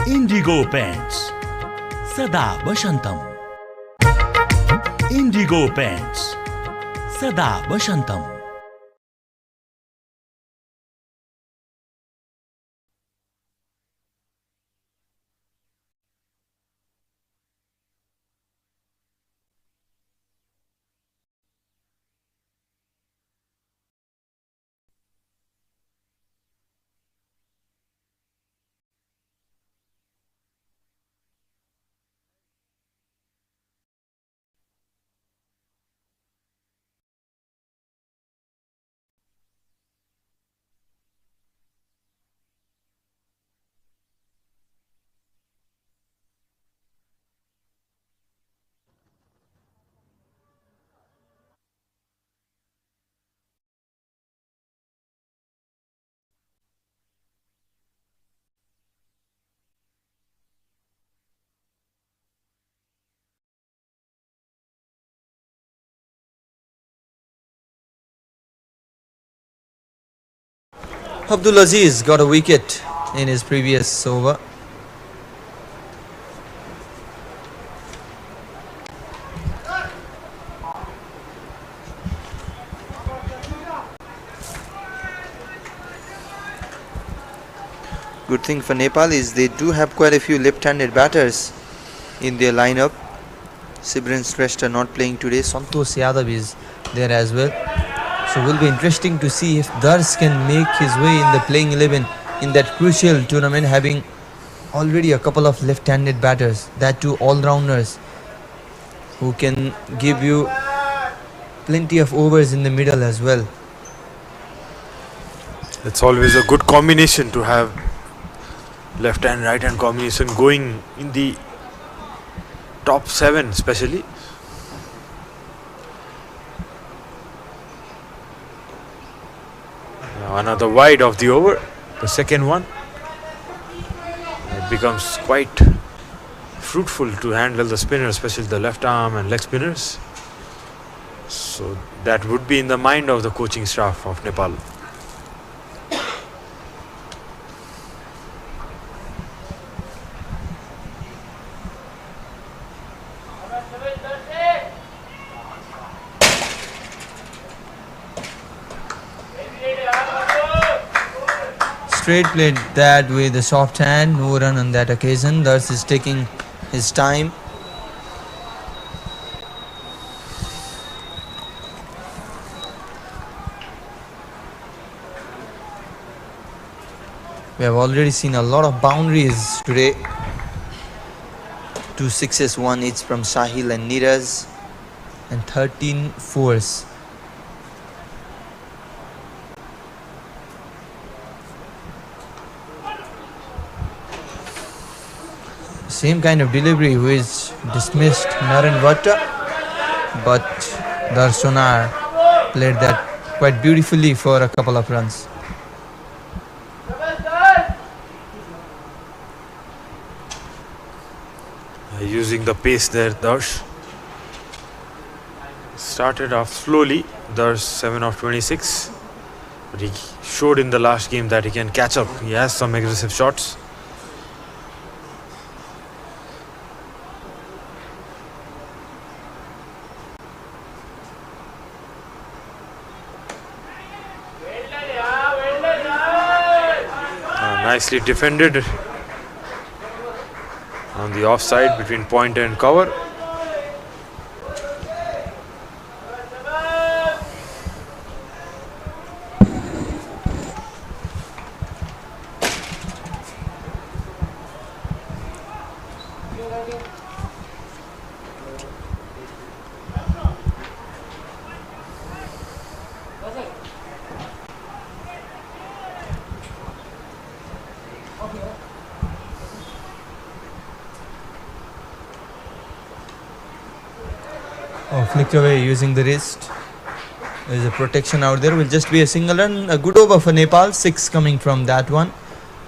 Indigo Paints Sada Bashantam. Indigo Paints Sada Bashantam. Abdulaziz got a wicket in his previous over. Good thing for Nepal is they do have quite a few left-handed batters in their lineup. Sibrin Shrestha are not playing today. Santosh Yadav is there as well. So it will be interesting to see if Dars can make his way in the playing 11 in that crucial tournament, having already a couple of left-handed batters, that too all-rounders, who can give you plenty of overs in the middle as well. It's always a good combination to have left and right hand combination going in the top 7 especially. Now another wide of the over, the second one. It becomes quite fruitful to handle the spinners, especially the left arm and leg spinners. So that would be in the mind of the coaching staff of Nepal. Straight played that with a soft hand, no run on that occasion. Dars is taking his time. We have already seen a lot of boundaries today. 2 sixes, 1 each from Sahil and Neeraj, and 13 fours. Same kind of delivery which dismissed Naren Vatta, but Darsonar played that quite beautifully for a couple of runs. Using the pace there, Darsh. Started off slowly, Darsh 7 of 26. But he showed in the last game that he can catch up. He has some aggressive shots. Nicely defended on the offside between point and cover. Flicked away using the wrist. There's a protection out there. Will just be a single run. A good over for Nepal. 6 coming from that one.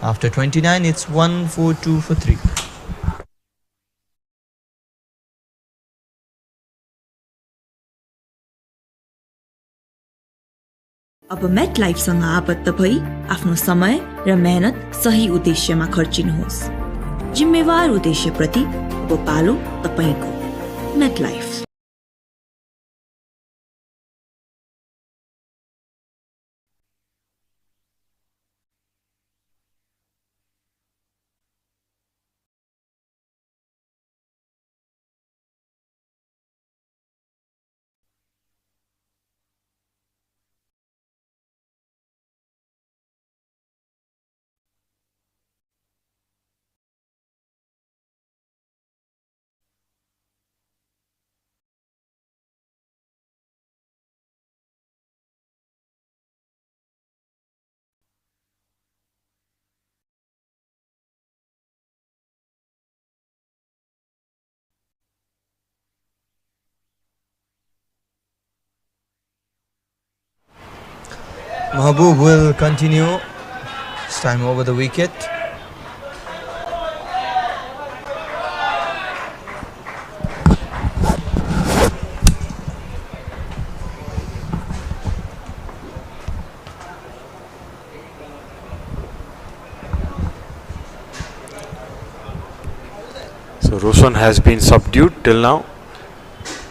After 29, it's 1-4-2 for 3. अब मेट लाइफसँग आबद्ध भई आफ्नो समय र मेहनत सही उद्देश्यमा खर्चिनुहोस्। जिम्मेवार उद्देश्यप्रति अब पालो तपाईको MetLife। Mahbub will continue, this time over the wicket. So Roshan has been subdued till now,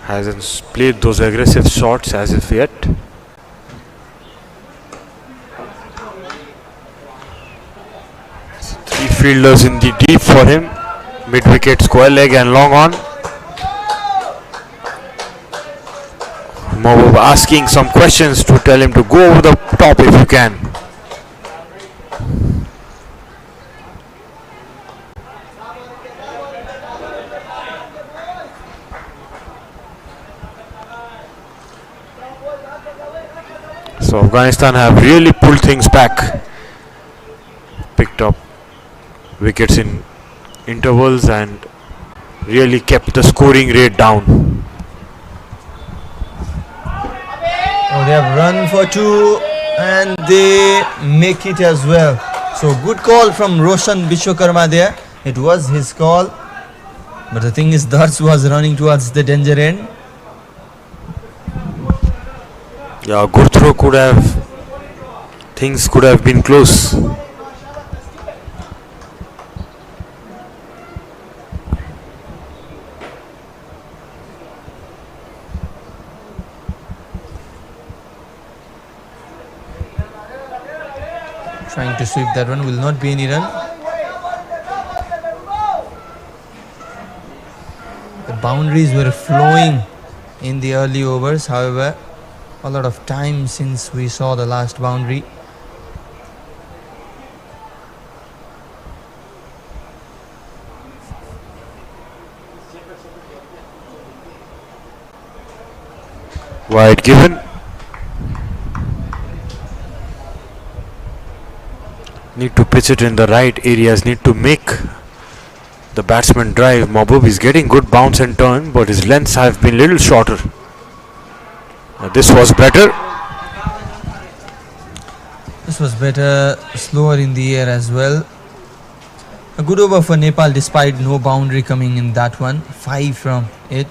hasn't played those aggressive shots as if yet. Three fielders in the deep for him, mid wicket, square leg and long on. Mahbub asking some questions to tell him to go over the top if you can. So Afghanistan have really pulled things back, picked up wickets in intervals and really kept the scoring rate down. Oh, they have run for two and they make it as well. So good call from Roshan Vishwakarma there. It was his call, but the thing is Dars was running towards the danger end. Yeah, good throw could have, things could have been close. Trying to sweep that one, will not be any run. The boundaries were flowing in the early overs, however, a lot of time since we saw the last boundary. Wide given. Need to pitch it in the right areas, need to make the batsman drive. Mahbub is getting good bounce and turn, but his lengths have been little shorter. This was better. This was better, slower in the air as well. A good over for Nepal despite no boundary coming in that one. 5 from it.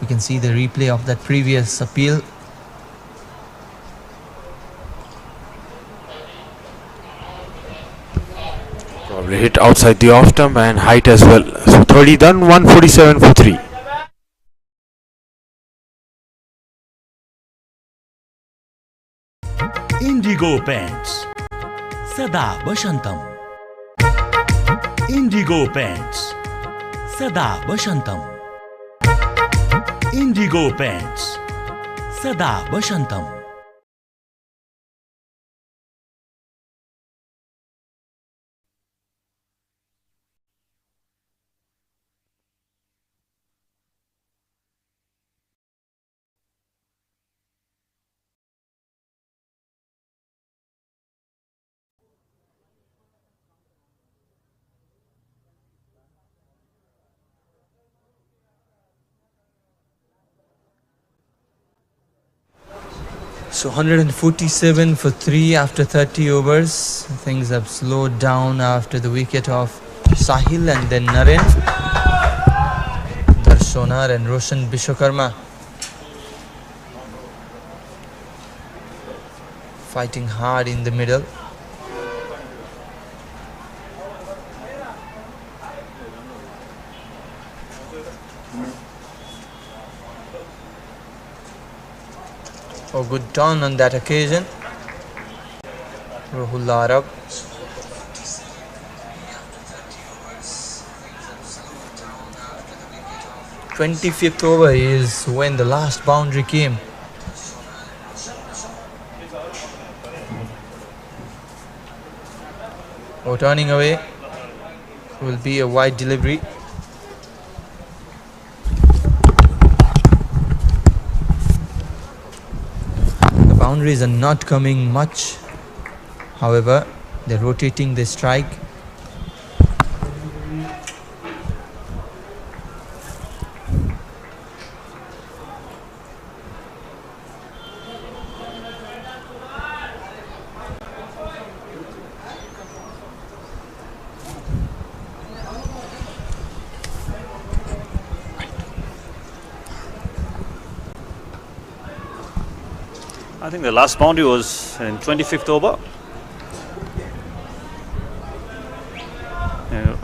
We can see the replay of that previous appeal. Probably hit outside the off stump and height as well. So 30 done, 147 for 3. Indigo Paints Sada Bashantam. Indigo Paints Sada Bashantam. Indigo Paints Sada Bashantam. So 147 for 3 after 30 overs. Things have slowed down after the wicket of Sahil and then Naren. Darshonar and Roshan Vishwakarma fighting hard in the middle. A good turn on that occasion. Rahul Arab. "25th over is when the last boundary came. Oh, turning away will be a wide delivery. The boundaries are not coming much. However, they're rotating the strike. I think the last boundary was in 25th over.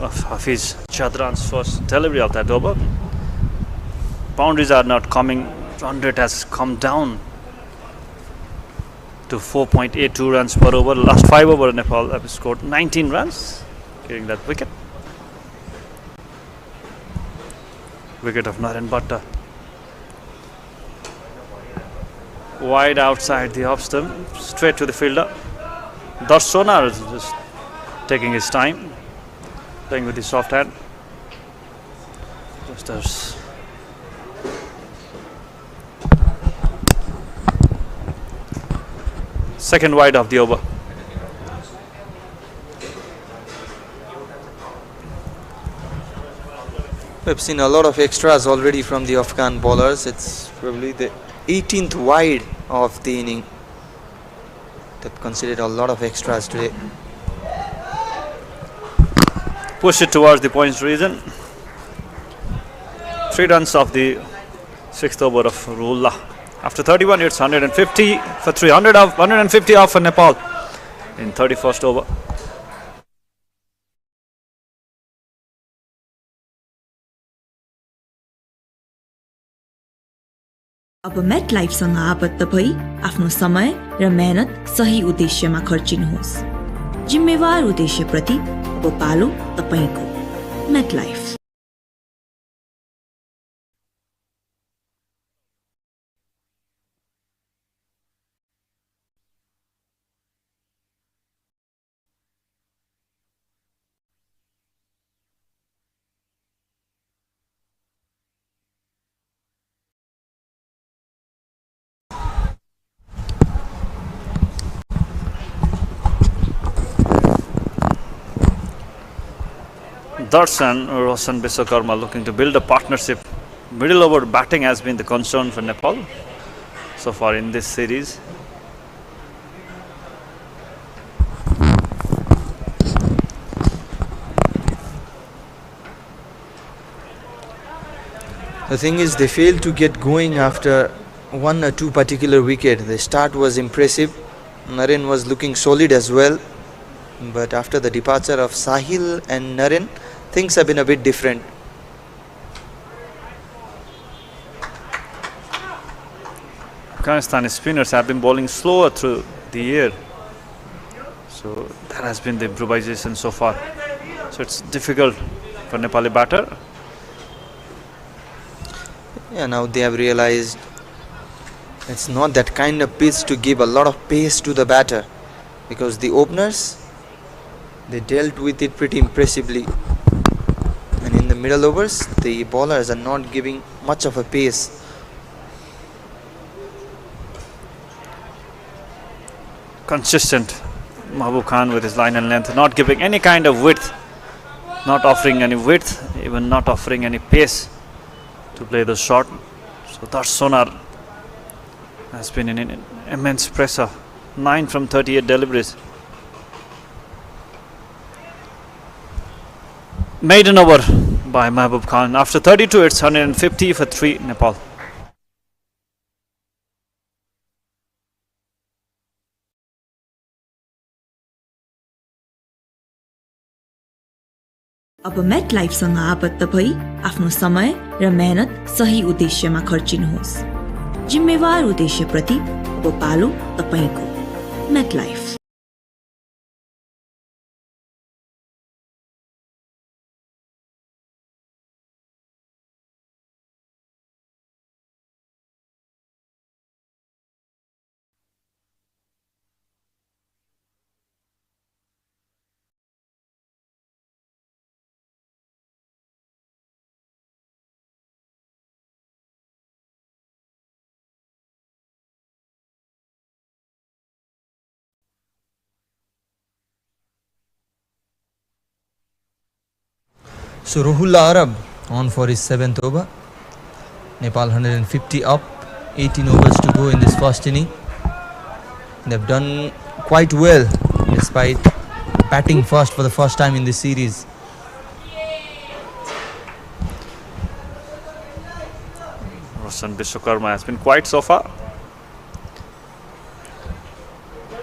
Of Hafiz Chadran's first delivery of that over. Boundaries are not coming. Run rate has come down to 4.82 runs per over. Last 5 over, Nepal have scored 19 runs, getting that wicket. Wicket of Naren Bhatta. Wide outside the off stump, straight to the fielder. Darsonar is just taking his time, playing with his soft hand. Just as second wide of the over. We've seen a lot of extras already from the Afghan bowlers. It's probably the 18th wide of the inning. They've considered a lot of extras today. Push it towards the points region. 3 runs of the 6th over of Rulla. After 31 hits, 150 for 300 off, 150 off for Nepal in 31st over. अब मेट लाइफसँग आबद्ध भई आफ्नो समय र मेहनत सही उद्देश्यमा खर्चिनुहोस्। जिम्मेवार उद्देश्यप्रति अब पालो तपाईको। MetLife. Dars and Roshan Biswakarma looking to build a partnership. Middle over batting has been the concern for Nepal so far in this series. The thing is, they failed to get going after 1 or 2 particular wicket. The start was impressive. Naren was looking solid as well. But after the departure of Sahil and Naren, things have been a bit different. Afghanistani spinners have been bowling slower through the air. So that has been the improvisation so far. So it's difficult for Nepali batter. Yeah, now they have realized it's not that kind of pitch to give a lot of pace to the batter, because the openers, they dealt with it pretty impressively. And in the middle overs, the bowlers are not giving much of a pace. Consistent Mahbub Khan with his line and length, not giving any kind of width, not offering any width, even not offering any pace to play the shot. So that Sonar has been in immense pressure. 9 from 38 deliveries. Maiden over by Mahbub Khan. After 32, it's 150 for 3 Nepal. अब मेट लाइफसँग आबद्ध भई आफ्नो समय र मेहनत सही उद्देश्यमा खर्चिनुहोस्। जिम्मेवार उद्देश्यप्रति अब पालो तपाईको MetLife। So Rohul Arab on for his 7th over. Nepal 150 up, 18 overs to go in this first inning. They've done quite well despite batting first for the first time in this series. Roshan Biswakarma has been quiet so far.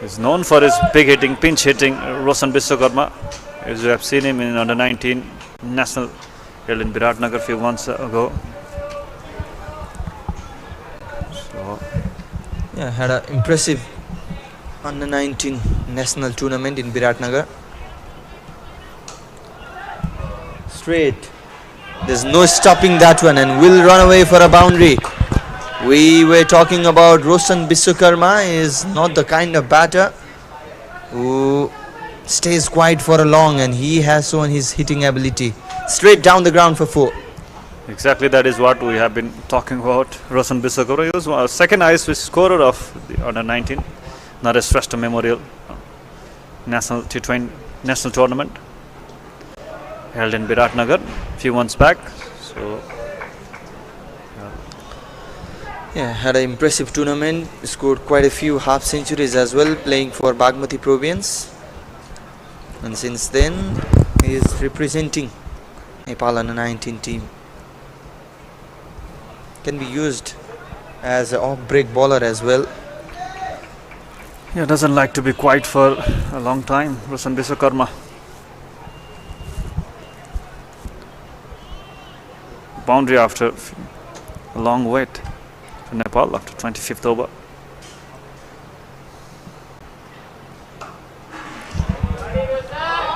He's known for his big hitting, pinch hitting. Roshan Biswakarma, as you have seen him in under 19 national held in Biratnagar a few months ago. So Yeah, had an impressive under 19 national tournament in Biratnagar. Straight. There's no stopping that one and will run away for a boundary. We were talking about Roshan Biswakarma is not the kind of batter who stays quiet for a long, and he has shown his hitting ability. Straight down the ground for 4. exactly that is what we have been talking about. Roshan Biswakarma, he was second highest scorer of the under 19 Naresh Shrestha Memorial National T20 National Tournament held in Biratnagar a few months back. So Yeah, had an impressive tournament. Scored quite a few half centuries as well, playing for Bagmati Province. And since then, he is representing Nepal under 19 team. Can be used as an off-break bowler as well. yeah, doesn't like to be quiet for a long time, Roshan Biswakarma. Boundary after a long wait for Nepal after 25th over.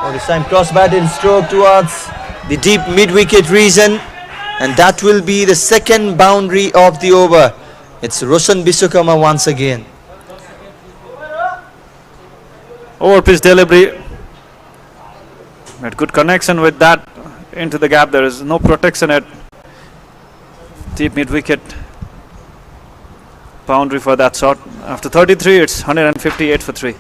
Oh, this time cross-batted stroke towards the deep mid-wicket region, and that will be the second boundary of the over. It's Roshan Biswakarma once again. Over pitch delivery. Had good connection with that into the gap. There is no protection at deep mid wicket. Boundary for that shot. After 33, it's 158 for 3.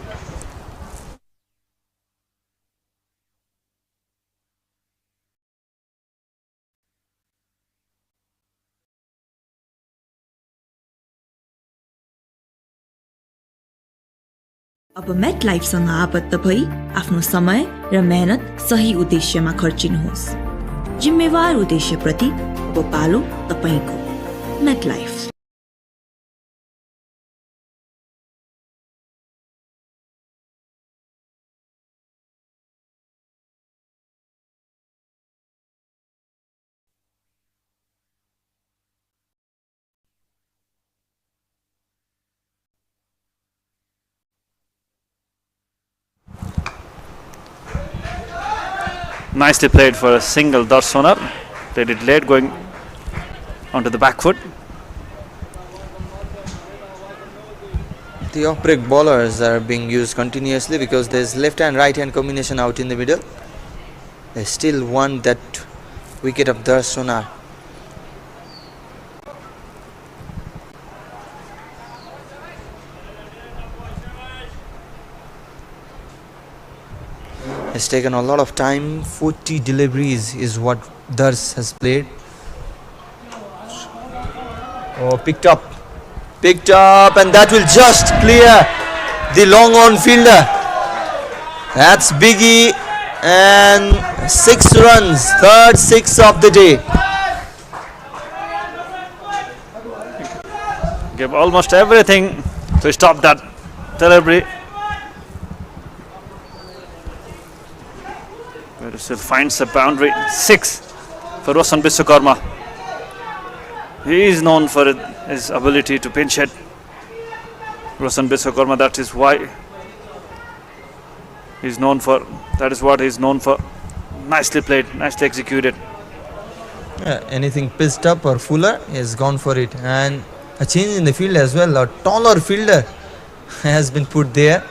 अब MetLifeसँग आबद्ध भई आफ्नो समय र मेहनत सही उद्देश्यमा खर्चिनुहोस्। जिम्मेवार उद्देश्यप्रति अब पालो तपाईको MetLife। Nicely played for a single Darsonar. Played it late, going onto the back foot. The off-break bowlers are being used continuously because there's left and right hand combination out in the middle. They still want that wicket of Darsonar. It's taken a lot of time. 40 deliveries is what Dars has played. Oh, picked up, and that will just clear the long on fielder. That's Biggie, and 6 runs, third 6 of the day. Gave almost everything to stop that delivery. But still finds a boundary. 6 for Roshan Biswakarma. He is known for it. his ability to pinch hit. Roshan Biswakarma, that is why he's known for. That is what he's known for. Nicely played, nicely executed. Anything pitched up or fuller, he has gone for it. And a change in the field as well. A taller fielder has been put there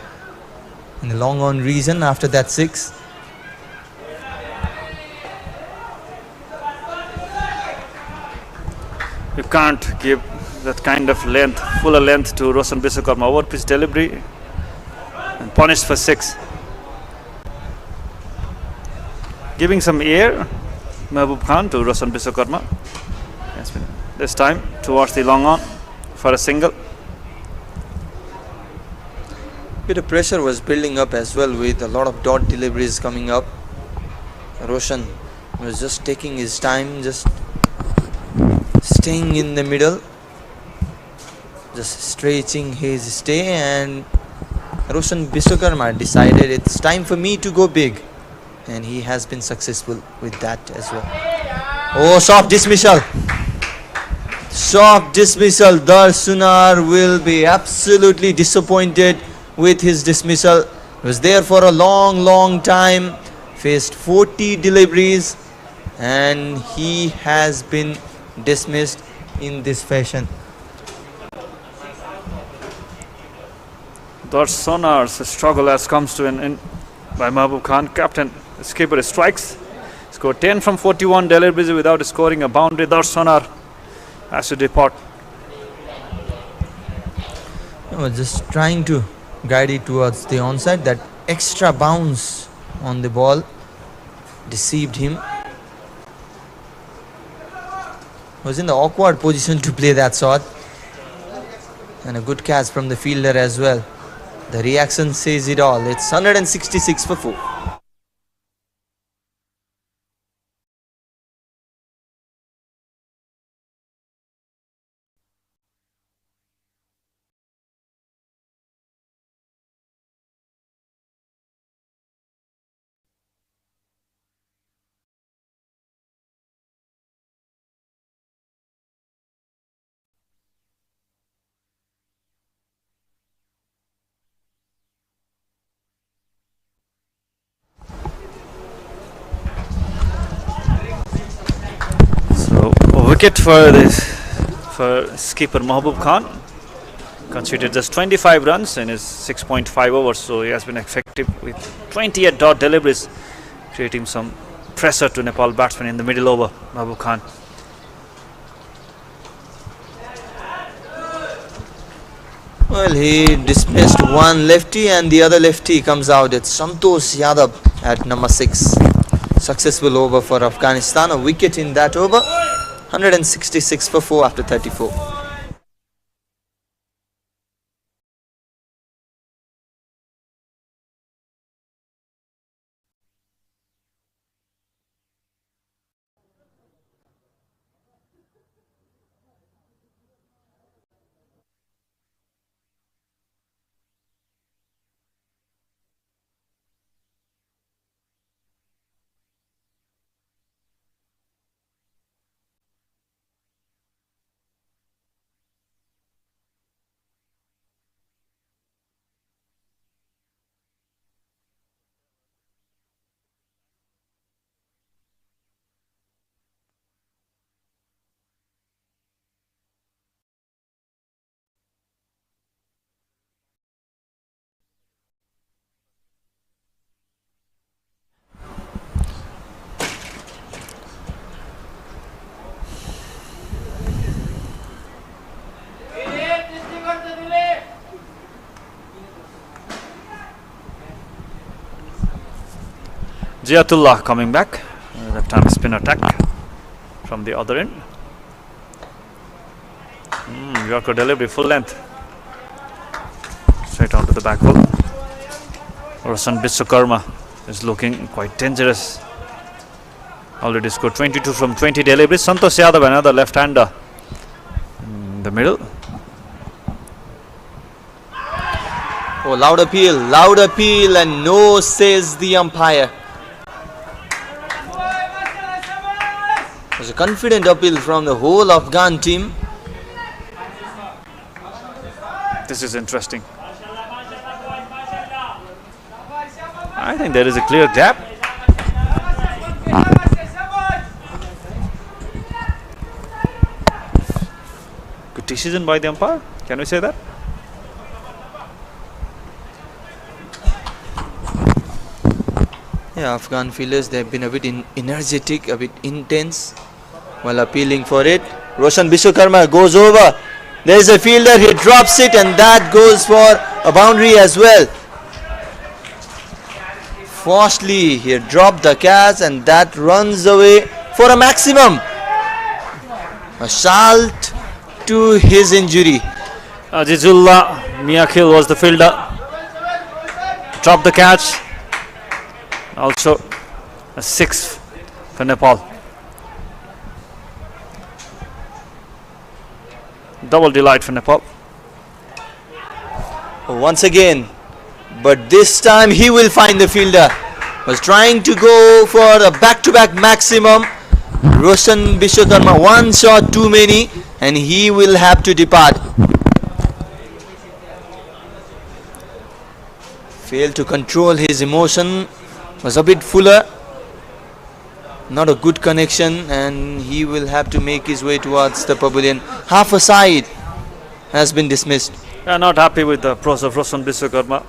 in the long on region after that 6. You can't give that kind of length, fuller length to Roshan Biswakarma. Over pitch delivery and punished for 6. Giving some air, Mahbub Khan to Roshan Biswakarma. This time towards the long on for a single. Bit of pressure was building up as well with a lot of dot deliveries coming up. Roshan was just taking his time, just staying in the middle, just stretching his stay, and Roshan Biswakarma decided it's time for me to go big, and he has been successful with that as well. Oh, soft dismissal. Soft dismissal. Darsunar will be absolutely disappointed with his dismissal. He was there for a long time, faced 40 deliveries, and he has been dismissed in this fashion. Darsunar's struggle has comes to an end by Mahbub Khan. Captain, skipper strikes. Scored 10 from 41 deliveries without scoring a boundary. Darsunar has to depart. I was just trying to guide it towards the onside. That extra bounce on the ball deceived him. Was in the awkward position to play that shot, and a good catch from the fielder as well. The reaction says it all. It's 166 for 4. Wicket for skipper Mahbub Khan. Conceded just 25 runs in his 6.5 overs, so he has been effective with 28 dot deliveries, creating some pressure to Nepal batsmen in the middle over. Mahbub Khan. Well, he dismissed one lefty and the other lefty comes out. It's Santosh Yadav at number 6. Successful over for Afghanistan. A wicket in that over. 166 for 4 after 34. Ziatullah coming back. Left-hand spin attack from the other end. Yorker delivery, full length. Straight onto the back hook. Roshan Biswakarma is looking quite dangerous. Already scored 22 from 20 deliveries. Santosh Yadav, another left-hander in the middle. Oh, loud appeal, and no, says the umpire. It was a confident appeal from the whole Afghan team. This is interesting. I think there is a clear gap. Good decision by the umpire. Can we say that? Yeah, Afghan fielders, they've been a bit energetic, a bit intense while appealing for it. Roshan Vishwakarma goes over. There's a fielder, he drops it, and that goes for a boundary as well. Fastly, he dropped the catch, and that runs away for a maximum. A salt to his injury. Azizullah Miakhil was the fielder. Dropped the catch. Also a sixth for Nepal. Double delight for Nepal. Once again, but this time he will find the fielder. Was trying to go for a back-to-back maximum. Roshan Vishwakarma, one shot too many, and he will have to depart. Failed to control his emotion. Was a bit fuller. Not a good connection, and he will have to make his way towards the pavilion. Half a side has been dismissed. Not happy with the process of Roshan Vishwakarma.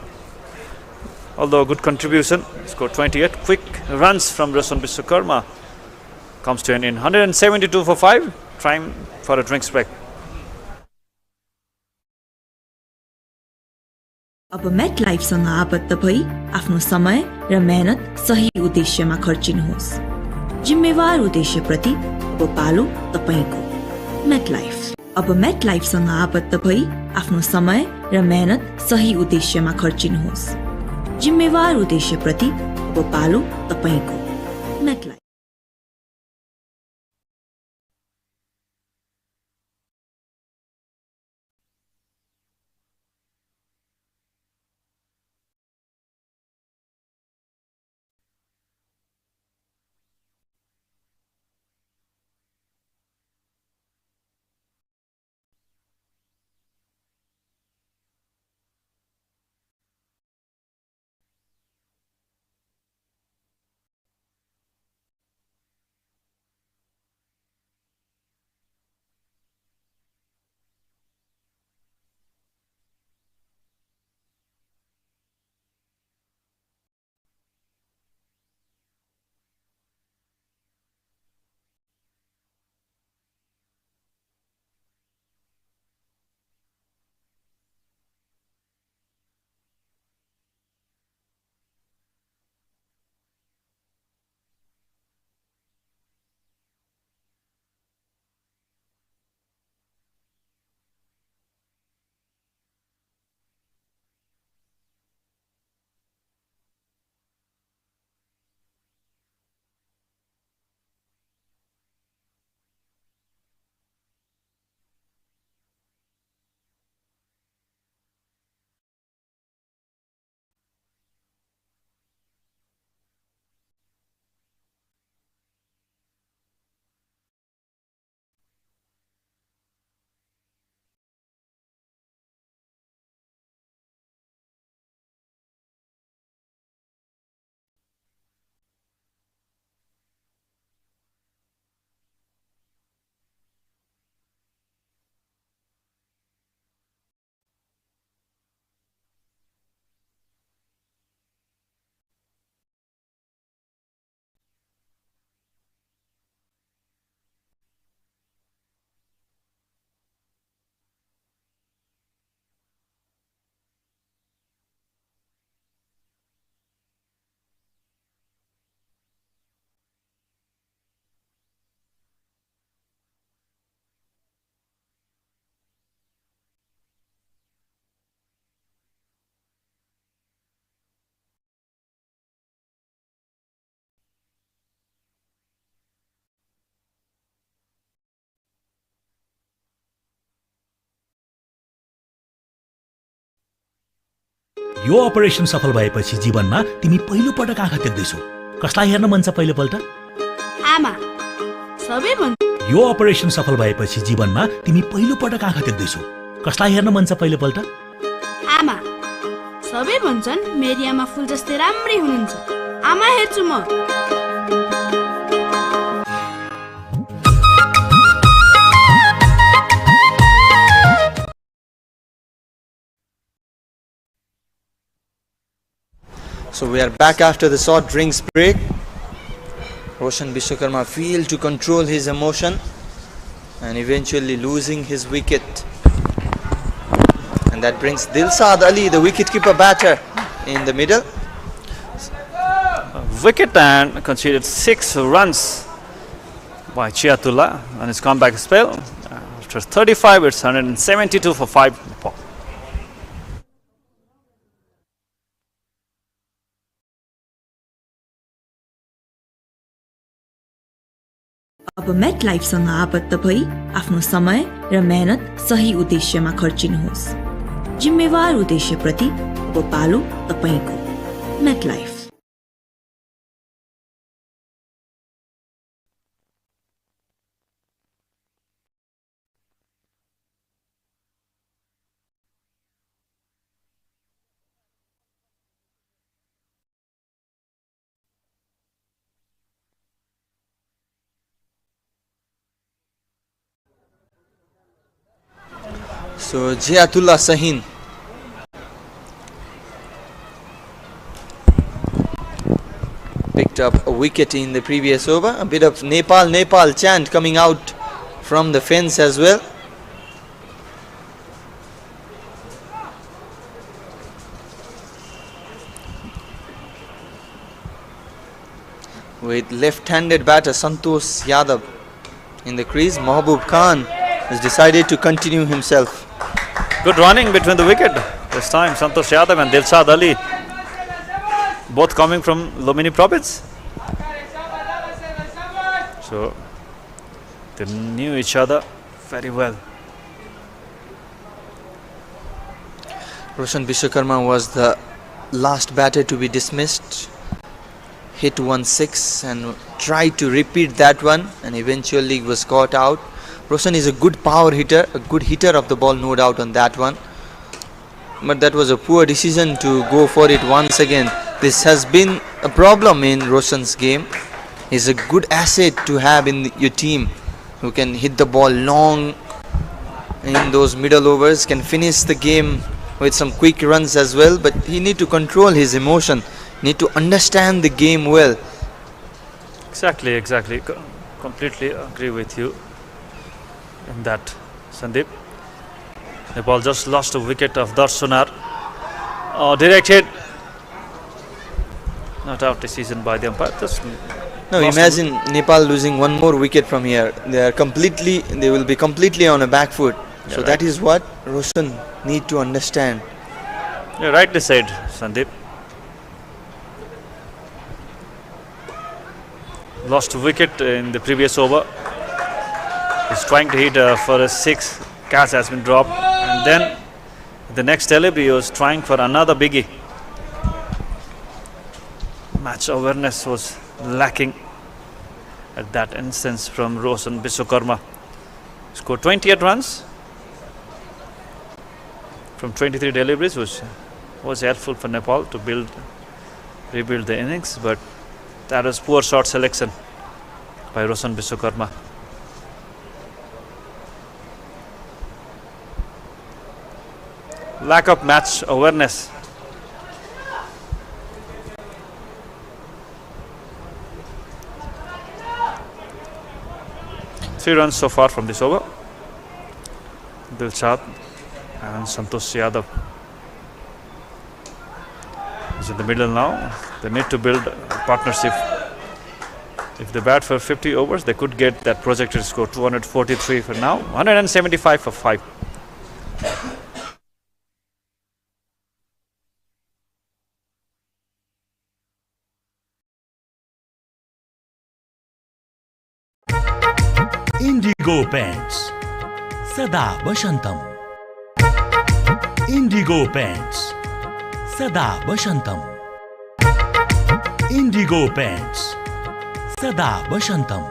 Although a good contribution, scored 28 quick runs from Roshan Vishwakarma. Comes to an in 172 for 5. Time for a drinks break. अब मेट लाइफसँग आबद्ध भई आफ्नो समय र मेहनत सही उद्देश्यमा खर्चिनुहोस्। जिम्मेवार उद्देश्यप्रति अब पालो तपाईको। MetLife. अब मेट लाइफसँग आबद्ध भई आफ्नो समय र मेहनत सही उद्देश्यमा खर्चिनुहोस्। जिम्मेवार उद्देश्यप्रति अब पालो तपाईको। MetLife. यो अपरेसन सफल भएपछि जीवनमा तिमी पहिलो पटक आँखा देख्दैछौ। कसलाई हेर्न मन छ पहिलो पल्ट? आमा। सबै भन्छ। यो अपरेसन सफल भएपछि जीवनमा तिमी पहिलो पटक आँखा देख्दैछौ। कसलाई हेर्न मन छ पहिलो पल्ट? सबै भन्छन् मेरी आमा फुल जस्तै राम्री हुनुहुन्छ। आमा हेर्छु म। So we are back after the short drinks break. Roshan Vishwakarma failed to control his emotion and eventually losing his wicket. And that brings Dilshad Ali, the wicketkeeper batter, in the middle. Wicket and conceded 6 runs by Chiatullah on his comeback spell. After 35, it's 172 for 5. Nepal. अब मेट लाइफसँग आबद्ध भई आफ्नो समय र मेहनत सही उद्देश्यमा खर्चिनुहोस्। जिम्मेवार उद्देश्यप्रति अब पालो तपाईको। MetLife. So Ziatullah Sahin picked up a wicket in the previous over. A bit of Nepal chant coming out from the fence as well. With left-handed batter Santosh Yadav in the crease, Mahbub Khan has decided to continue himself. Good running between the wicket. This time Santosh Yadav and Dilshad Ali, both coming from Lumini province. So they knew each other very well. Roshan Vishwakarma was the last batter to be dismissed. Hit 1-6 and tried to repeat that one and eventually was caught out. Roshan is a good power hitter, a good hitter of the ball, no doubt on that one. But that was a poor decision to go for it once again. This has been a problem in Roshan's game. He's a good asset to have in your team, who can hit the ball long in those middle overs, can finish the game with some quick runs as well. But he need to control his emotion, need to understand the game well. Exactly. Completely agree with you in that, Sandeep. Nepal just lost a wicket of Darsunar. Direct hit. Not out decision by the umpire. Now imagine Nepal losing one more wicket from here. They will be completely on a back foot. Yeah, so right. that is what Roshan need to understand. You're rightly said, Sandeep. Lost wicket in the previous over. He's trying to hit for a 6. Catch has been dropped. And then the next delivery, he was trying for another biggie. Match awareness was lacking at that instance from Roshan Vishwakarma. Scored 28 runs from 23 deliveries, which was helpful for Nepal to rebuild the innings, but that was poor shot selection by Roshan Vishwakarma. Lack of match awareness. Three runs so far from this over. Dilshad and Santosh Yadav is in the middle now. They need to build a partnership. If they bat for 50 overs, they could get that projected score 243 for now, 175 for 5. Indigo Paints Sada Bashantam. Indigo Paints Sada Bashantam. Indigo Paints Sada Bashantam.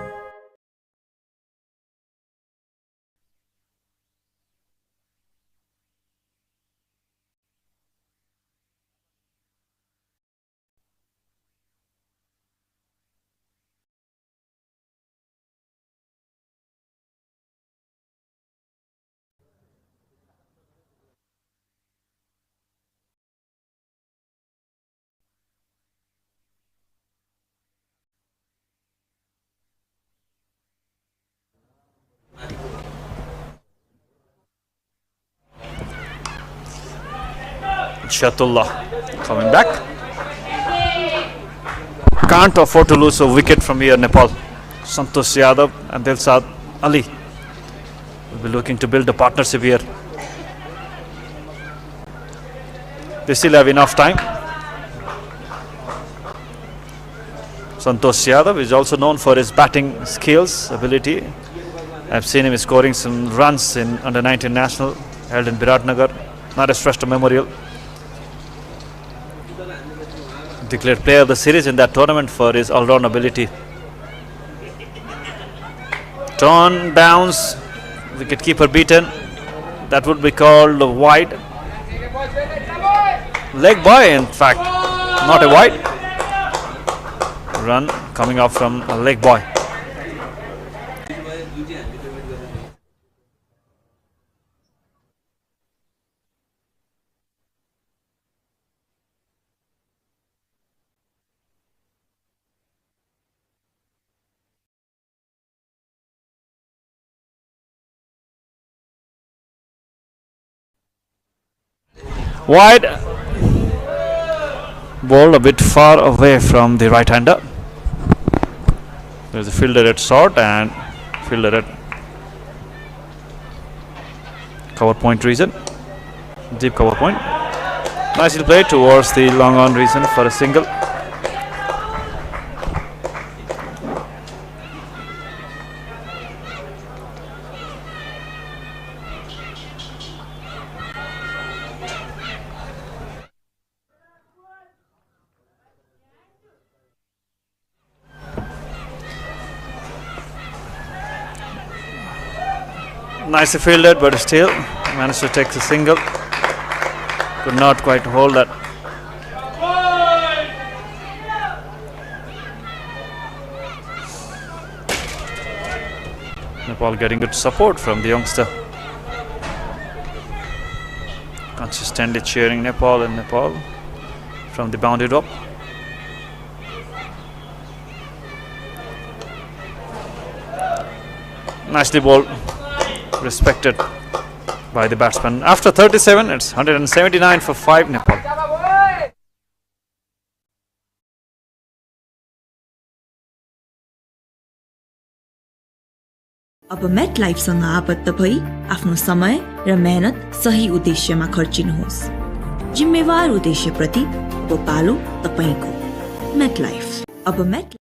Shatullah coming back. Can't afford to lose a wicket from here, Nepal. Santosh Yadav and Dilshad Ali will be looking to build a partnership here. They still have enough time. Santosh Yadav is also known for his batting skills, ability. I've seen him scoring some runs in under-19 national held in Biratnagar, Maharashtra Memorial. Declared player of the series in that tournament for his all-round ability. Turn, bounce, wicketkeeper beaten. That would be called a wide. Leg by, in fact, not a wide. Run coming up from a leg boy. Wide. Ball a bit far away from the right-hander. There's a fielder at short and fielder at cover point region. Deep cover point. Nicely played towards the long on region for a single. Nicely fielded, but still managed to take the single. Could not quite hold that. Nepal getting good support from the youngster. Consistently cheering Nepal and Nepal from the boundary drop. Nicely bowled. Respected by the batsman. After 37, it's 179 for 5 Nepal. अब मेट लाइफसँग आबद्ध भई आफ्नो समय र मेहनत सही उद्देश्यमा खर्चिनुहोस्। जिम्मेवार उद्देश्यप्रति अब पालो तपाईको। MetLife. अब मेट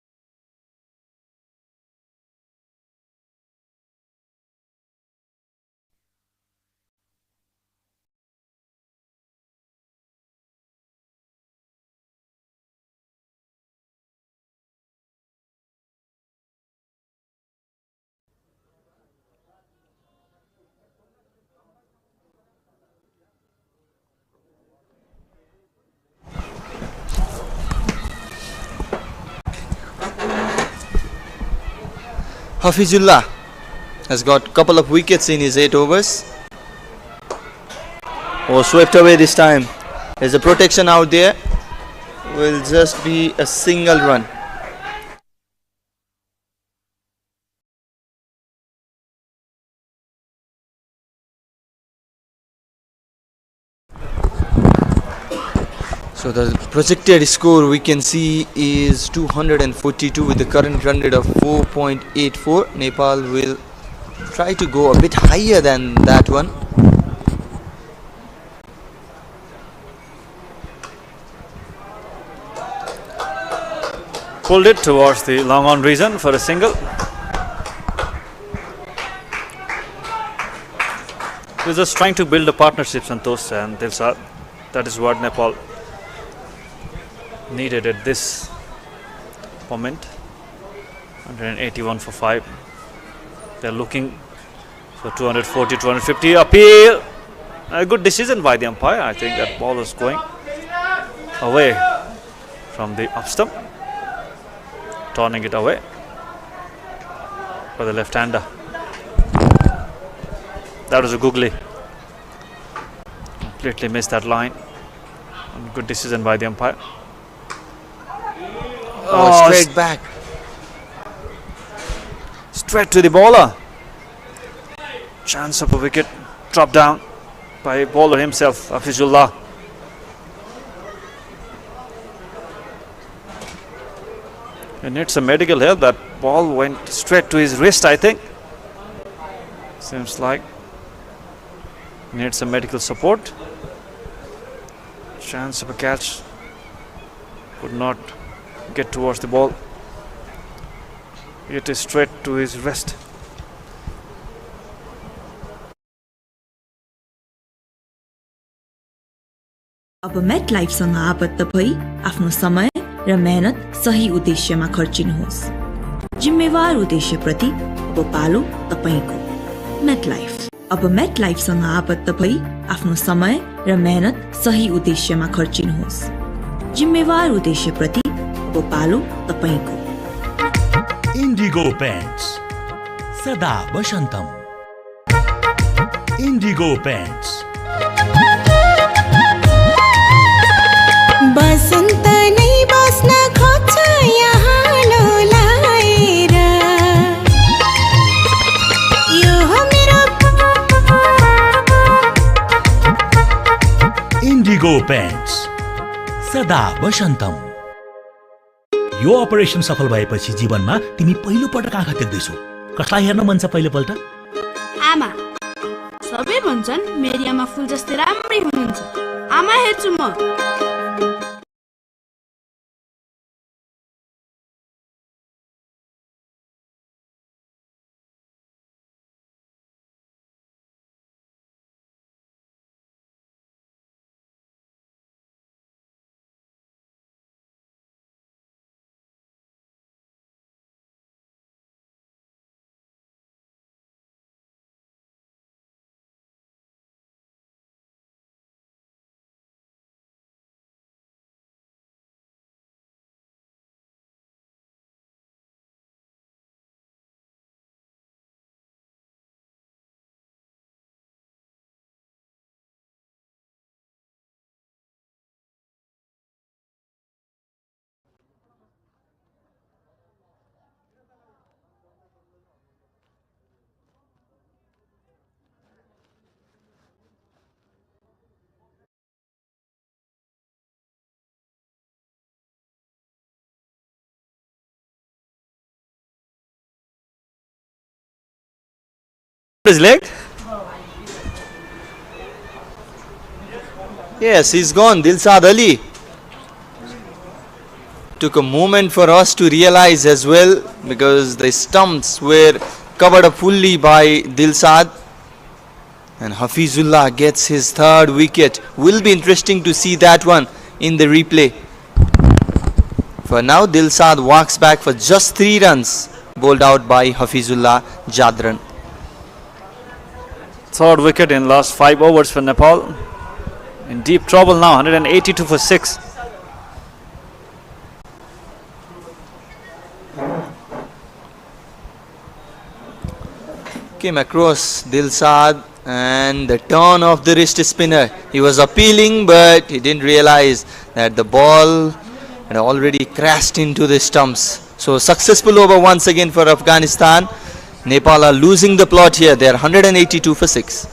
Hafizullah has got a couple of wickets in his 8 overs. Oh, swept away this time. There's a protection out there. Will just be a single run. So the projected score we can see is 242 with the current run rate of 4.84. Nepal will try to go a bit higher than that one. Pulled it towards the long on region for a single. We're just trying to build a partnership, Santosh and Dilshad. That is what Nepal needed at this moment. 181 for 5. They're looking for 240, 250. Appeal. A good decision by the umpire. I think that ball was going away from the up stump, turning it away for the left-hander. That was a googly. Completely missed that line. And good decision by the umpire. Oh, straight back. Straight to the bowler. Chance of a wicket. Dropped down by bowler himself, Hafizullah. He needs some medical help. That ball went straight to his wrist, I think. Seems like needs some medical support. Chance of a catch. Could not get towards the ball. It is straight to his wrist. अब मेट लाइफसँग आबद्ध भई आफ्नो समय र मेहनत सही उद्देश्यमा खर्चिनुहोस्। जिम्मेवार उद्देश्यप्रति अब पालो तपाईको। MetLife. अब मेट लाइफसँग आबद्ध भई आफ्नो समय र मेहनत सही उद्देश्यमा खर्चिनुहोस्। जिम्मेवार उद्देश्यप्रति अब पालो तपाईको। इन्डिगो पेन्ट्स सदा वसन्तम। इन्डिगो पेन्ट्स बसन्त नै बस्न खोज्छ यहाँ लोलाएर। यो हो मेरो इन्डिगो पेन्ट्स सदा वसन्तम। यो अपरेसन सफल भएपछि जीवनमा तिमी पहिलो पटक आँखा देख्दैछौ। कसलाई हेर्न मन छ पहिलोपल्ट? आमा। सबै भन्छन् मेरी आमा फुल जस्तै राम्रै हुनुहुन्छ। आमा हेर्छु म। His leg? Yes, he's gone. Dilshad Ali. Took a moment for us to realize as well, because the stumps were covered up fully by Dilshad. And Hafizullah gets his third wicket. Will be interesting to see that one in the replay. For now, Dilshad walks back for just 3 runs, bowled out by Hafizullah Jadran. Third wicket in last 5 overs for Nepal. In deep trouble now, 182 for 6. Came across Dilshad and the turn of the wrist spinner. He was appealing, but he didn't realize that the ball had already crashed into the stumps. So successful over once again for Afghanistan. Nepal are losing the plot here. They are 182 for 6.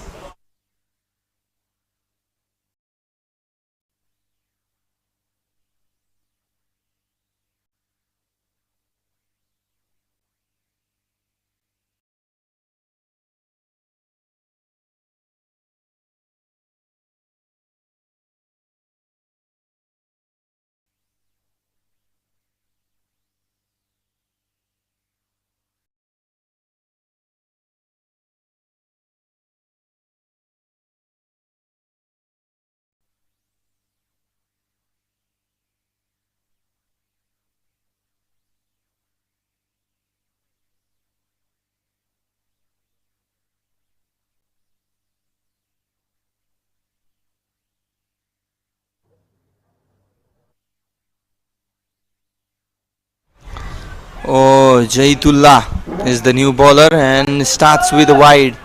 Oh, Jaitullah is the new bowler and starts with a wide.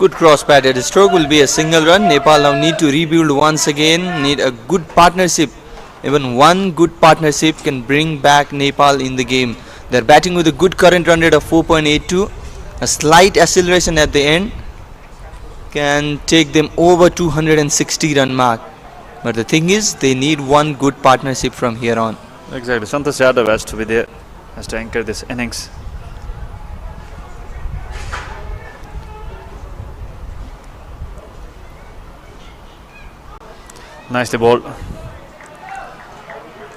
Good cross batted stroke will be a single run. Nepal now need to rebuild once again. Need a good partnership. Even one good partnership can bring back Nepal in the game. They're batting with a good current run rate of 4.82. A slight acceleration at the end can take them over 260 run mark. But the thing is, they need one good partnership from here on. Exactly. Santosh Yadav has to be there, has to anchor this innings. Nicely bowled.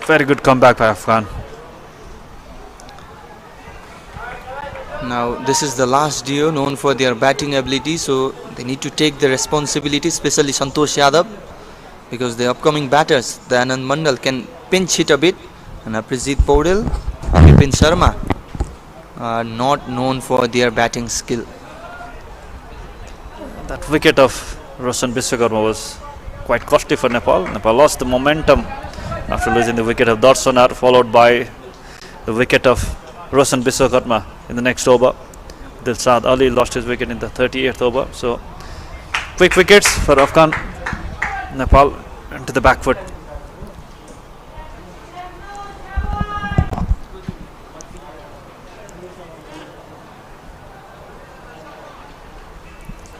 Very good comeback by Afghan. Now this is the last duo known for their batting ability, so they need to take the responsibility, especially Santosh Yadav, because the upcoming batters, the Anand Mandal, can pinch hit a bit, and Aprijit Paudel, Vipin Sharma are not known for their batting skill. That wicket of Roshan Biswakarma was quite costly for Nepal. Nepal lost the momentum after losing the wicket of Darsonar, followed by the wicket of Roshan Biswakarma in the next over. Dilshad Ali lost his wicket in the 38th over. So quick wickets for Afghan. Nepal into the back foot.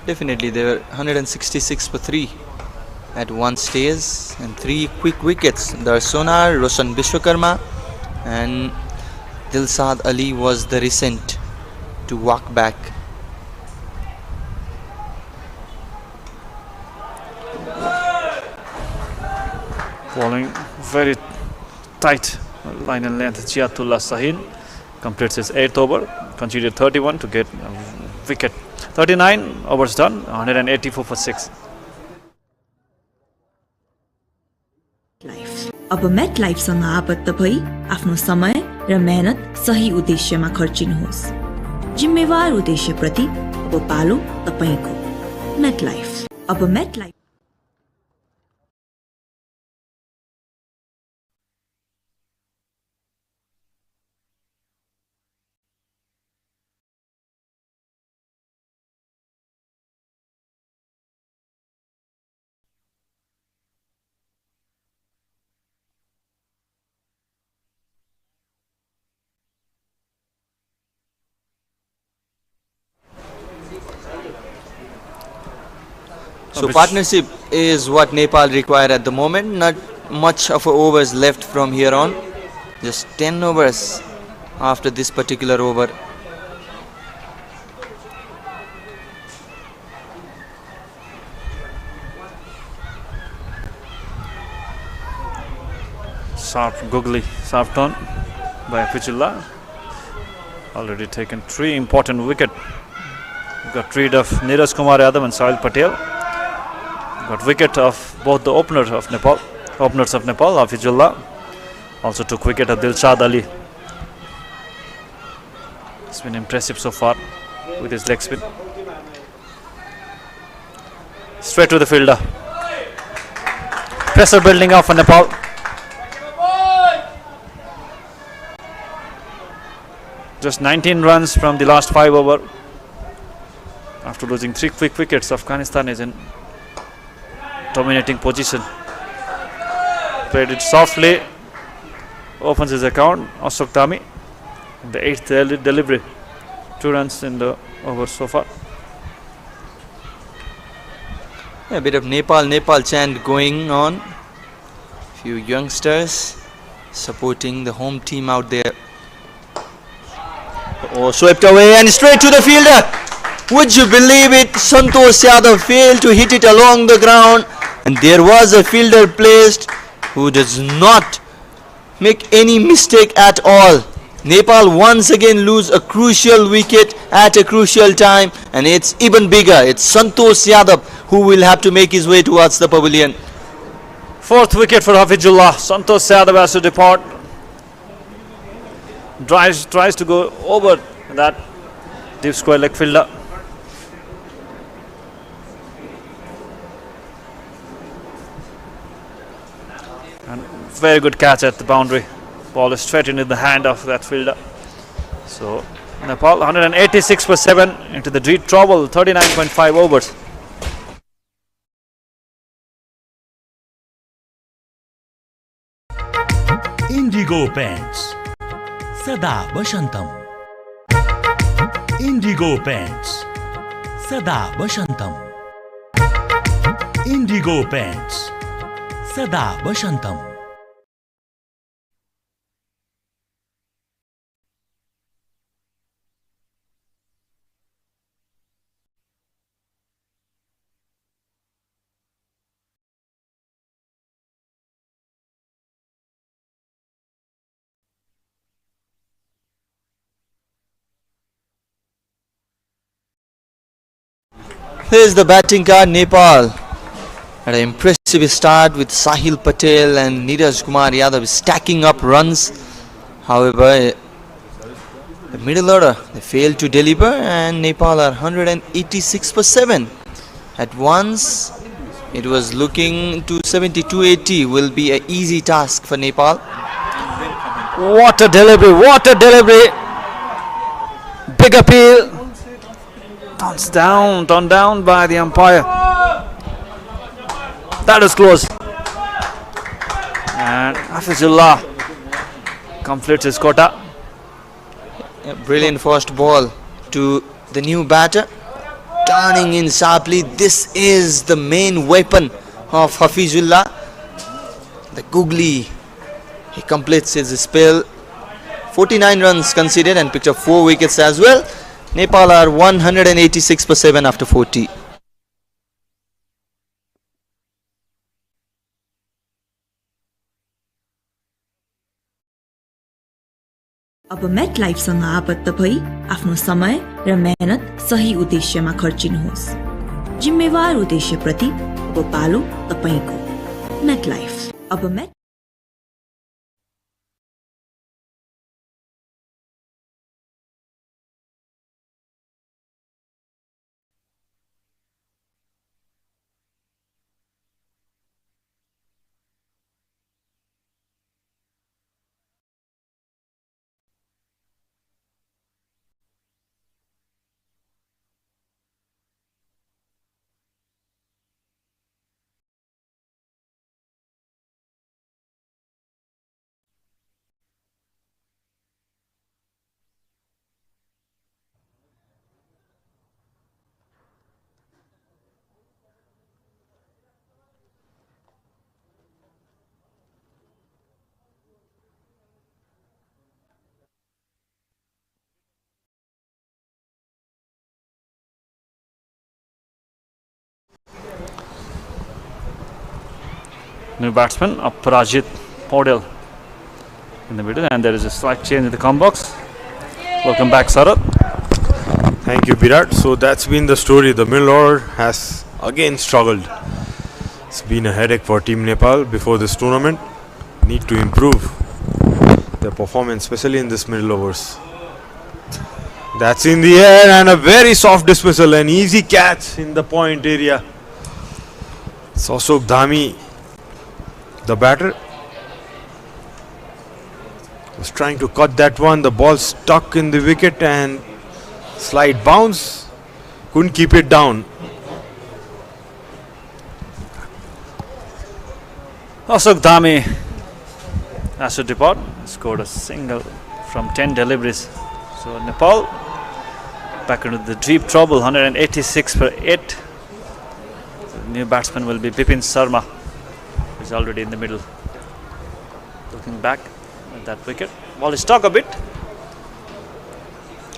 Definitely they were 166 for 3 at one stage, and 3 quick wickets. Darsonar, Roshan Biswakarma and Dilshad Ali was the recent to walk back. Bowling very tight line and length. Chiatullah Sahin completes his 8th over, conceded 31 to get a wicket. 39 overs done, 184 for 6. अब मेट लाइफसँग आबद्ध भई आफ्नो समय र मेहनत सही उद्देश्यमा खर्चिनुहोस्। जिम्मेवार उद्देश्यप्रति अब पालो तपाईको। MetLife. अब MetLife So partnership is what Nepal require at the moment. Not much of overs left from here on. Just 10 overs after this particular over. Sharp, googly, sharp turn by Pichullah. Already taken 3 important wickets. Got rid of Neeraj Kumar Yadav and Sahil Patel. Got wicket of both the openers of Nepal, Hafizullah. Also took wicket of Dilshad Ali. It's been impressive so far with his leg spin. Straight to the fielder. Pressure building up for Nepal. Just 19 runs from the last 5 over. After losing 3 quick wickets, Afghanistan is in dominating position. Played it softly. Opens his account. Ashok Tami in the 8th delivery. 2 runs in the over so far. A bit of Nepal chant going on. Few youngsters supporting the home team out there. Oh, swept away and straight to the fielder. Would you believe it? Santosh Yadav failed to hit it along the ground, and there was a fielder placed who does not make any mistake at all. Nepal once again lose a crucial wicket at a crucial time, and it's even bigger. It's Santosh Yadav who will have to make his way towards the pavilion. 4th wicket for Hafizullah. Santosh Yadav has to depart. Tries to go over that deep square leg fielder. And very good catch at the boundary. Ball is straight into the hand of that fielder. So Nepal 186 for 7 into the deep trouble, 39.5 overs. Indigo Paints Sada Bashantam. Indigo Paints Sada Bashantam. Indigo Paints Sada Bashantam. Here's the batting card. Nepal had an impressive start with Sahil Patel and Neeraj Kumar Yadav stacking up runs. However, the middle order they failed to deliver, and Nepal are 186 for 7. At once, it was looking to 72-80 will be an easy task for Nepal. What a delivery! What a delivery! Big appeal. Turned down by the umpire. That is close. And Hafizullah completes his quota. A brilliant first ball to the new batter. Turning in sharply. This is the main weapon of Hafizullah. The googly. He completes his spell. 49 runs conceded and picked up 4 wickets as well. Nepal are 186 for 7 after 40. अब मेट लाइफसँग आबद्ध भई आफ्नो समय र मेहनत सही उद्देश्यमा खर्चिनुहोस्। जिम्मेवार उद्देश्यप्रति अब पालो तपाईको। मेट लाइफ अब met New batsman, Aparajit Paudel in the middle, and there is a slight change in the come box. Welcome back, Sarat. Thank you, Virat. So that's been the story. The middle order has again struggled. It's been a headache for Team Nepal before this tournament. Need to improve their performance, especially in this middle overs. That's in the air and a very soft dismissal. An easy catch in the point area. Ashok Dhami, the batter, was trying to cut that one. The ball stuck in the wicket and slight bounce. Couldn't keep it down. Ashok Dhami has to depart. Scored a single from 10 deliveries. So Nepal back into the deep trouble. 186 for 8. The new batsman will be Bipin Sharma, who is already in the middle. Looking back at that wicket. Ball is stuck a bit.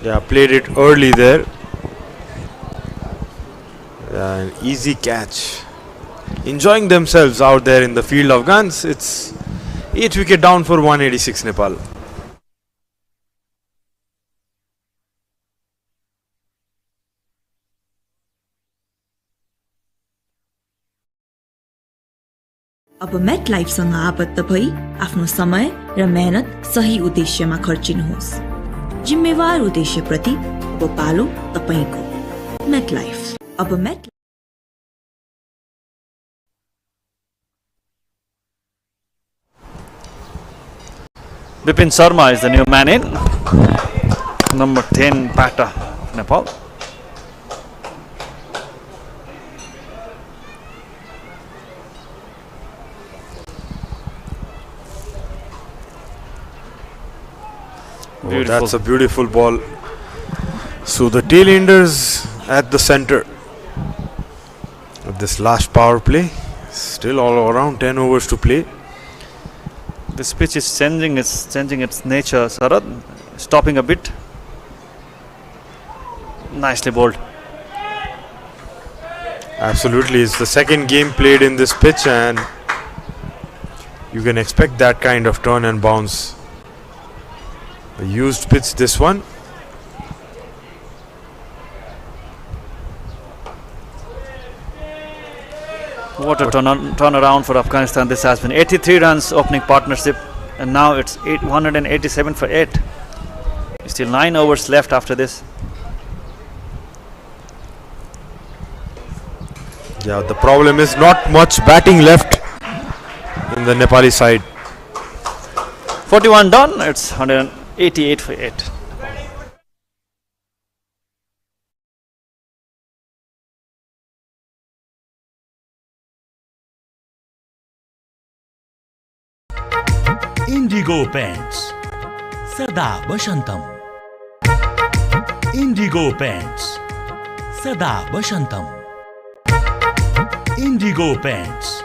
Yeah, played it early there. An easy catch. Enjoying themselves out there in the field of guns. It's 8 wicket down for 186 Nepal. अब मेट लाइफसँग आबद्ध भई आफ्नो समय र मेहनत सही उद्देश्यमा खर्चिनुहोस्। जिम्मेवार उद्देश्यप्रति अब पालो तपाईको। मेट लाइफ अब met Bipin Sharma is the new man in. Number 10 batter of Nepal. Oh, that's a beautiful ball. So the tail-enders at the center of this last power play. Still all around 10 overs to play. This pitch is changing its nature, Sarad. Stopping a bit. Nicely bowled. Absolutely, it's the second game played in this pitch, and you can expect that kind of turn and bounce. A used pitch, this one. What a turnaround for Afghanistan this has been. 83 runs opening partnership, and now it's 187 for 8. Still 9 overs left after this. Yeah, the problem is not much batting left in the Nepali side. 41 done, it's 188 for 8. Indigo Paints Sada Bashantam. Indigo Paints Sada Bashantam. Indigo Paints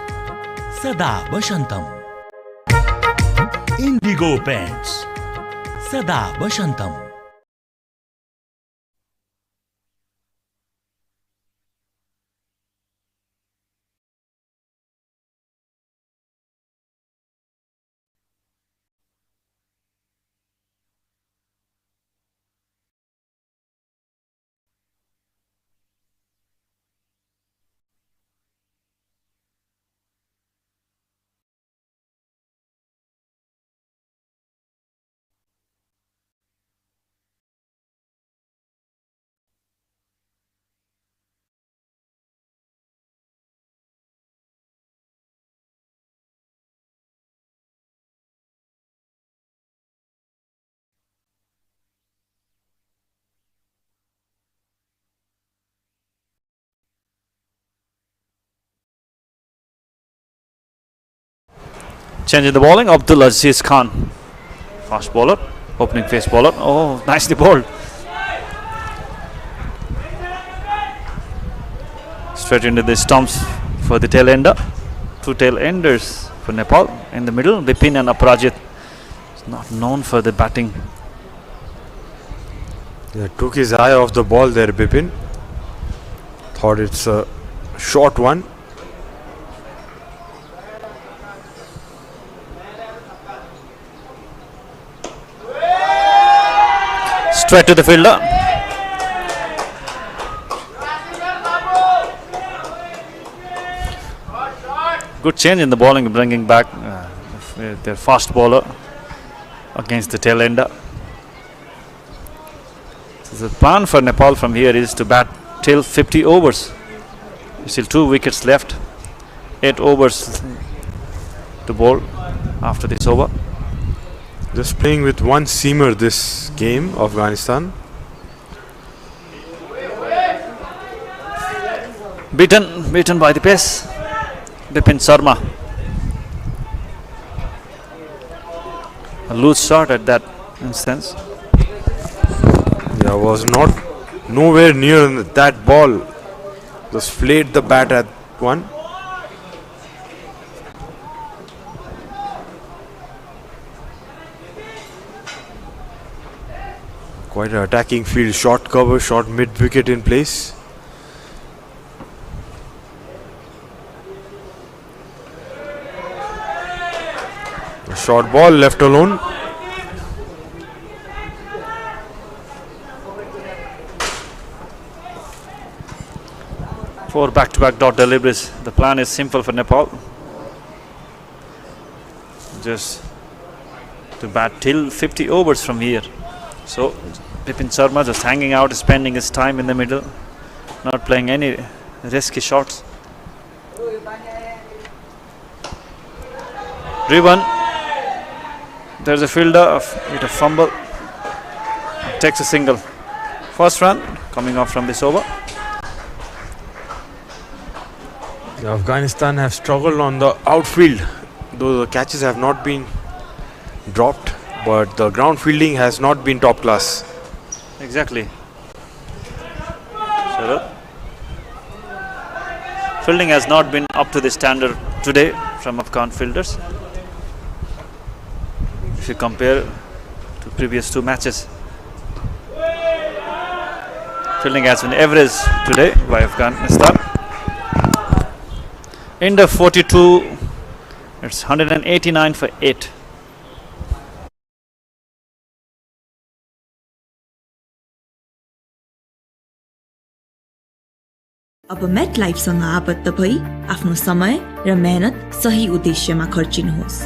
Sada Bashantam. Indigo Paints Sada Bashantam. Change in the bowling, Abdul Aziz Khan. Fast bowler, opening face bowler. Oh, nicely bowled. Straight into the stumps for the tail ender. Two tail enders for Nepal. In the middle, Bipin and Aparajit. It's not known for the batting. Yeah, took his eye off the ball there, Bipin. Thought it's a short one. Straight to the fielder. Good change in the bowling, bringing back their fast bowler against the tail ender. So the plan for Nepal from here is to bat till 50 overs. Still 2 wickets left. 8 overs to bowl after this over. Just playing with one seamer this game, Afghanistan. Beaten by the pace. Bipin Sharma. A loose shot at that instance. Yeah, was nowhere near that ball. Just flayed the bat at one. Quite an attacking field, short cover, short mid wicket in place. A short ball left alone. Four back-to-back dot deliveries. The plan is simple for Nepal. Just to bat till 50 overs from here. So Bipin Sharma just hanging out, spending his time in the middle, not playing any risky shots. Driven. There's a fielder with a fumble. takes a single. First run coming off from this over. Afghanistan have struggled on the outfield, though the catches have not been dropped, but the ground fielding has not been top class. Exactly. So fielding has not been up to the standard today from Afghan fielders. If you compare to previous two matches, fielding has been average today by Afghanistan. In the 42, it's 189 for 8. अब मेट लाइफसँग आबद्ध भई आफ्नो समय र मेहनत सही उद्देश्यमा खर्चिनुहोस्।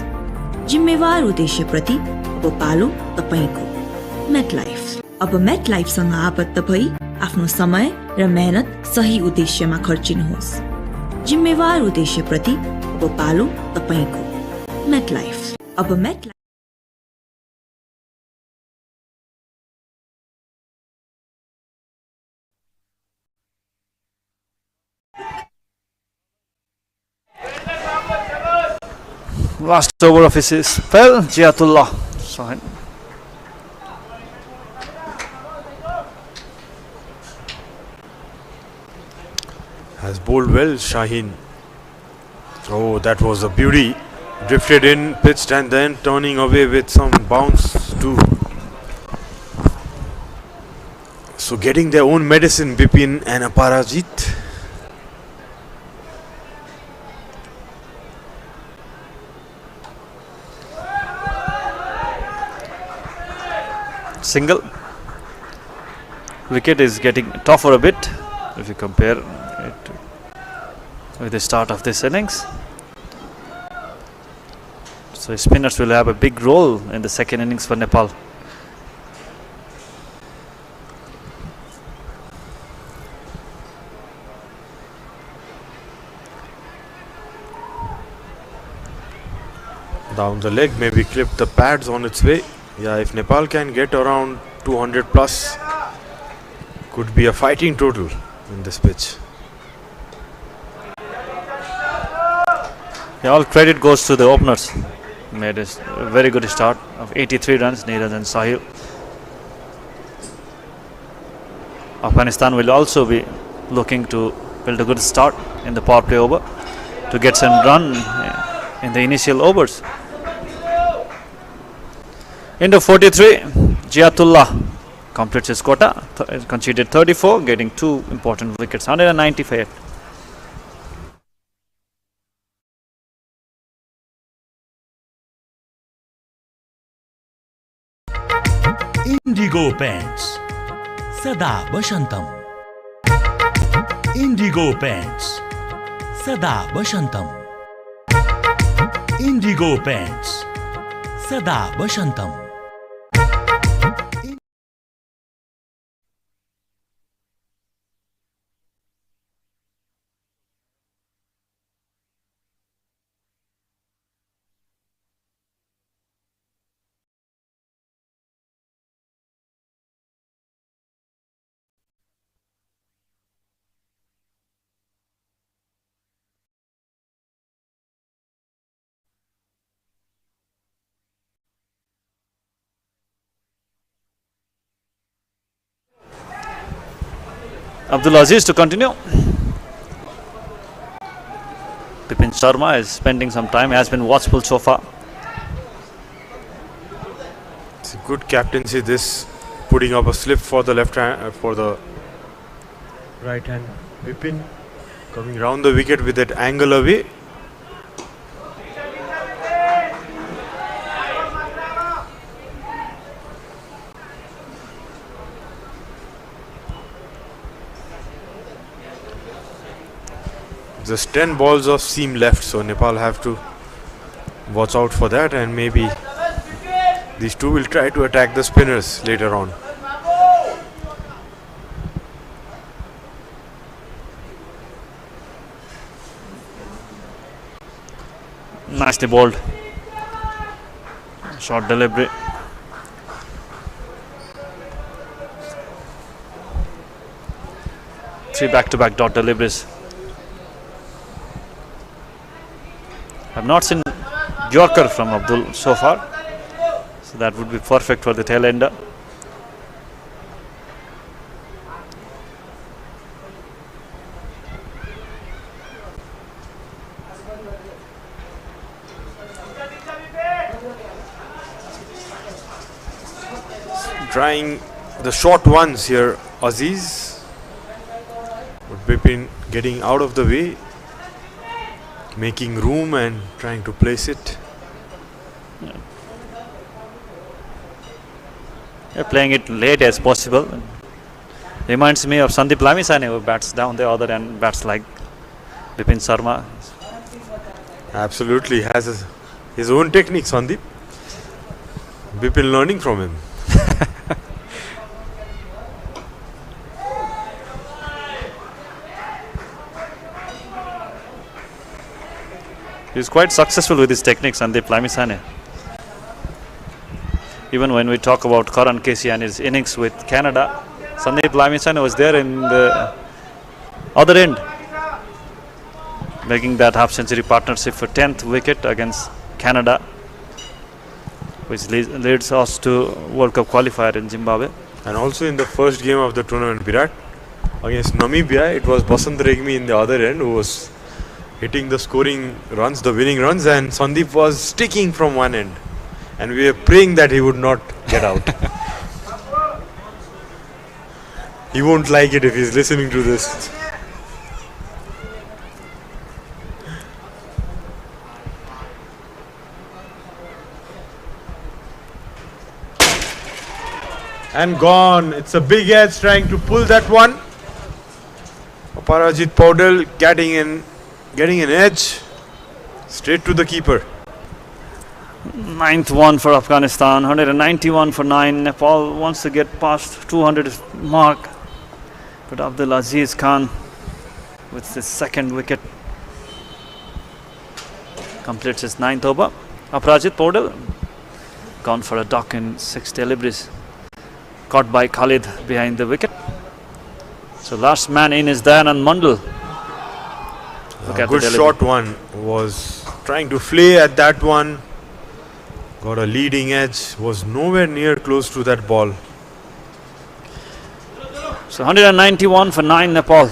जिम्मेवार उद्देश्यप्रति अब पालो तपाईको। MetLife. अब मेट लाइफसँग आबद्ध भई आफ्नो समय र मेहनत सही उद्देश्यमा खर्चिनुहोस्। जिम्मेवार उद्देश्यप्रति अब पालो तपाईको। MetLife. अब मेट Last over of his spell, Jiyatullah Sahin. Has bowled well, Shaheen. Oh, that was a beauty. Drifted in, pitched, and then turning away with some bounce too. So getting their own medicine, Bipin and Aparajit. Single. Wicket is getting tougher a bit if you compare it with the start of this innings. So spinners will have a big role in the second innings for Nepal. Down the leg, maybe clip the pads on its way. Yeah, if Nepal can get around 200 plus, could be a fighting total in this pitch. Yeah, all credit goes to the openers. Made a very good start of 83 runs, Neeraj and Sahil. Afghanistan will also be looking to build a good start in the power play over to get some run in the initial overs. Into 43, Jiyatullah completes his quota, conceded 34, getting two important wickets, 190 for 8. Indigo Paints Sada Bashantam. Indigo Paints Sada Bashantam. Indigo Paints Sada Bashantam. Abdul Aziz to continue. Bipin Sharma is spending some time, has been watchful so far. It's a good captaincy, this, putting up a slip for the left hand, for the right hand. Bipin coming round the wicket with that angle away. Just 10 balls of seam left, so Nepal have to watch out for that, and maybe these two will try to attack the spinners later on. Nicely bowled. Short delivery. 3 back-to-back dot deliveries. I've not seen Yorker from Abdul so far, so that would be perfect for the tail ender. Trying the short ones here, Aziz. But Bipin getting out of the way, making room and trying to place it. Yeah, playing it late as possible. Reminds me of Sandeep Lamisane, who bats down the other end, bats like Bipin Sharma. Absolutely has his own technique, Sandeep. Bipin learning from him. He's quite successful with his techniques, Sandeep Lamisane. Even when we talk about Karan Casey and his innings with Canada, Sandeep Lamisane was there in the other end, making that half-century partnership for 10th wicket against Canada, which leads us to World Cup qualifier in Zimbabwe. And also in the first game of the tournament, Virat, against Namibia, it was Basant Regmi in the other end who was hitting the scoring runs, the winning runs, and Sandeep was sticking from one end. And we were praying that he would not get out. He won't like it if he's listening to this. And gone. It's a big edge trying to pull that one. Aparajit Paudel getting an edge straight to the keeper. 9th one for Afghanistan, 191 for 9. Nepal wants to get past 200 mark, but Abdul Aziz Khan with his second wicket completes his 9th over. Aparajit Paudel gone for a duck in 6 deliveries, caught by Khalid behind the wicket. So last man in is Dayanand Mandal. A good short one, was trying to flay at that one. Got a leading edge, was nowhere near close to that ball. So 191 for 9 Nepal.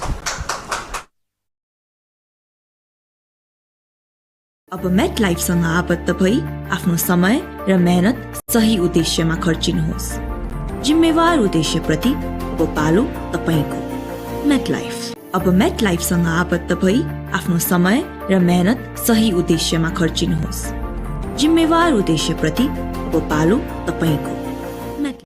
अब मेट लाइफसँग आबद्ध भई आफ्नो समय र मेहनत सही उद्देश्यमा खर्चिनुहोस्। जिम्मेवार उद्देश्यप्रति अब पालो तपाईको। MetLife. अब मेट लाइफसँग आबद्ध भई आफ्नो समय र मेहनत सही उद्देश्यमा खर्चिनुहोस्। जिम्मेवार उद्देश्यप्रति अब पालो तपाईको। मेट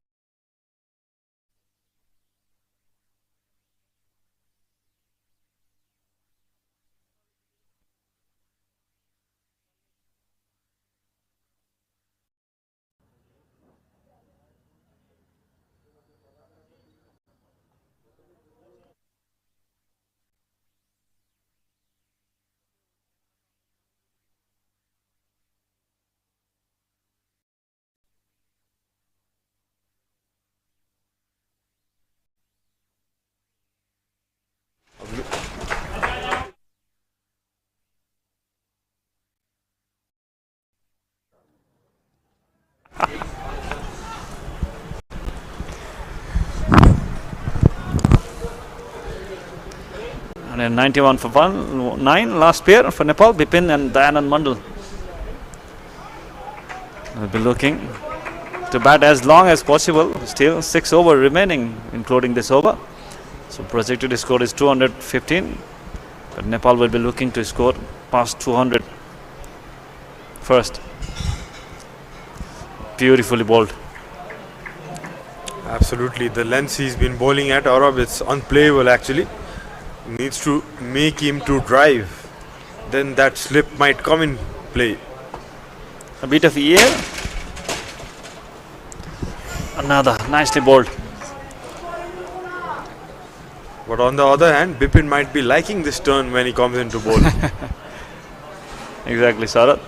And 91 for 9 last pair for Nepal, Bipin and Dayanand Mandal. Will be looking to bat as long as possible. Still 6 over remaining, including this over. So projected score is 215, but Nepal will be looking to score past 200 first. Beautifully bowled. Absolutely, the lengths he's been bowling at Arab, it's unplayable actually. Needs to make him to drive, then that slip might come in play. A bit of air. Another nicely bowled. But on the other hand, Bipin might be liking this turn when he comes into bowl. Exactly, Sarat.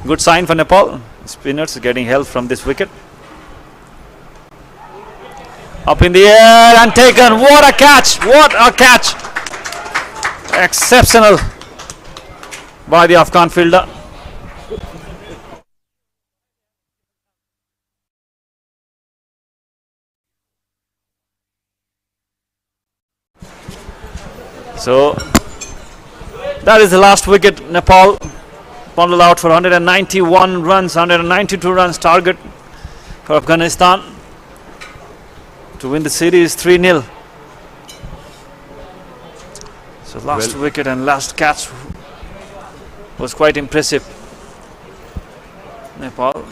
Good sign for Nepal. Spinners getting help from this wicket. Up in the air and taken. What a catch! What a catch! Exceptional by the Afghan fielder. So that is the last wicket. Nepal bundled out for 191 runs, 192 runs target for Afghanistan to win the series 3-0. So last wicket and last catch was quite impressive. Nepal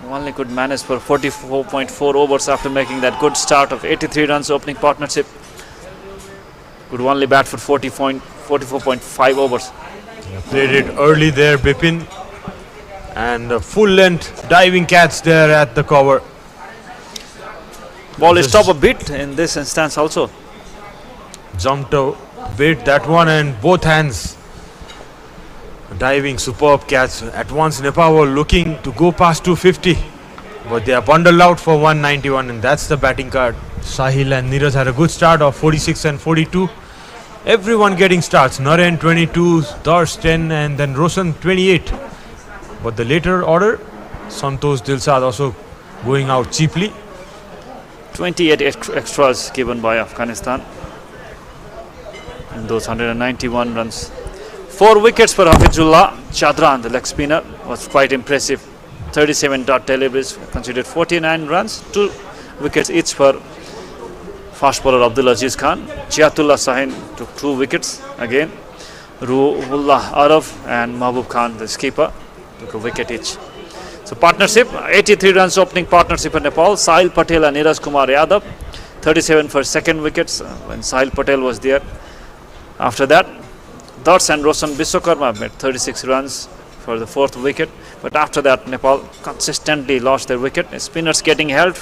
only could manage for 44.4 overs after making that good start of 83 runs opening partnership. Could only bat for 44.5 overs. Played it early there, Bipin. And a full length diving catch there at the cover. Ball is top a bit in this instance also. Jumped a bit that one and both hands. Diving superb catch. At once Nepal were looking to go past 250. But they are bundled out for 191 and that's the batting card. Sahil and Neeraj had a good start of 46 and 42. Everyone getting starts. Naren 22, Darsh 10 and then Roshan 28. But the later order, Santosh Dilsad also going out cheaply. 28 extras given by Afghanistan in those 191 runs. 4 wickets for Hafizullah. Chadran, the leg spinner, was quite impressive. 37 dot deliveries, considered 49 runs. 2 wickets each for fast bowler Abdul Aziz Khan. Chiatullah Sahin took 2 wickets again. Ruhullah Araf and Mahbub Khan, the skipper, took a wicket each. So partnership, 83 runs opening partnership for Nepal. Sahil Patel and Neeraj Kumar Yadav, 37 for second wickets when Sahil Patel was there. After that, Darsh and Roshan Biswakarma made 36 runs for the 4th wicket. But after that, Nepal consistently lost their wicket. Spinners getting help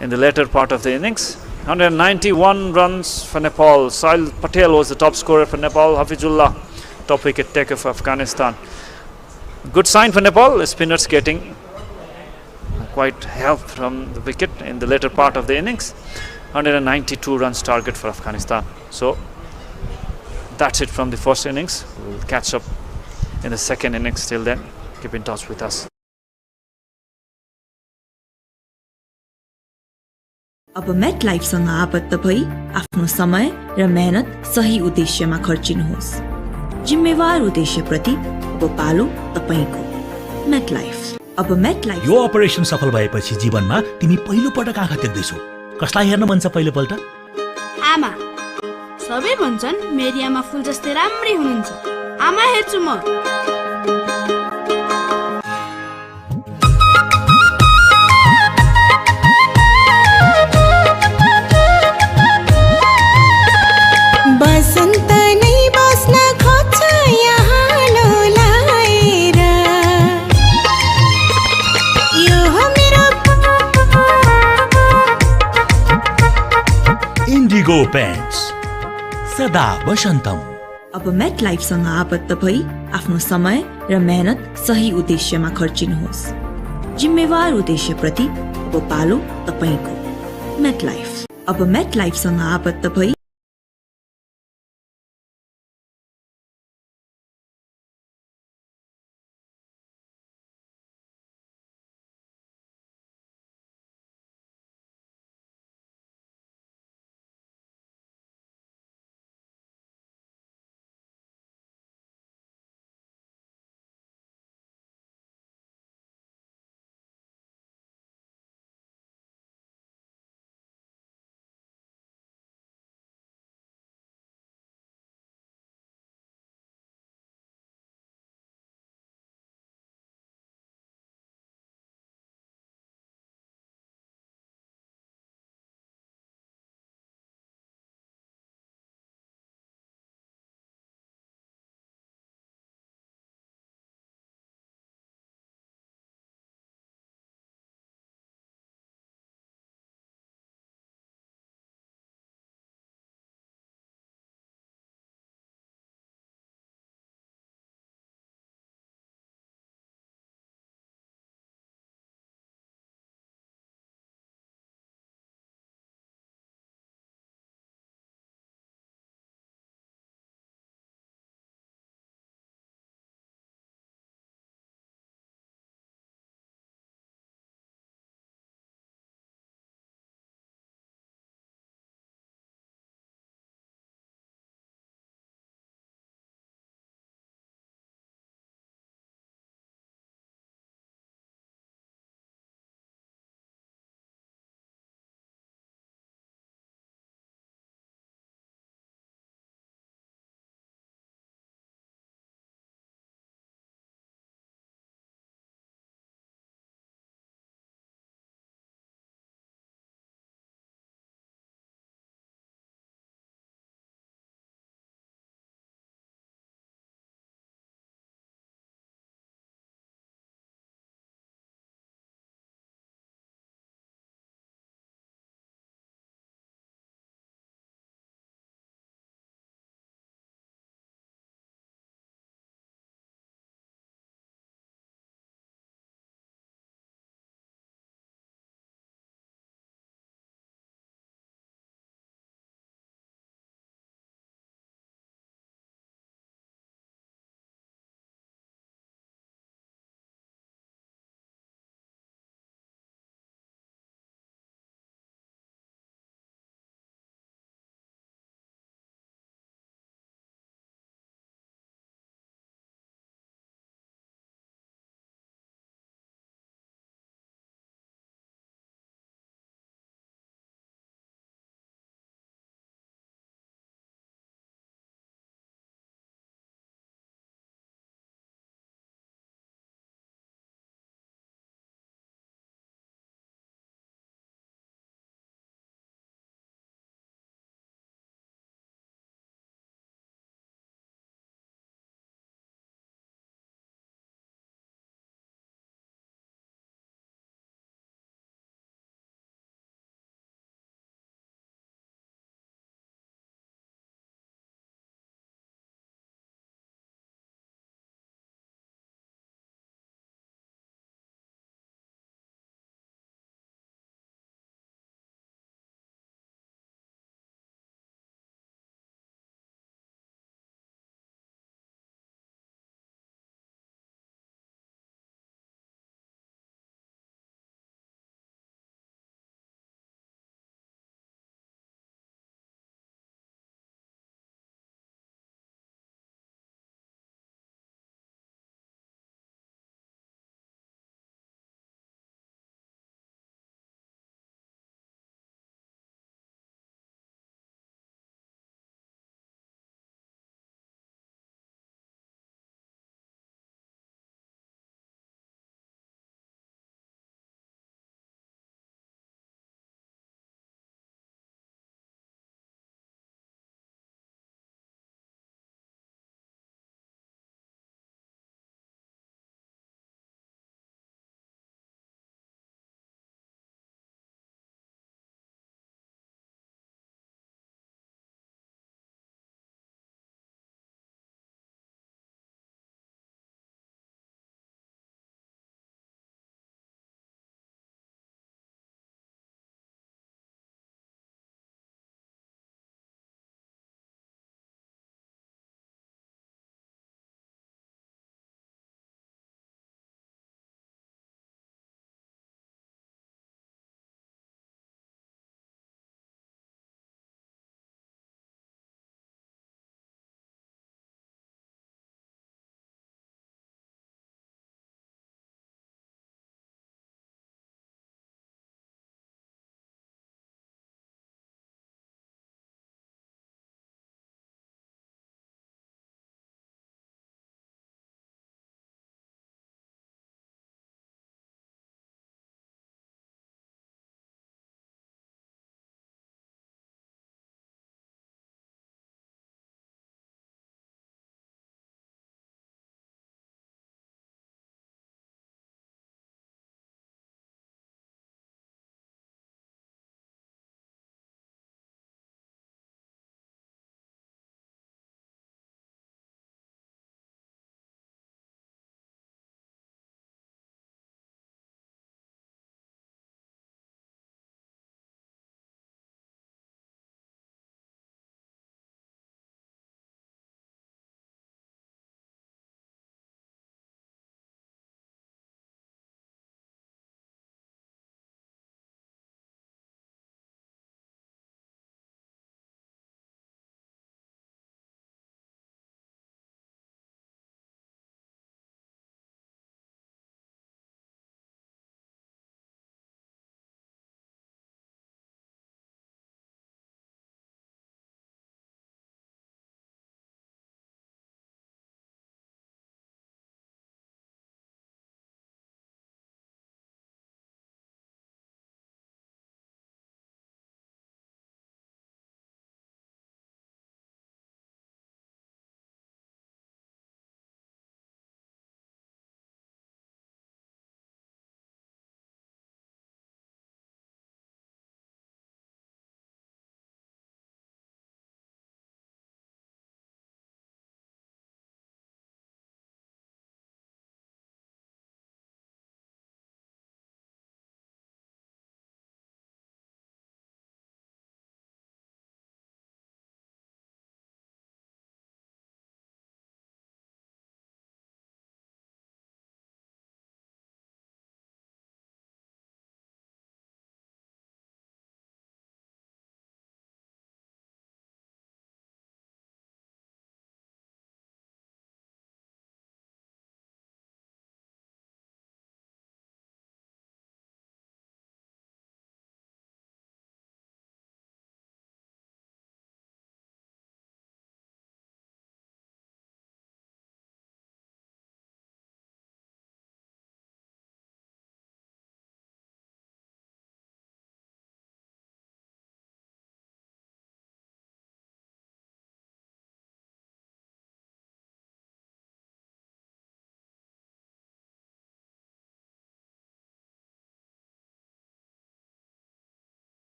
in the later part of the innings. 191 runs for Nepal. Sahil Patel was the top scorer for Nepal. Hafizullah, top wicket taker for Afghanistan. Good sign for Nepal. Spinners getting quite help from the wicket in the later part of the innings. 192 runs target for Afghanistan. So that's it from the first innings. We'll catch up in the second innings. Till then, keep in touch with us. अब मेट लाइफसँग आबद्ध भई आफ्नो समय र मेहनत सही उद्देश्यमा खर्चिनुहोस्। जिम्मेवार उद्देश्यप्रति अब पालो तपाईको। MetLife. अब मेट लाइफ। यो अपरेसन सफल भएपछि जीवनमा तिमी पहिलो पटक आँखा देख्दैछौ। कसलाई हेर्न मन छ पहिलो पल्ट? आमा। सबै भन्छन् मेरी आमा फुल जस्तै राम्री हुनुहुन्छ। आमा हेर्छु म। बसन्त नै बस्न खोज्छ यहाँ लोलाएर यो हो मेरो इन्डिगो पेन्ट्स सदा वसन्तम। अब मेट लाइफसँग आबद्ध भई आफ्नो समय र मेहनत सही उद्देश्यमा खर्चिनुहोस्। जिम्मेवार उद्देश्यप्रति अब पालो तपाईको। MetLife. अब मेट लाइफसँग आबद्ध भई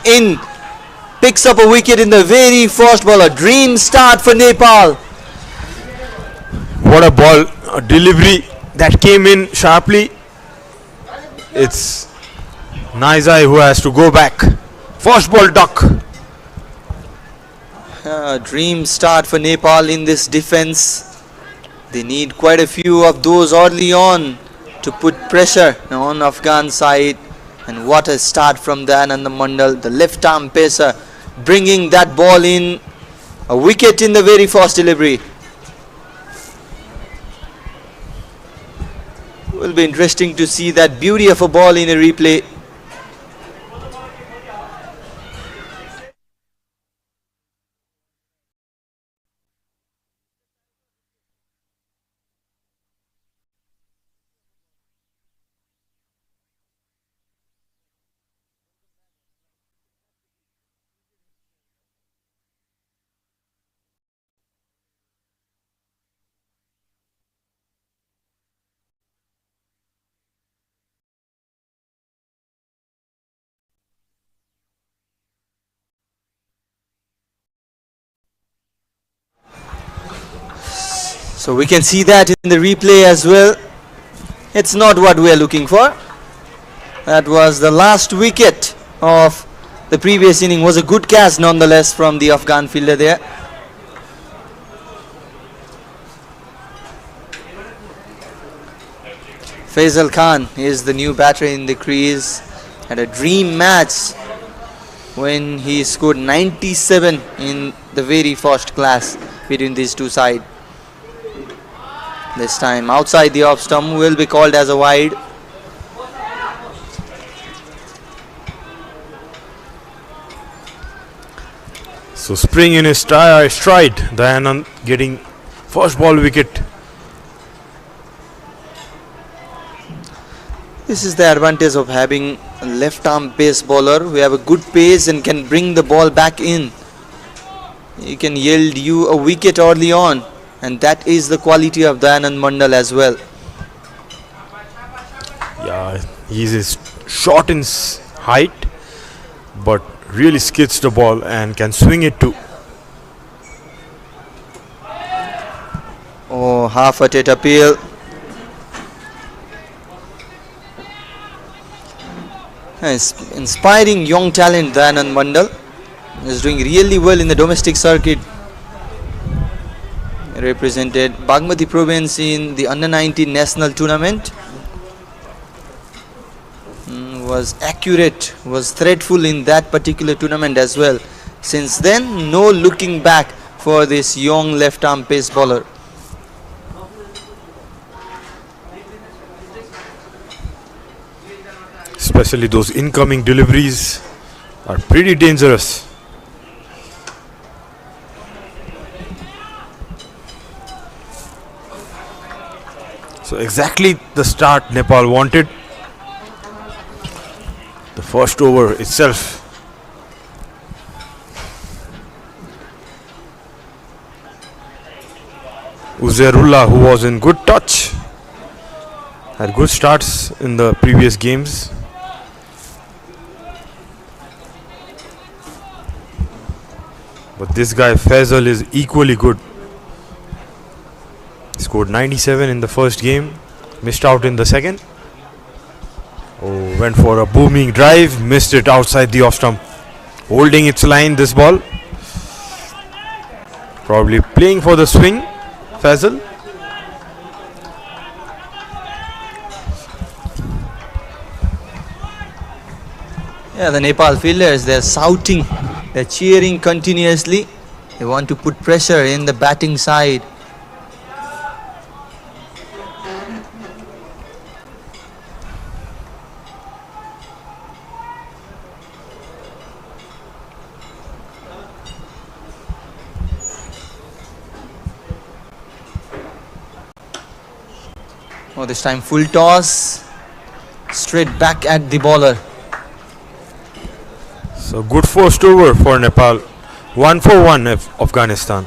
back in. Picks up a wicket in the very first ball. A dream start for Nepal. What a ball, a delivery that came in sharply. It's Nizai who has to go back. First ball duck. Dream start for Nepal in this defense. They need quite a few of those early on to put pressure on Afghan side. And what a start from the Anand Mandal, the left arm pacer, bringing that ball in. A wicket in the very first delivery. Will be interesting to see that beauty of a ball in a replay. So we can see that in the replay as well. It's not what we are looking for. That was the last wicket of the previous inning. Was a good catch nonetheless from the Afghan fielder there. Faisal Khan is the new batter in the crease. Had a dream match when he scored 97 in the very first class between these two sides. This time outside the off stump will be called as a wide. So spring in his stride. Dayanand getting first ball wicket. This is the advantage of having a left arm pace bowler. We have a good pace and can bring the ball back in. He can yield you a wicket early on. And that is the quality of Dayanand Mandal as well. Yeah, he's short in height, but really skids the ball and can swing it too. Oh, half-hearted appeal. Inspiring young talent, Dayanand Mandal is doing really well in the domestic circuit. Represented Bagmati province in the under-19 national tournament. Was accurate, was threatful in that particular tournament as well. Since then, no looking back for this young left-arm pace bowler. Especially those incoming deliveries are pretty dangerous. So exactly the start Nepal wanted. The first over itself. Uzairullah, who was in good touch, had good starts in the previous games. But this guy Faisal is equally good. Scored 97 in the first game, missed out in the second. Oh, went for a booming drive, missed it outside the off stump. Holding its line, this ball. Probably playing for the swing, Faisal. Yeah, the Nepal fielders, they're shouting, they're cheering continuously. They want to put pressure in the batting side. Oh, this time full toss, straight back at the bowler. So good first over for Nepal. 1 for 1 Afghanistan.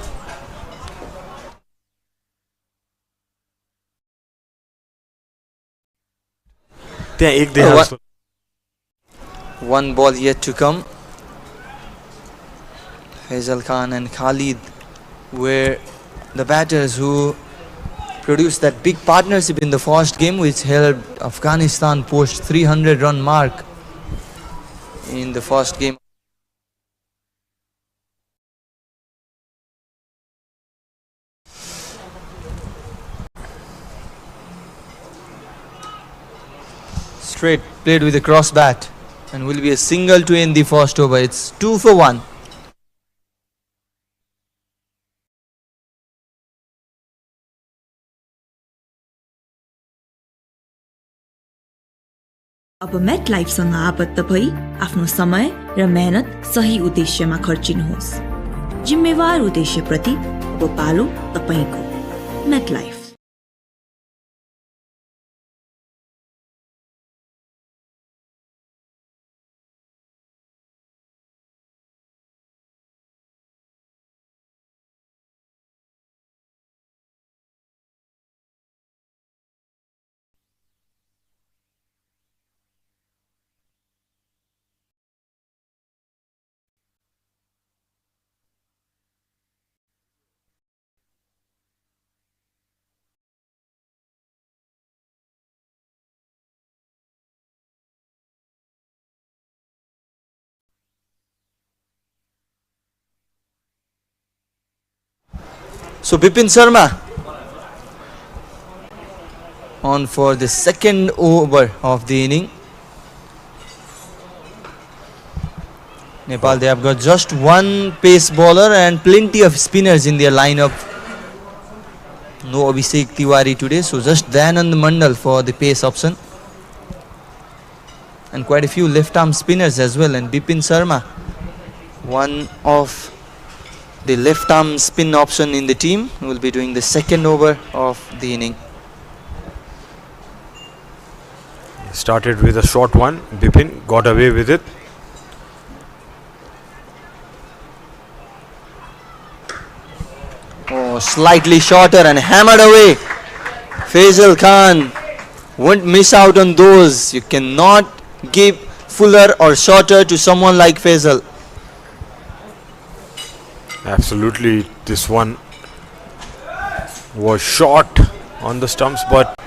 One ball yet to come. Faisal Khan and Khalid were the batters who produced that big partnership in the first game, which helped Afghanistan post 300 run mark in the first game. Straight played with a cross bat and will be a single to end the first over. It's 2 for 1. अब मेट लाइफसँग आबद्ध भई आफ्नो समय र मेहनत सही उद्देश्यमा खर्चिनुहोस्। जिम्मेवार उद्देश्यप्रति अब पालो तपाईको। MetLife. So Bipin Sharma on for the second over of the inning. Nepal, they have got just one pace bowler and plenty of spinners in their lineup. No Abhishek Tiwari today, so just Dayanand Mandal for the pace option. And quite a few left arm spinners as well. And Bipin Sharma, one of the left arm spin option in the team, will be doing the second over of the inning. Started with a short one. Bipin got away with it. Oh, slightly shorter and hammered away. Faisal Khan won't miss out on those. You cannot give fuller or shorter to someone like Faisal. Absolutely, this one was short on the stumps but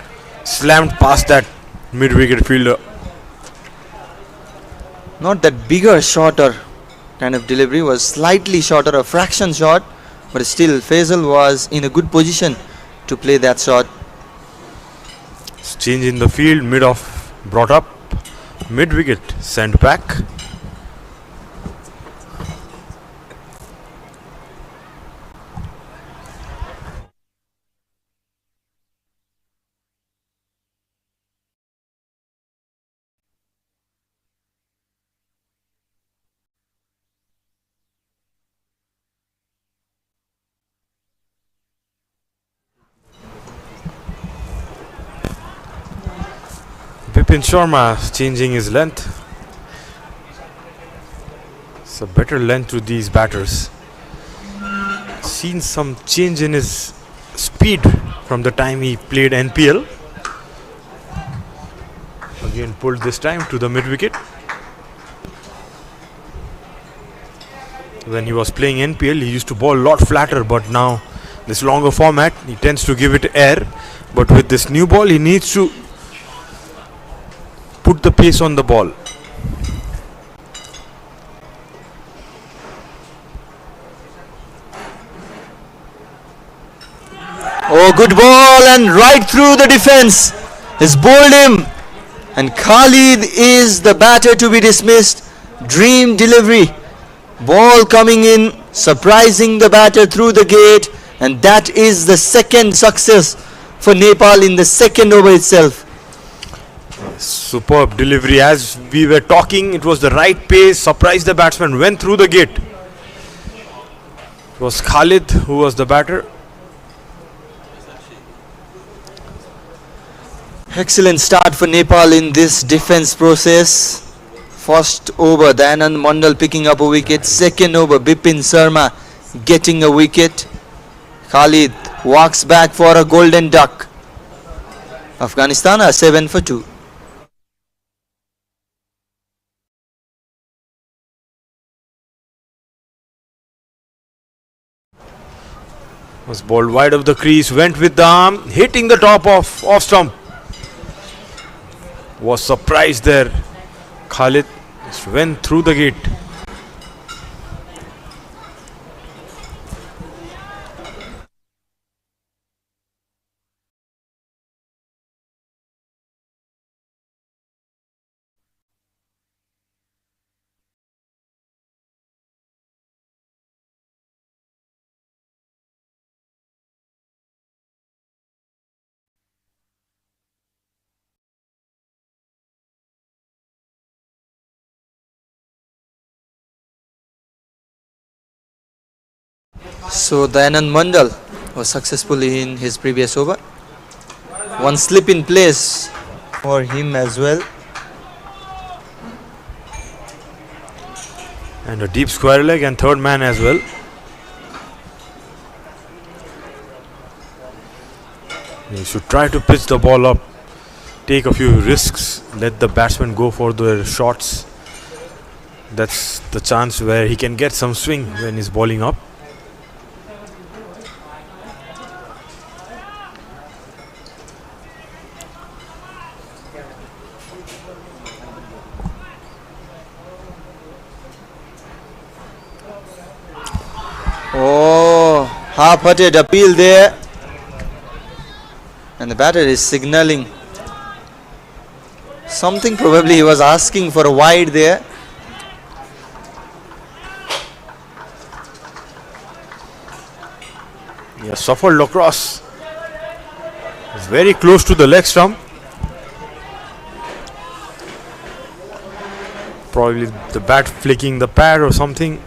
slammed past that mid-wicket fielder. Not that bigger, shorter kind of delivery, was slightly shorter, a fraction short, but still Faisal was in a good position to play that shot. Change in the field, mid-off brought up, mid-wicket sent back. Bipin Sharma changing his length. It's a better length to these batters. Seen some change in his speed from the time he played NPL. Again pulled this time to the mid wicket. When he was playing NPL, he used to bowl a lot flatter, but now this longer format, he tends to give it air. But with this new ball, he needs to put the pace on the ball. Oh, good ball and right through the defense. Has bowled him. And Khalid is the batter to be dismissed. Dream delivery. Ball coming in, surprising the batter through the gate. And that is the second success for Nepal in the second over itself. Superb delivery. As we were talking, it was the right pace, surprised the batsman, went through the gate. It was Khalid who was the batter. Excellent start for Nepal in this defense process. First over, Dayanand Mandal picking up a wicket. Second over, Bipin Sharma getting a wicket. Khalid walks back for a golden duck. Afghanistan are 7 for 2. Was balled wide of the crease, went with the arm, hitting the top of off stump. Was surprised there. Khalid just went through the gate. So Dayanand Mandal was successful in his previous over. One slip in place for him as well. And a deep square leg and third man as well. He should try to pitch the ball up, take a few risks, let the batsman go for their shots. That's the chance where he can get some swing when he's bowling up. Oh, half-hearted appeal there. And the batter is signalling something. Probably he was asking for a wide there. Yeah, shuffled across. It's very close to the leg stump. Probably the bat flicking the pad or something.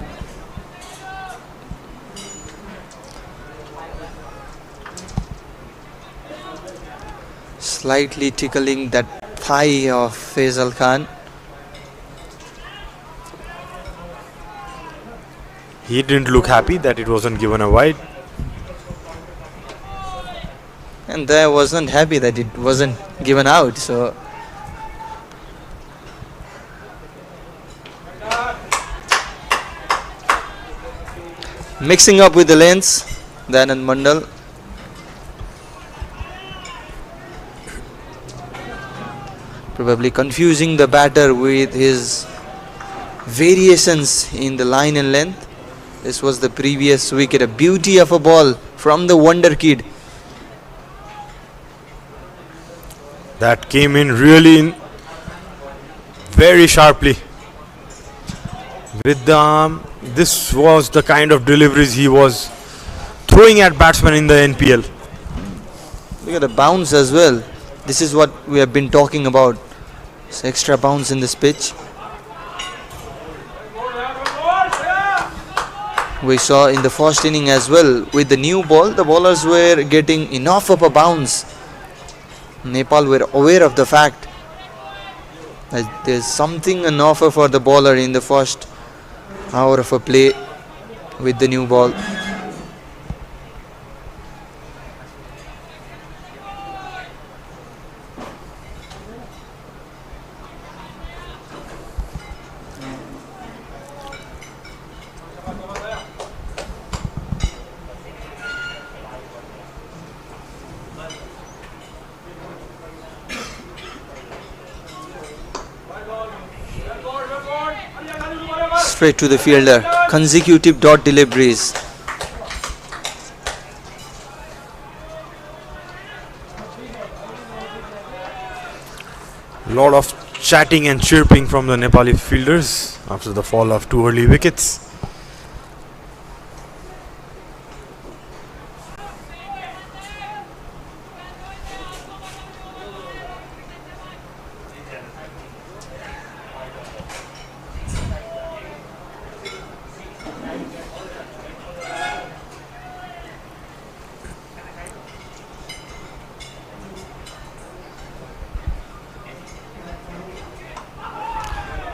Slightly tickling that thigh of Faisal Khan. He didn't look happy that it wasn't given a wide. And they wasn't happy that it wasn't given out. So mixing up with the lengths, Dayanand Mandal. Probably confusing the batter with his variations in the line and length. This was the previous wicket, a beauty of a ball from the wonder kid. That came in really very sharply. With the arm, this was the kind of deliveries he was throwing at batsmen in the NPL. Look at the bounce as well. This is what we have been talking about. It's extra bounce in this pitch. We saw in the first inning as well, with the new ball, the bowlers were getting enough of a bounce. Nepal were aware of the fact that there's something an offer for the bowler in the first hour of a play with the new ball. Straight to the fielder. Consecutive dot deliveries. Lot of chatting and chirping from the Nepali fielders after the fall of two early wickets.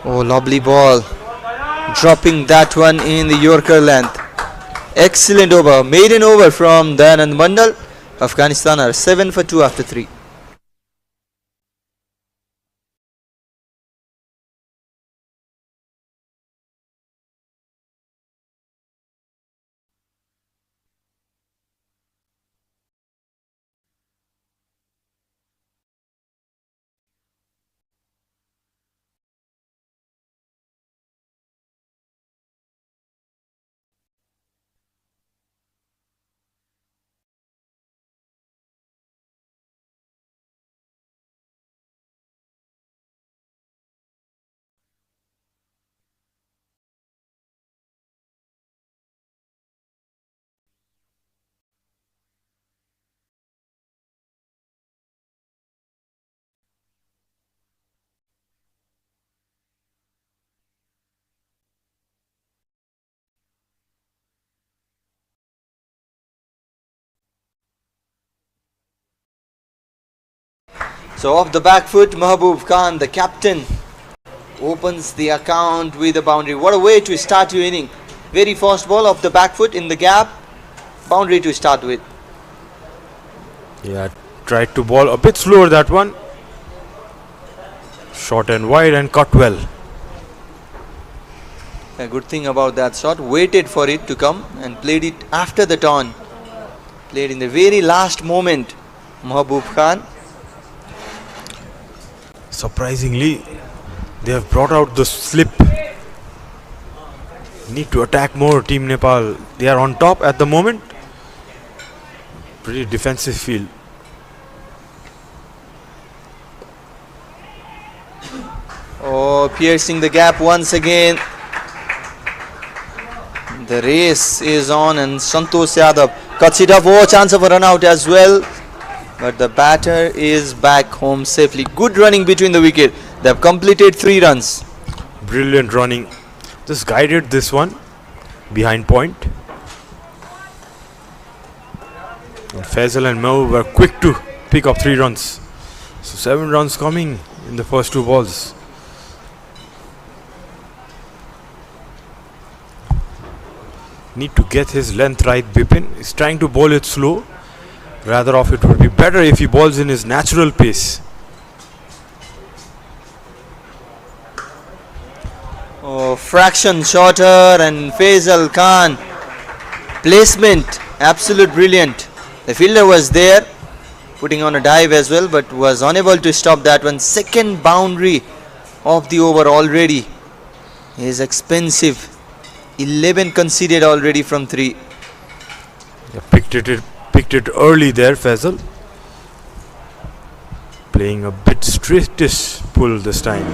Oh, lovely ball. Dropping that one in the Yorker length. Excellent over. Maiden over from Dayanand Mandal. Afghanistan are 7 for 2 after 3. So off the back foot, Mahbub Khan, the captain, opens the account with a boundary. What a way to start your inning. Very fast ball off the back foot in the gap. Boundary to start with. Yeah, tried to ball a bit slower that one. Short and wide and cut well. A good thing about that shot, waited for it to come and played it after the turn. Played in the very last moment, Mahbub Khan. Surprisingly, they have brought out the slip. Need to attack more, Team Nepal. They are on top at the moment. Pretty defensive field. Oh, piercing the gap once again. The race is on and Santosh Yadav cuts it off. Oh, chance of a run out as well. But the batter is back home safely. Good running between the wicket. They have completed 3 runs. Brilliant running. Just guided this one behind point. And Faisal and Mo were quick to pick up 3 runs. So 7 runs coming in the first 2 balls. Need to get his length right, Bipin. He's trying to bowl it slow. Rather off, it would be better if he bowls in his natural pace. Oh, fraction shorter and Faisal Khan. Placement, absolute brilliant. The fielder was there, putting on a dive as well, but was unable to stop that one. Second boundary of the over already is expensive. 11 conceded already from 3. Yeah, picked it early there, Faisal. Playing a bit straightish pull this time.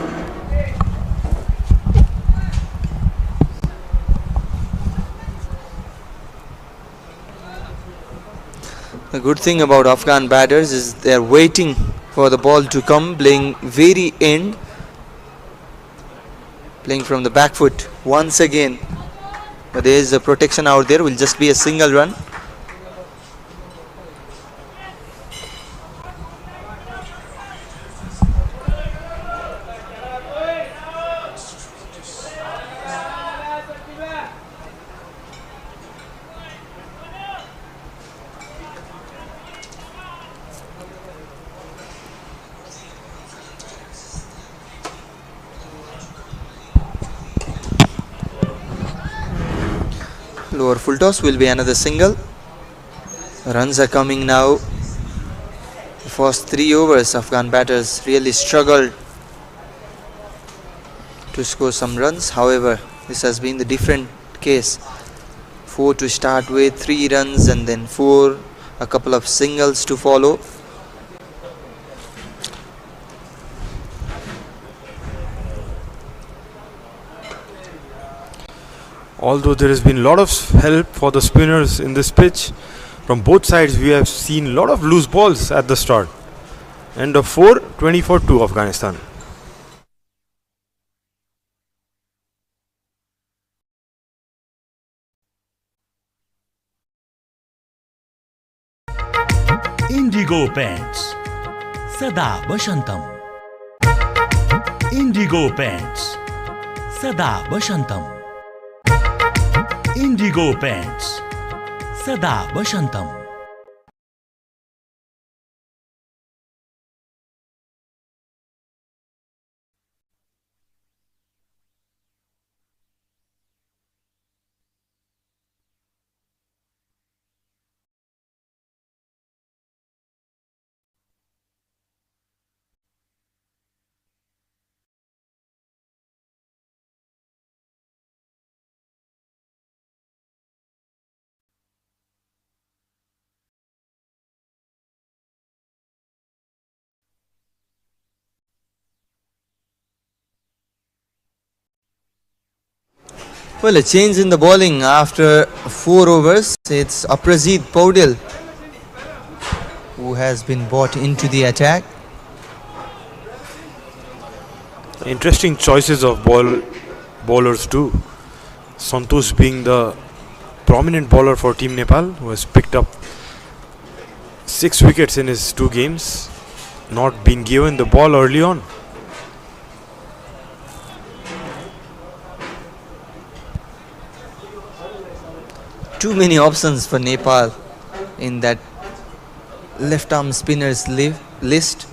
The good thing about Afghan batters is they are waiting for the ball to come, playing very end, playing from the back foot once again. But there is a protection out there, will just be a single run. Lower full toss will be another single. Runs are coming now. The first 3 overs, Afghan batters really struggled to score some runs. However, this has been the different case. 4 to start with, 3 runs and then 4, a couple of singles to follow. Although there has been a lot of help for the spinners in this pitch, from both sides we have seen a lot of loose balls at the start. End of 4, 24-2 Afghanistan. Indigo Paints Sada Bashantam. Indigo Paints Sada Bashantam. Indigo Paints Sada Bashantam. Well, a change in the bowling after 4 overs. It's Aprazit Paudel who has been brought into the attack. Interesting choices of bowlers too. Santosh being the prominent bowler for Team Nepal, who has picked up 6 wickets in his 2 games, not been given the ball early on. Too many options for Nepal in that left arm spinners list.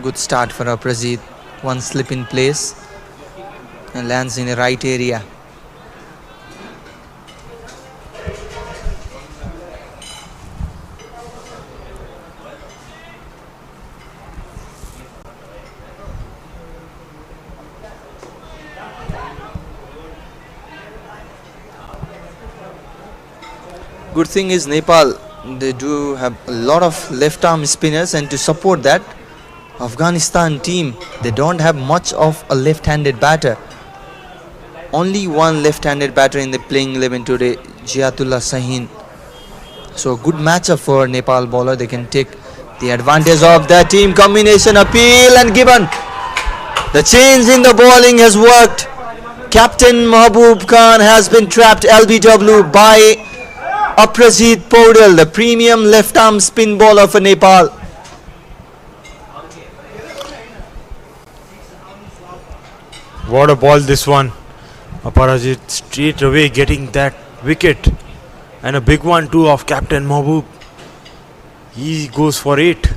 Good start for Aprazit. One slip in place and lands in the right area. Good thing is Nepal, they do have a lot of left arm spinners, and to support that, Afghanistan team, they don't have much of a left-handed batter. Only one left-handed batter in the playing 11 today, Jiatullah Sahin. So good matchup for Nepal bowler. They can take the advantage of that team combination. Appeal and given. The change in the bowling has worked. Captain Mahbub Khan has been trapped LBW by Aprazit Paudel, the premium left-arm spin bowler for Nepal. What a ball this one. Aparajit straight away getting that wicket. And a big one too of Captain Mahbub. He goes for 8.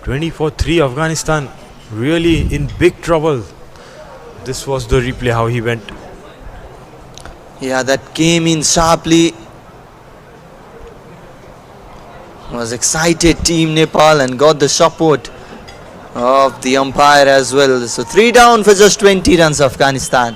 (20 for 3) Afghanistan really in big trouble. This was the replay how he went. Yeah, that came in sharply. Was excited team Nepal and got the support of the umpire as well. So 3 down for just 20 runs Afghanistan.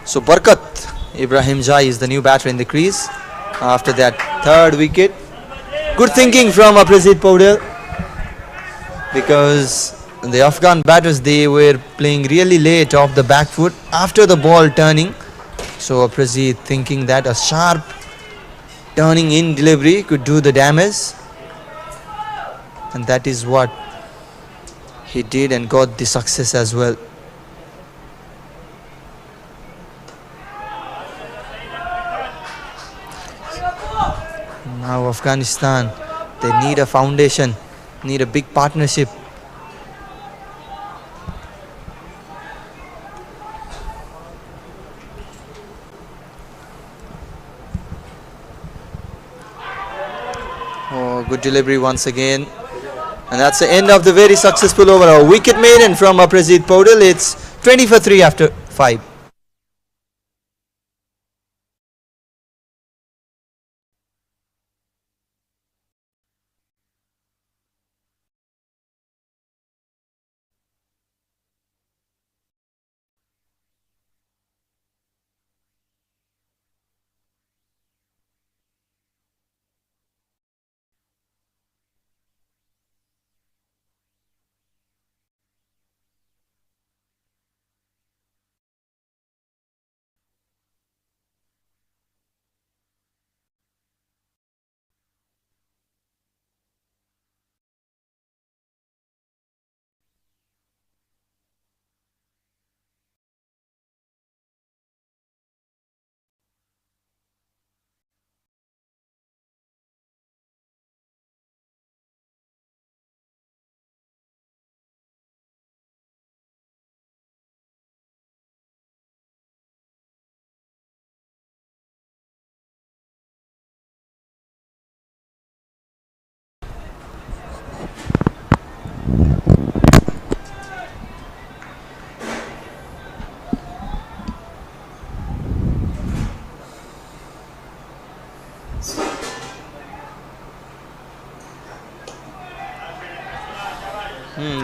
So Barkat Ibrahim Jai is the new batter in the crease after that 3rd wicket. Good thinking from Aprazit Paudel, because the Afghan batters, they were playing really late off the back foot after the ball turning. So Aprazit thinking that a sharp turning in delivery could do the damage, and that is what he did and got the success as well. Now Afghanistan, they need a foundation, need a big partnership. Oh, good delivery once again. And that's the end of the very successful over. A wicket maiden from Aprazit Paudel. It's 20 for 3 after 5.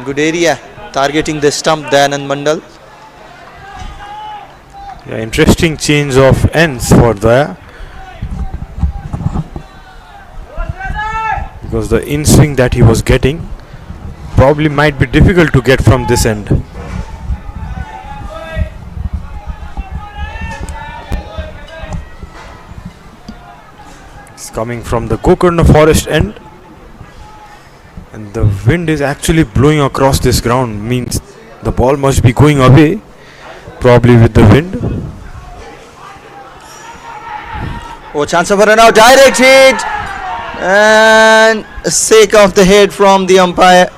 Good area, targeting the stump, Dayanand Mandal. Yeah, interesting change of ends for the, because the in swing that he was getting probably might be difficult to get from this end. It's coming from the Gokarna forest end, and the wind is actually blowing across this ground, means the ball must be going away, probably with the wind. Oh, chance of a run out, direct hit, and a shake of the head from the umpire.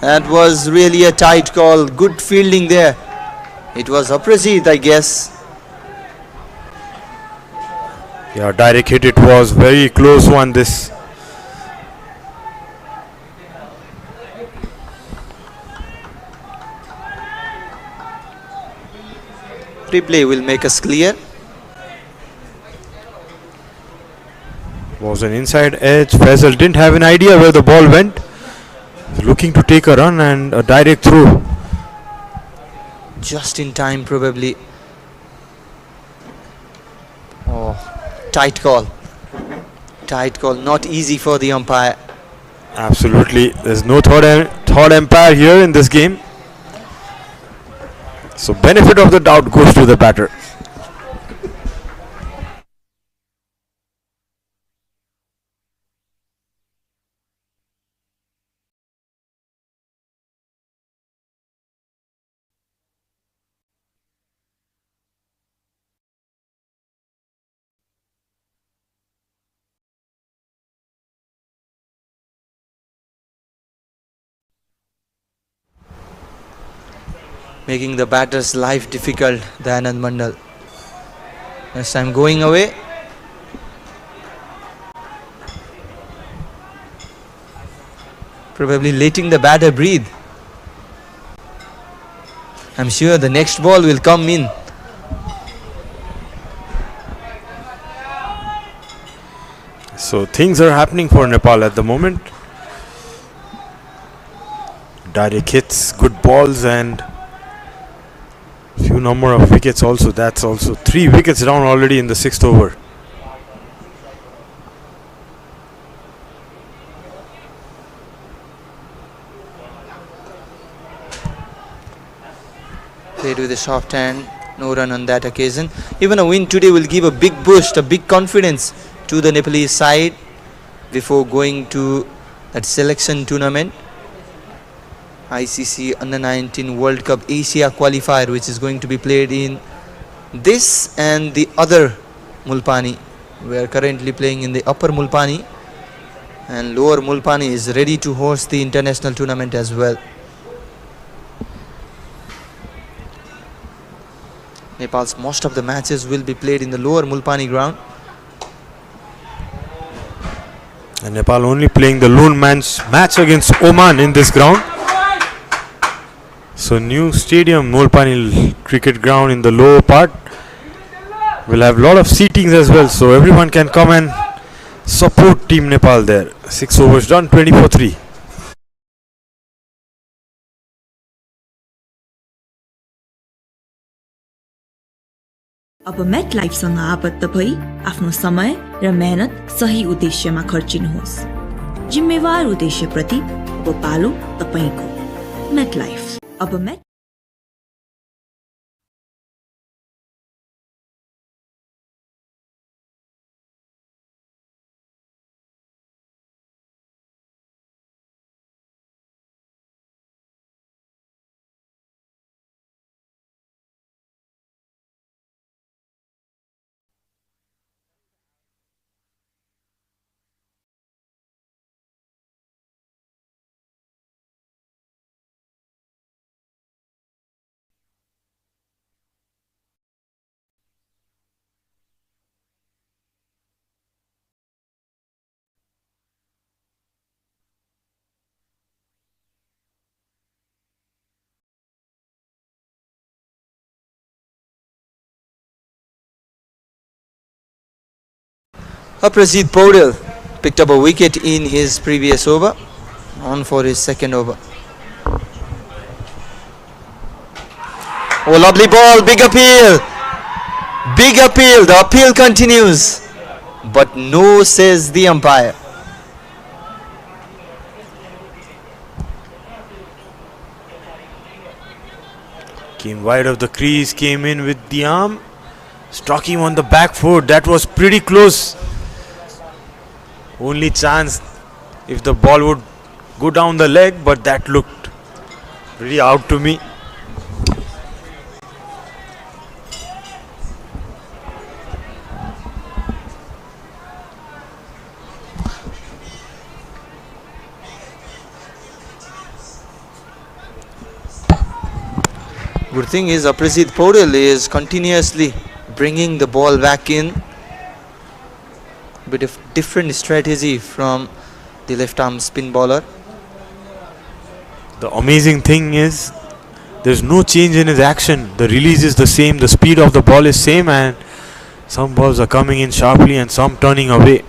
That was really a tight call. Good fielding there. It was Aprajeet, I guess. Yeah, direct hit. It was very close one. This. Replay will make us clear. Was an inside edge. Faisal didn't have an idea where the ball went. Looking to take a run and a direct throw. Just in time, probably. Oh, tight call. Tight call. Not easy for the umpire. Absolutely. There's no third umpire here in this game. So benefit of the doubt goes to the batter. Making the batter's life difficult, Dayanand Mandal. This time going away. Probably letting the batter breathe. I'm sure the next ball will come in. So things are happening for Nepal at the moment. Direct hits, good balls, and few number of wickets also. That's also 3 wickets down already in the 6th over. Played with a soft hand, no run on that occasion. Even a win today will give a big boost, a big confidence to the Nepalese side before going to that selection tournament. ICC Under-19 World Cup Asia qualifier, which is going to be played in this and the other Mulpani. We are currently playing in the upper Mulpani, and lower Mulpani is ready to host the international tournament as well. Nepal's most of the matches will be played in the lower Mulpani ground. And Nepal only playing the lone man's match against Oman in this ground. So new stadium, Mulpani cricket ground in the lower part, will have a lot of seatings as well. So everyone can come and support Team Nepal there. 6 overs done, 24-3. अब मेट लाइफसँग आबद्ध भई आफ्नो समय र मेहनत सही उद्देश्यमा खर्चिनुहोस्। जिम्मेवार उद्देश्यप्रति अब पालो तपाईको। मेट लाइफ अब met Prasid Paudel picked up a wicket in his previous over, on for his second over. Oh, lovely ball, big appeal. Big appeal, the appeal continues. But no, says the umpire. Came wide of the crease, came in with the arm, struck him on the back foot. That was pretty close. Only chance if the ball would go down the leg, but that looked pretty out to me. Good thing is Prasid Paudel is continuously bringing the ball back in. Bit of different strategy from the left arm spin bowler. The amazing thing is there's no change in his action. The release is the same, the speed of the ball is same, and some balls are coming in sharply and some turning away.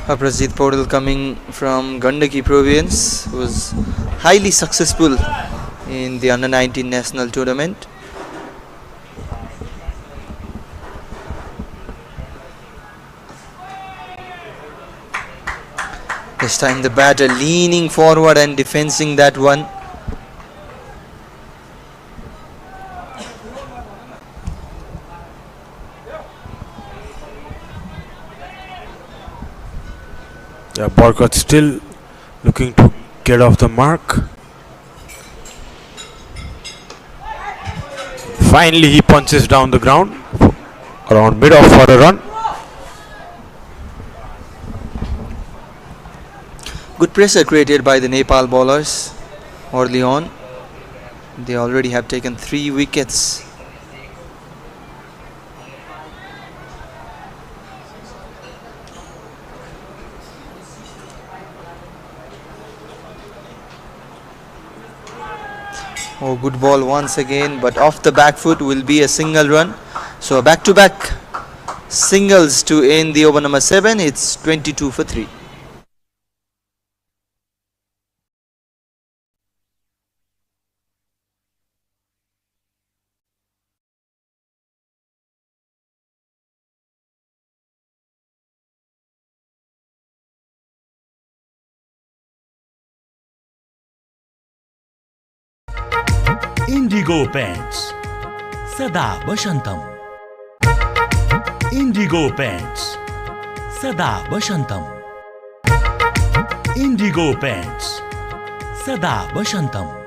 Prasid Paudel coming from Gandaki province was highly successful in the under-19 national tournament. This time the batter leaning forward and defending that one. Yeah, Barkat still looking to get off the mark. Finally he punches down the ground around mid off for a run. Good pressure created by the Nepal bowlers early on. They already have taken 3 wickets. Oh, good ball once again, but off the back foot will be a single run. So back-to-back singles to end the over number 7. It's 22 for 3. Indigo Paints Sada Bashantam. Indigo Paints Sada Bashantam. Indigo Paints Sada Bashantam.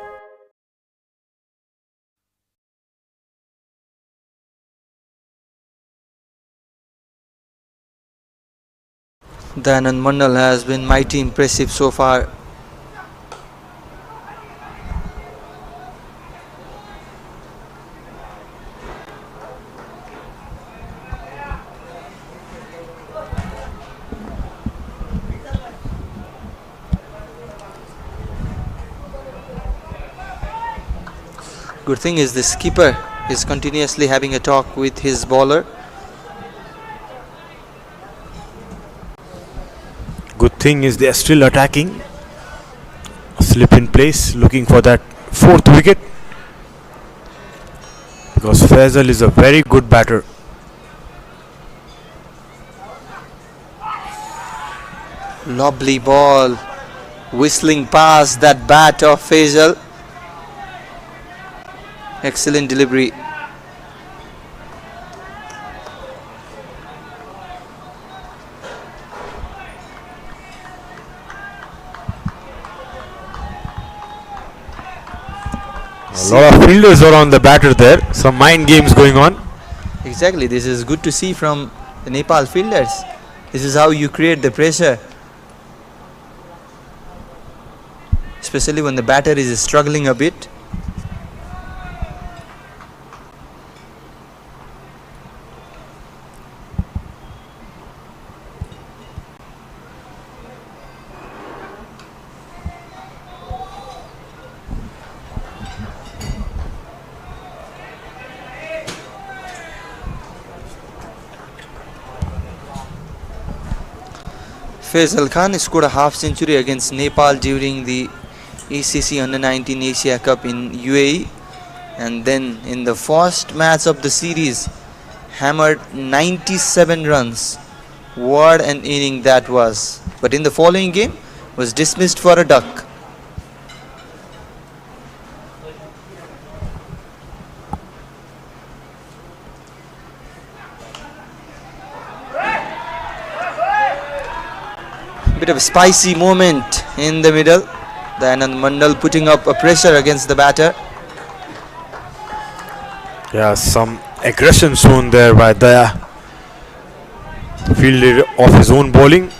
Dayanand Mandal has been mighty impressive so far. Good thing is the skipper is continuously having a talk with his bowler. Good thing is they are still attacking. Slip in place, looking for that 4th wicket. Because Faisal is a very good batter. Lovely ball, whistling past that bat of Faisal. Excellent delivery. A lot of fielders are on the batter there. Some mind games going on. Exactly, this is good to see from the Nepal fielders. This is how you create the pressure, especially when the batter is struggling a bit. Faisal Khan scored a half century against Nepal during the ACC Under-19 Asia Cup in UAE, and then in the first match of the series hammered 97 runs. What an inning that was. But in the following game was dismissed for a duck. Bit of a spicy moment in the middle. Dayanand Mandal putting up a pressure against the batter. Yeah, some aggression shown there by Daya. Fielder of his own bowling,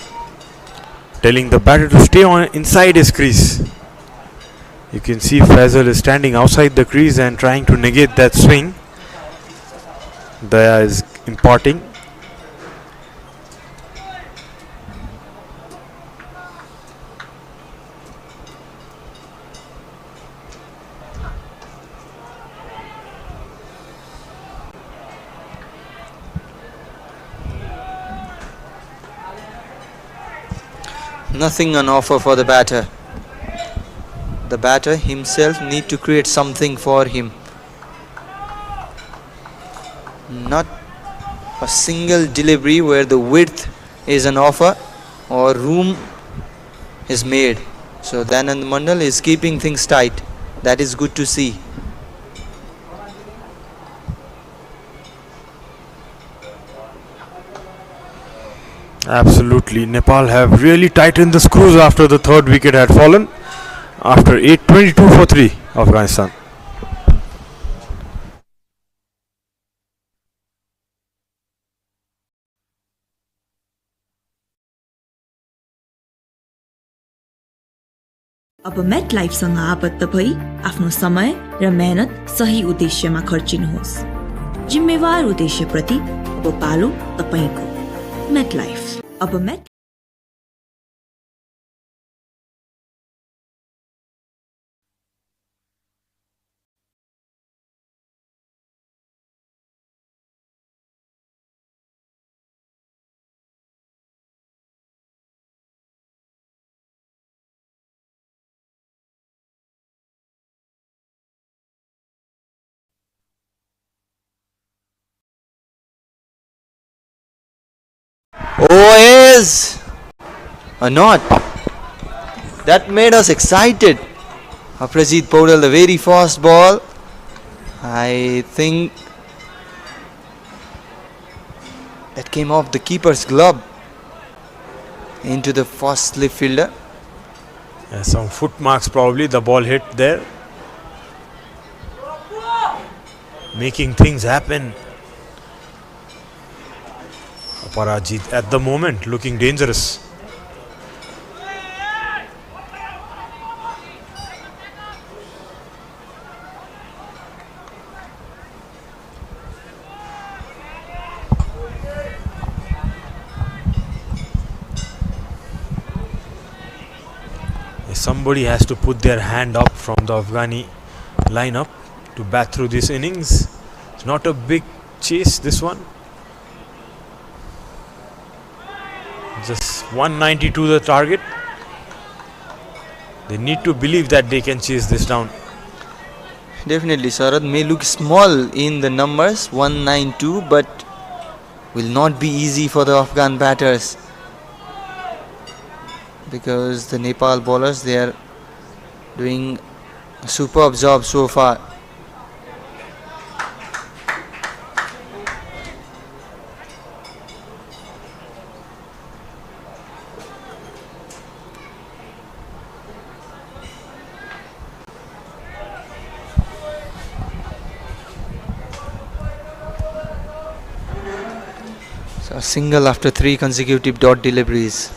telling the batter to stay on inside his crease. You can see Faisal is standing outside the crease and trying to negate that swing. Daya is imparting. Nothing on offer for the batter. The batter himself need to create something for him. Not a single delivery where the width is an offer or room is made. So Dayanand Mandal is keeping things tight. That is good to see. Absolutely. Nepal have really tightened the screws after the third wicket had fallen. After 8:22 for 3, Afghanistan. अब मेट लाइफसँग आबद्ध भई आफ्नो समय र मेहनत सही उद्देश्यमा खर्चिनुहोस्। जिम्मेवार उद्देश्यप्रति अब पालो तपाईको। MetLife. अब मेट Oh, is or not? That made us excited. Aprajit Paudel, the very first ball. I think that came off the keeper's glove into the first slip fielder. Yeah, some footmarks probably. The ball hit there, making things happen. Aparajit at the moment looking dangerous. Somebody has to put their hand up from the Afghani lineup to bat through this innings. It's not a big chase, this one. Just 192 the target. They need to believe that they can chase this down. Definitely, Sarad may look small in the numbers, 192, but will not be easy for the Afghan batters, because the Nepal bowlers, they are doing a superb job so far. So a single after 3 consecutive dot deliveries.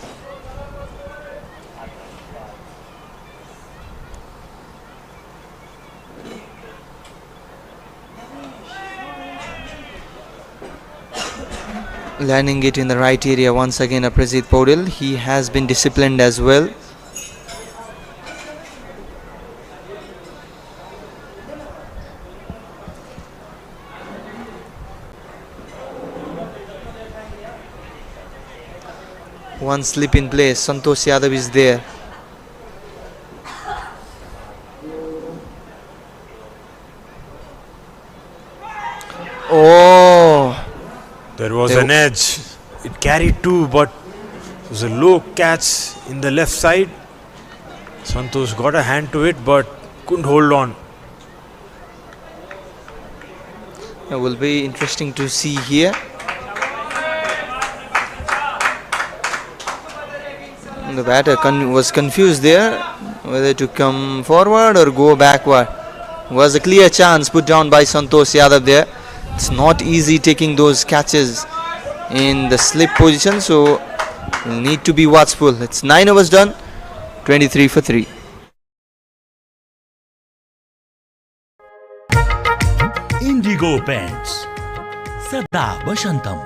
Landing it in the right area once again, Aprajit Paudel. He has been disciplined as well. One slip in place. Santosh Yadav is there. Oh, There was an edge. It carried two, but it was a low catch in the left side. Santosh got a hand to it, but couldn't hold on. it will be interesting to see here. The batter was confused there whether to come forward or go backward. Was a clear chance put down by Santosh Yadav there. It's not easy taking those catches in the slip position, so you'll need to be watchful. It's 9 overs done, 23 for 3. Indigo Paints Sada Bashantam.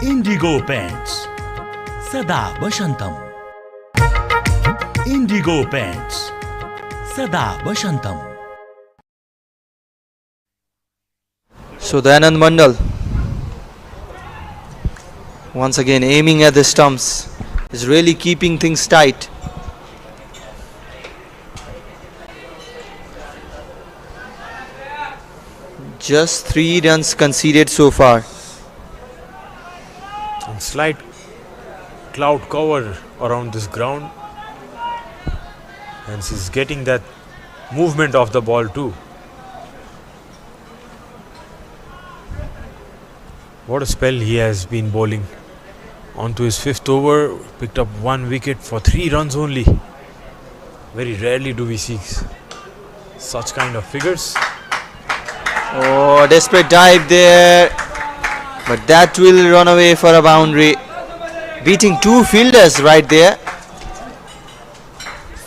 Indigo Paints Sada Bashantam. Indigo Paints Sada Bashantam. So the Anand Mandal once again aiming at the stumps, is really keeping things tight. Just 3 runs conceded so far. And slight cloud cover around this ground, and she's getting that movement of the ball too. What a spell he has been bowling. On to his 5th over, picked up 1 wicket for 3 runs only. Very rarely do we see such kind of figures. Oh, desperate dive there, but that will run away for a boundary. Beating 2 fielders right there.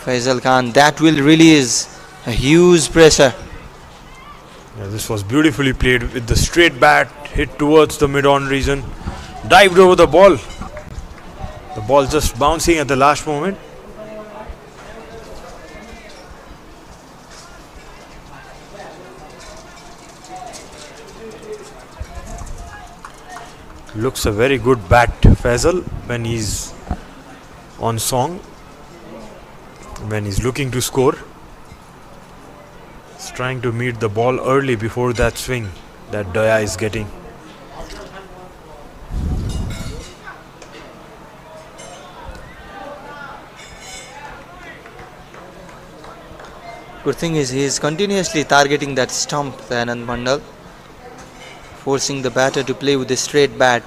Faisal Khan, that will release a huge pressure. Yeah, this was beautifully played with the straight bat, hit towards the mid-on region, dived over the ball. The ball just bouncing at the last moment. Looks a very good bat, Faisal, when he's on song, when he's looking to score. He's trying to meet the ball early before that swing that Daya is getting. Good thing is he is continuously targeting that stump, the Anand Mandal, forcing the batter to play with a straight bat.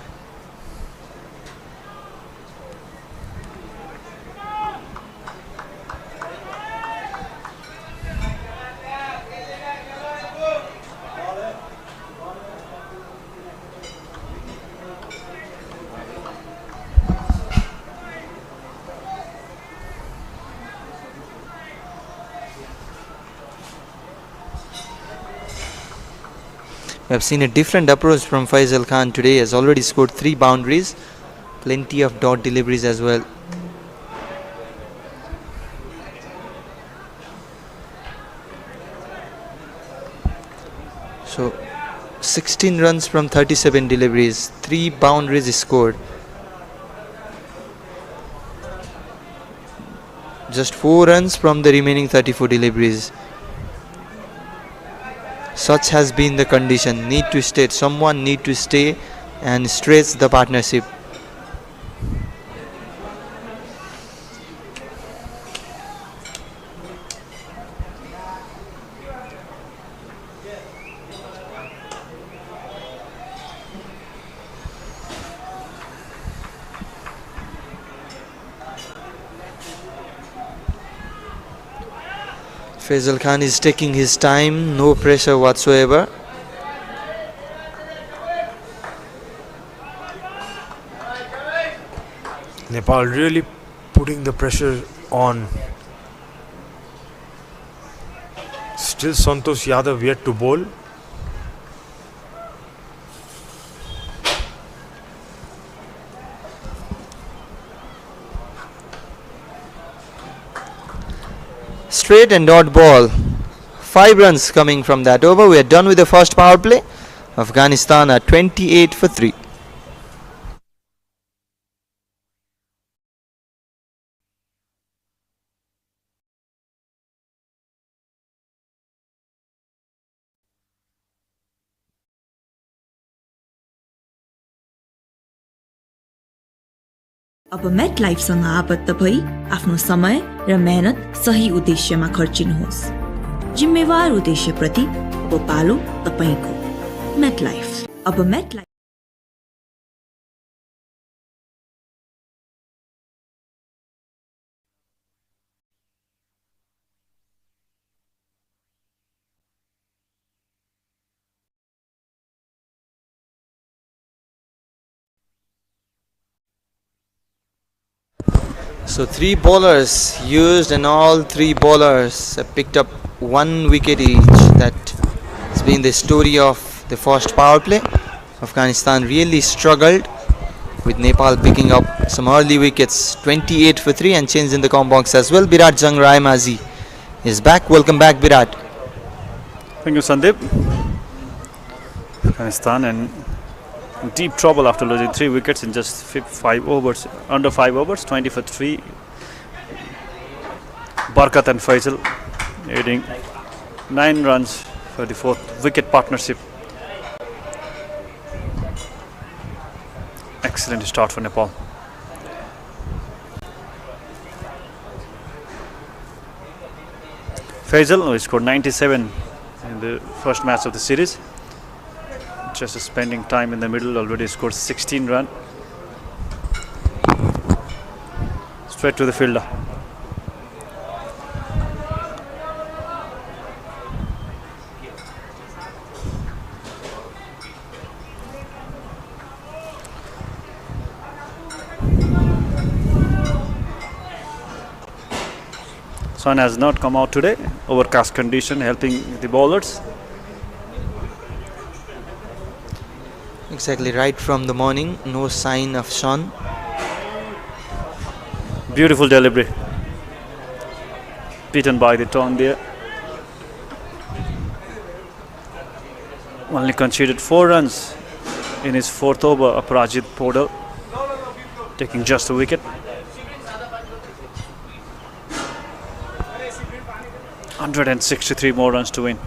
We have seen a different approach from Faisal Khan today. He has already scored 3 boundaries, plenty of dot deliveries as well. So 16 runs from 37 deliveries, 3 boundaries scored. Just 4 runs from the remaining 34 deliveries. Such has been the condition. Need to stay. Someone need to stay and stretch the partnership. Faisal Khan is taking his time, no pressure whatsoever. Nepal really putting the pressure on. Still Santosh Yadav yet to bowl. Straight and dot ball. 5 runs coming from that over. We are done with the first power play. Afghanistan are 28 for 3. अब मेट लाइफसँग आबद्ध भई आफ्नो समय र मेहनत सही उद्देश्यमा खर्चिनुहोस्। जिम्मेवार उद्देश्यप्रति अब पालो तपाईको। MetLife. अब MetLife So 3 bowlers used and all 3 bowlers have picked up 1 wicket each. That has been the story of the first power play. Afghanistan really struggled with Nepal picking up some early wickets, 28 for 3, and changed in the com box as well. Virat Jang Raymazi is back. Welcome back, Virat. Thank you, Sandeep. Afghanistan in deep trouble after losing 3 wickets in just 5 overs, under 5 overs, 20 for 3. Barkat and Faisal aiding 9 runs for the 4th wicket partnership. Excellent start for Nepal. Faisal, who scored 97 in the first match of the series, just spending time in the middle, already scored 16 runs. Straight to the fielder. Sun has not come out today. Overcast condition helping the bowlers. Exactly right from the morning, no sign of sun. Beautiful delivery. Beaten by the tongue there. Only conceded 4 runs in his 4th over. Aparajit Podal taking just a wicket. 163 more runs to win.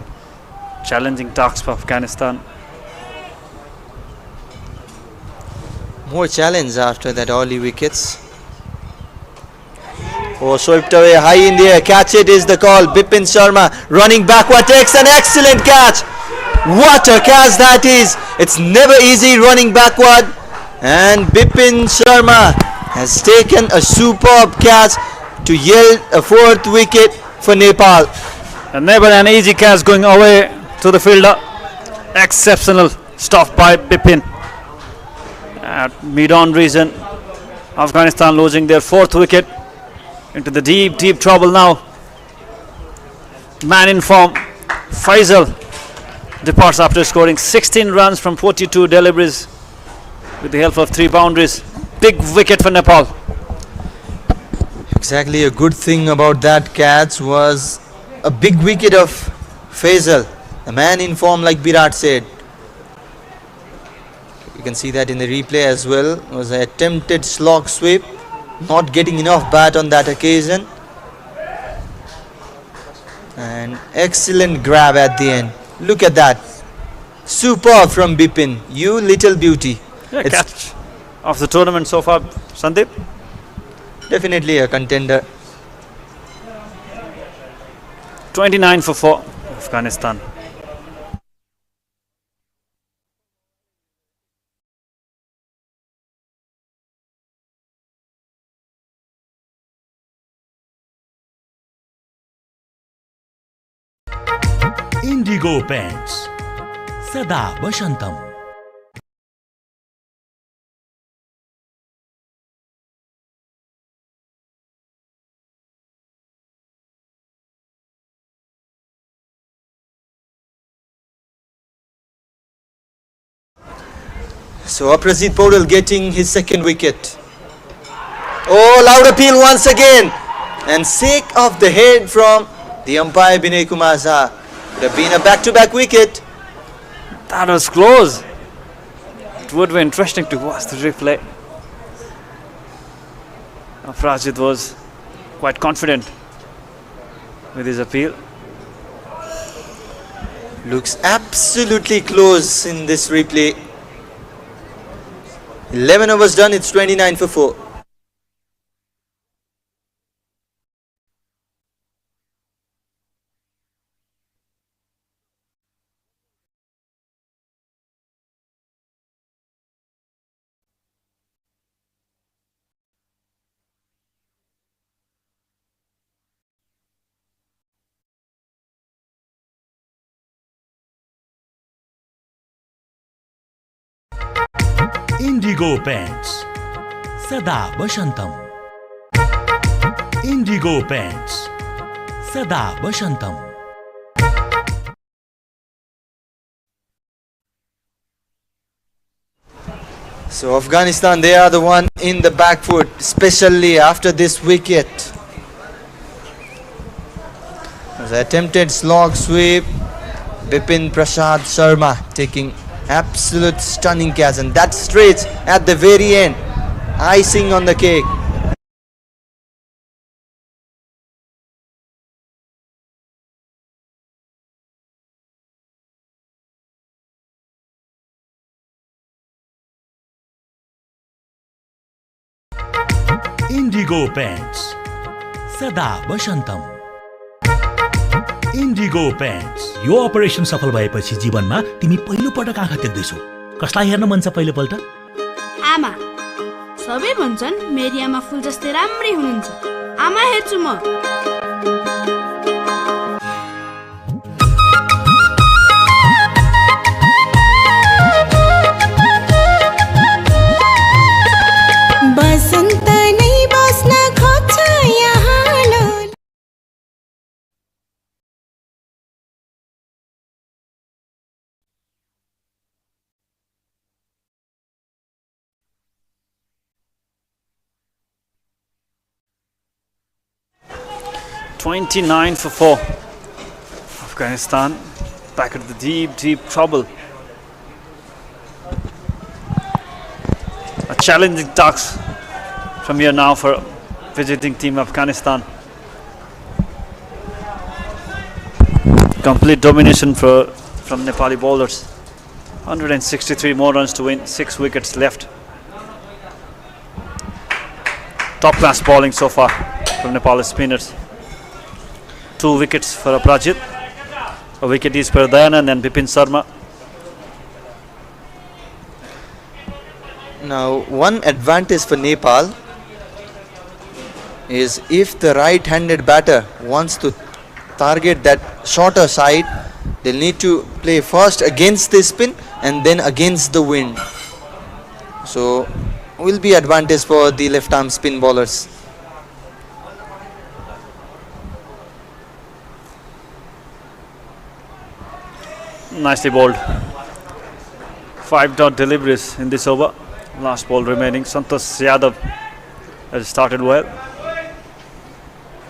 Challenging task for Afghanistan. More challenge after that early wickets. Oh, swept away high in the air. Catch it is the call. Bipin Sharma running backward takes an excellent catch. What a catch that is. It's never easy running backward. And Bipin Sharma has taken a superb catch to yield a 4th wicket for Nepal. And never an easy catch going away to the fielder. Exceptional stuff by Bipin. At mid-on region, Afghanistan losing their 4th wicket. Into the deep trouble now. Man in form, Faisal departs after scoring 16 runs from 42 deliveries with the help of 3 boundaries. Big wicket for Nepal. Exactly, a good thing about that catch was a big wicket of Faisal, a man in form like Virat said. You can see that in the replay as well. It was an attempted slog sweep, not getting enough bat on that occasion. And excellent grab at the end. Look at that. Superb from Bipin. You little beauty. Yeah, It's catch of the tournament so far, Sandeep. definitely a contender. 29 for 4, Afghanistan. Indigo Paints. Sada Bashantam. So Aparajit Podal getting his 2nd wicket. Oh, loud appeal once again. And sake of the head from the umpire Binay Kumar Jha. Would have been a back-to-back wicket. That was close. It would be interesting to watch the replay. Aparajit was quite confident with his appeal. Looks absolutely close in this replay. 11 overs done, it's 29 for 4. Indigo Paints Sada Bashantam. Indigo Paints Sada Bashantam. So Afghanistan, they are the one in the back foot, especially after this wicket. The attempted slog sweep, Bipin Prasad Sharma taking absolute stunning catch, and that straight at the very end, icing on the cake. Indigo Paints Sada Bashantam. Indigo Paints. Yo operation सफल भएपछि जीवनमा तिमी पहिलो पटक आँखा देख्दैछौ। कसलाई हेर्न मन छ पहिलोपल्ट? आमा। सबै भन्छन् मेरी आमा फुल जस्तै राम्री हुनुहुन्छ। आमा हेर्छु म। बसन्त नै बस्न खोज्छ यहाँ लोला। $29 for 4. Afghanistan back into the deep trouble. A challenging task from here now for visiting team Afghanistan. Complete domination from Nepali bowlers. 163 more runs to win, 6 wickets left. Top class bowling so far from Nepal spinners. 2 wickets for Aprajit. A wicket is for Dayanand and Bipin Sharma. Now, one advantage for Nepal is if the right-handed batter wants to target that shorter side, they'll need to play first against the spin and then against the wind. So, will be advantage for the left-arm spin bowlers. Nicely bowled. 5 dot deliveries in this over. Last ball remaining. Santosh Yadav has started well.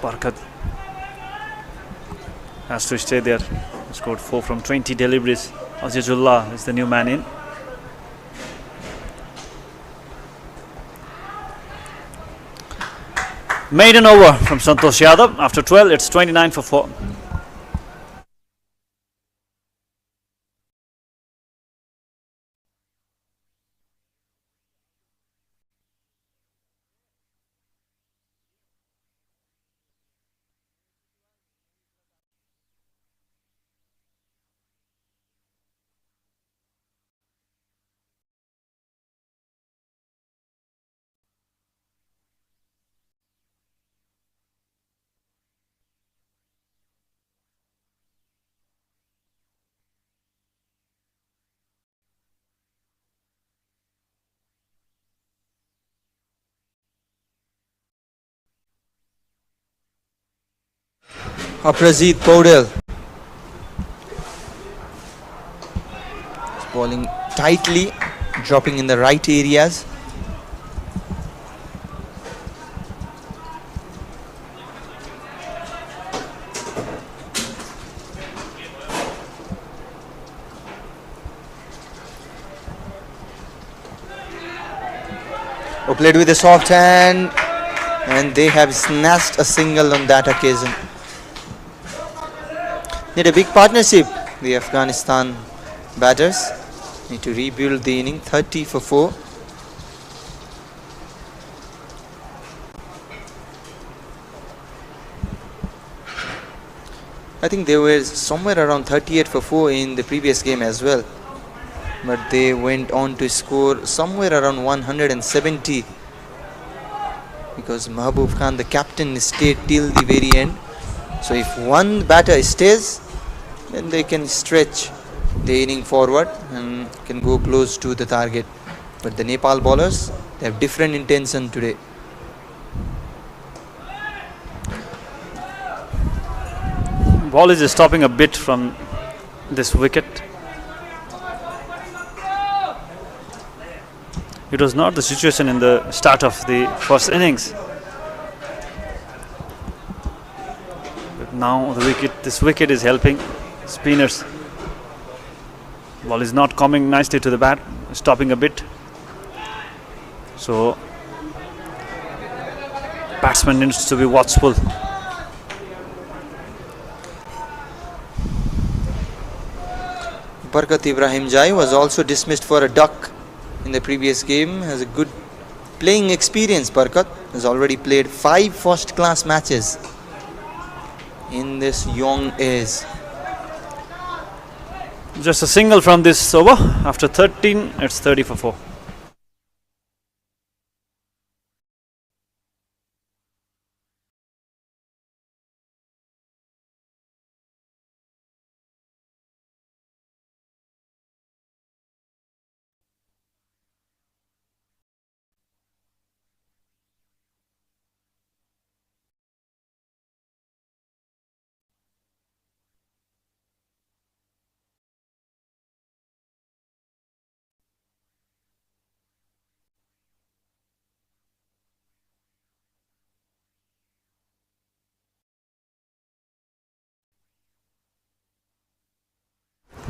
Barkat has to stay there. Scored 4 from 20 deliveries. Azizullah is the new man in. Maiden over from Santosh Yadav. After 12, it's 29 for 4. Aprajit Paudel bowling tightly, dropping in the right areas. Played with a soft hand, and they have snatched a single on that occasion. Need a big partnership, the Afghanistan batters. Need to rebuild the inning. 30 for 4. I think they were somewhere around 38 for 4 in the previous game as well. But they went on to score somewhere around 170 because Mahbub Khan, the captain, stayed till the very end. So if one batter stays, then they can stretch the inning forward and can go close to the target. But the Nepal bowlers, they have different intention today. Ball is stopping a bit from this wicket. It was not the situation in the start of the first innings. But now this wicket is helping spinners. Ball is not coming nicely to the bat, stopping a bit. So batsman needs to be watchful. Barkat Ibrahim Jai was also dismissed for a duck in the previous game. Has a good playing experience. Barkat has already played 5 first-class matches in this young age. Just a single from this over. After 13, it's 30 for 4.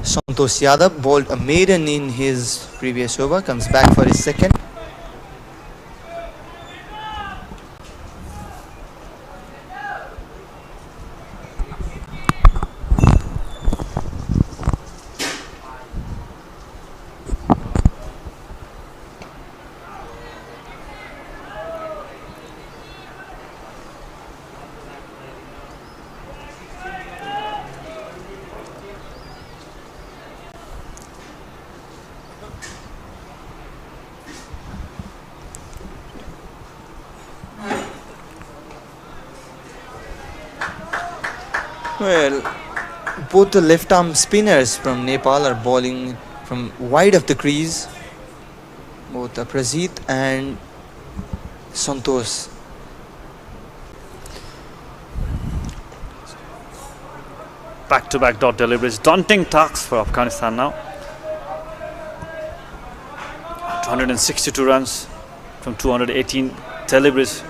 Santosh Yadav bowled a maiden in his previous over, comes back for his second. Well, both the left-arm spinners from Nepal are bowling from wide of the crease. Both Prajeet and Santosh. Back-to-back dot deliveries. Daunting task for Afghanistan now. 262 runs from 218 deliveries.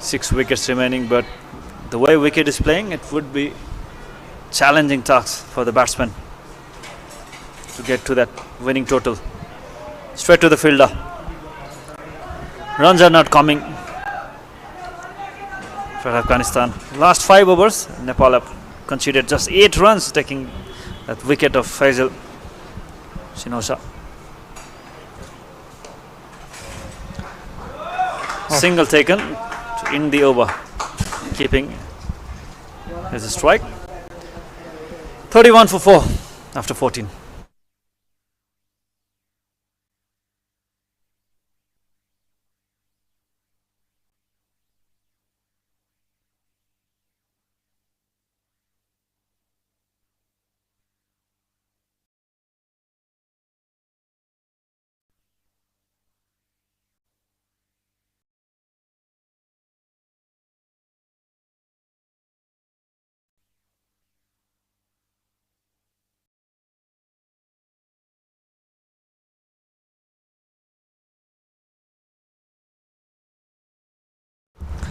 6 wickets remaining, but the way wicket is playing, it would be challenging task for the batsman to get to that winning total. Straight to the fielder. Runs are not coming for Afghanistan. Last 5 overs, Nepal have conceded just 8 runs, taking that wicket of Faisal Shinosa. Single taken to end the over, keeping as a strike. 31 for 4 after 14.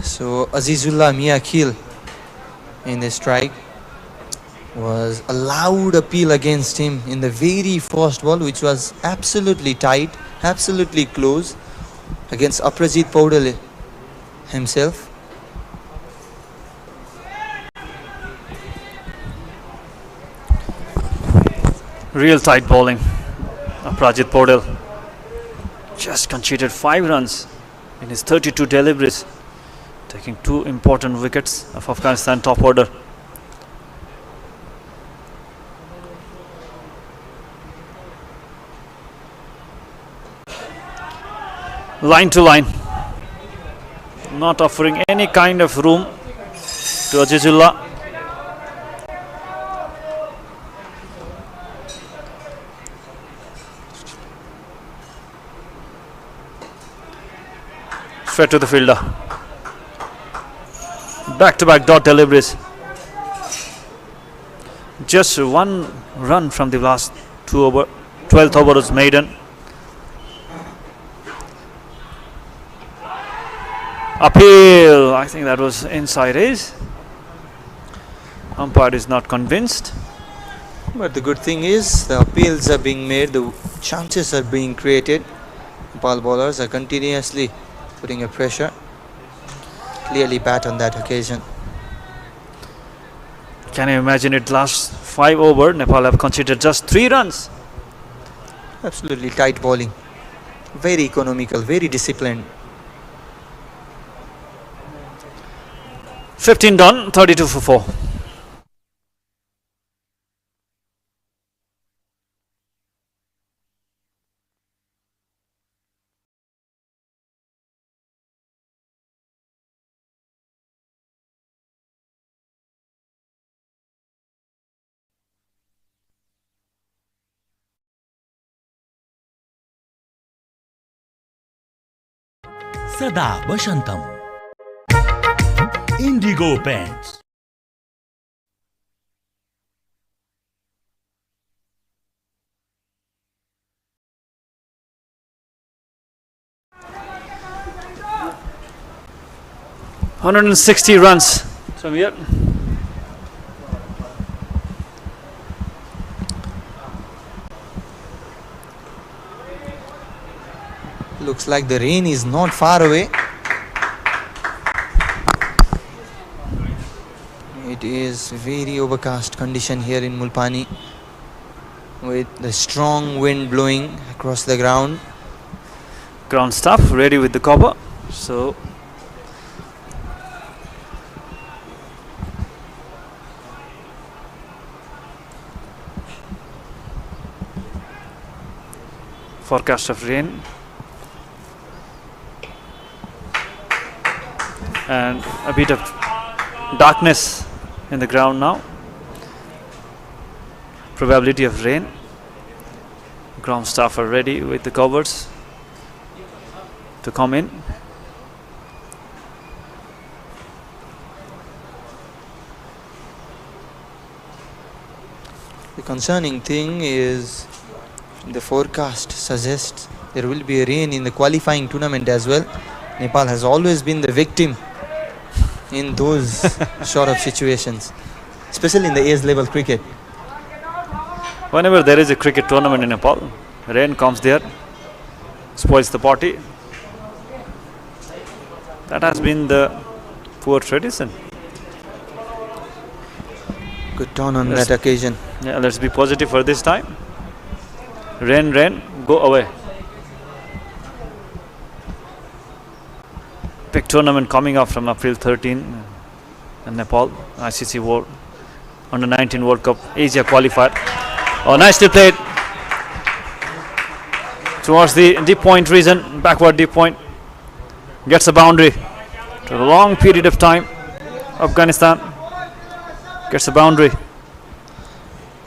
So Azizullah Miakhil in the strike was a loud appeal against him in the very first ball, which was absolutely tight, absolutely close against Aprajit Paudel himself. Real tight bowling. Aprajit Paudel just conceded 5 runs in his 32 deliveries, taking 2 important wickets of Afghanistan top order. Line to line, not offering any kind of room to Azizullah. Fed to the fielder. Back-to-back dot deliveries. Just one run from the last 12th over was maiden. Appeal. I think that was inside edge. Umpire is not convinced. But the good thing is the appeals are being made, the chances are being created. Nepal bowlers are continuously putting a pressure. Clearly bat on that occasion. Can you imagine it? Last 5 over, Nepal have conceded just 3 runs. Absolutely tight bowling. Very economical, very disciplined. 15 done, 32 for 4. सदा वसन्तम Indigo Paints. $160 runs from here. Looks like the rain is not far away. It is very overcast condition here in Mulpani with the strong wind blowing across the ground. Ground staff ready with the cover. So forecast of rain and a bit of darkness in the ground now. Probability of rain. Ground staff are ready with the covers to come in. The concerning thing is the forecast suggests there will be a rain in the qualifying tournament as well. Nepal has always been the victim in those sort of situations, especially in the age level cricket. Whenever there is a cricket tournament in Nepal, rain comes there, spoils the party. That has been the poor tradition. Good turn on that occasion. Yeah, let's be positive for this time. Rain, rain, go away. Big tournament coming up from April 13 in Nepal, ICC World Under 19 World Cup Asia qualifier. Oh, nicely played towards the deep point region, backward deep point, gets a boundary. For a long period of time, Afghanistan gets a boundary.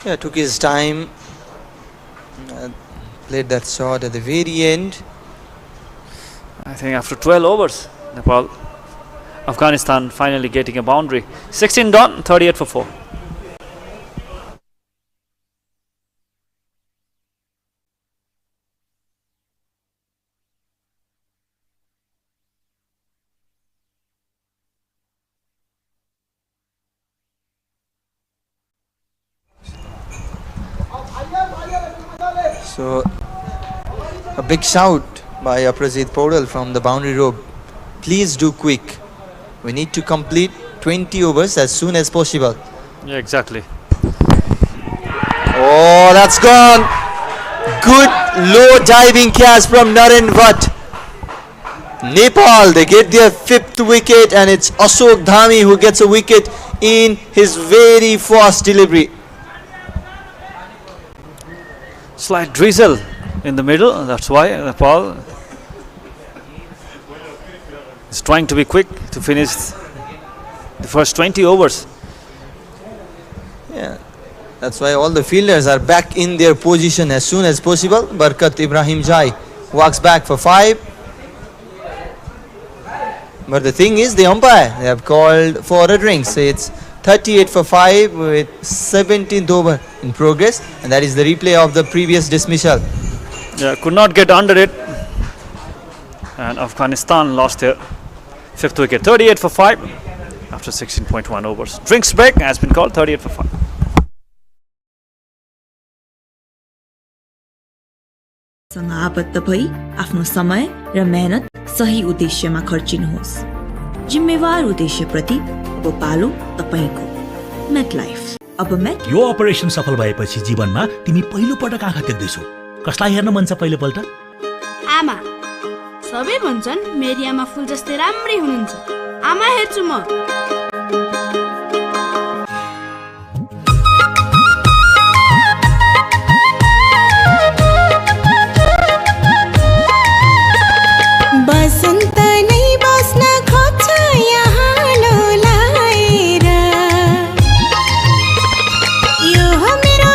Yeah, took his time, played that shot at the very end. I think after 12 overs, Nepal, Afghanistan finally getting a boundary. 16 done, 38 for 4. So, a big shout by Aprajit Podal from the boundary rope. Please do quick. We need to complete 20 overs as soon as possible. Yeah, exactly. Oh, that's gone. Good low diving catch from Naren Bhatt. Nepal, they get their 5th wicket, and it's Ashok Dhami who gets a wicket in his very first delivery. Slight drizzle in the middle, that's why Nepal is trying to be quick to finish the first 20 overs. Yeah, that's why all the fielders are back in their position as soon as possible. Barkat Ibrahim Jai walks back for 5. But the thing is, the umpire, they have called for a drink. So it's 38 for 5 with 17th over in progress. And that is the replay of the previous dismissal. Yeah, could not get under it. And Afghanistan lost their 5th wicket. 38 for 5 after 16.1 overs. Drinks break has been called. 38 for 5. सँग आबद्ध भई आफ्नो समय र मेहनत सही उद्देश्यमा खर्चिनुहोस्। जिम्मेवार उद्देश्यप्रति अब पालो तपाईको। मेटलाइफ अब मेट यो अपरेसन सफल भएपछि जीवनमा तिमी पहिलो पटक आँखा देख्दैछौ। कसलाई हेर्न मन छ पहिलोपल्ट? आमा। सबै भन्छन् मेरी आमा फुल जस्तै राम्रै हुनुहुन्छ। आमा हेर्छु म। बसन्त नै बस्न खोज्छ यहाँ लोलाएर यो हो मेरो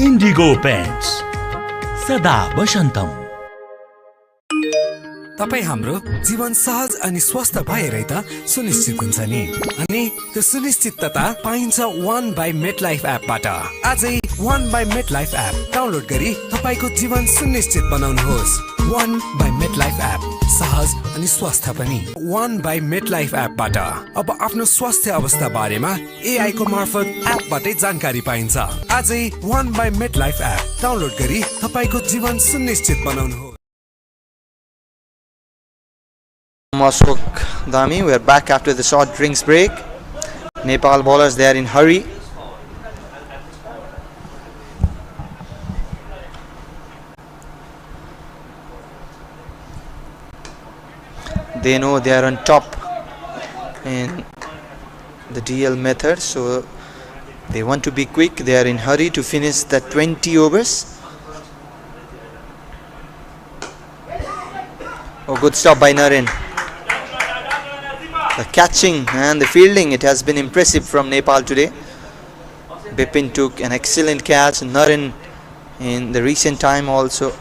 इन्डिगो पेन्ट्स सदा वसन्तम। तपाईँ हाम्रो जीवन सहज अनि स्वस्थ भएरै त सुनिश्चित हुन्छ नि। अनि त्यो सुनिश्चितता पाइन्छ वन बाई मेटलाइफ एपबाट। आजै one by MetLife app download गरी तपाईँको जीवन सुनिश्चित बनाउनुहोस्। वन बाई मेटलाइफ एप, सहज अनि स्वस्थ पनि। वन बाई मेटलाइफ एपबाट अब आफ्नो स्वास्थ्य अवस्था बारेमा एआई को मार्फत एपबाटै जानकारी पाइन्छ। आजै one by MetLife app download गरी तपाईँको जीवन सुनिश्चित बनाउनुहोस्। Ashok Dhami, we are back after the short drinks break. Nepal bowlers, they are in hurry. They know they are on top in the DL method, so they want to be quick. They are in hurry to finish the 20 overs. Oh, good stop by Naren. The catching and the fielding, it has been impressive from Nepal today. Bipin took an excellent catch. Naren in the recent time also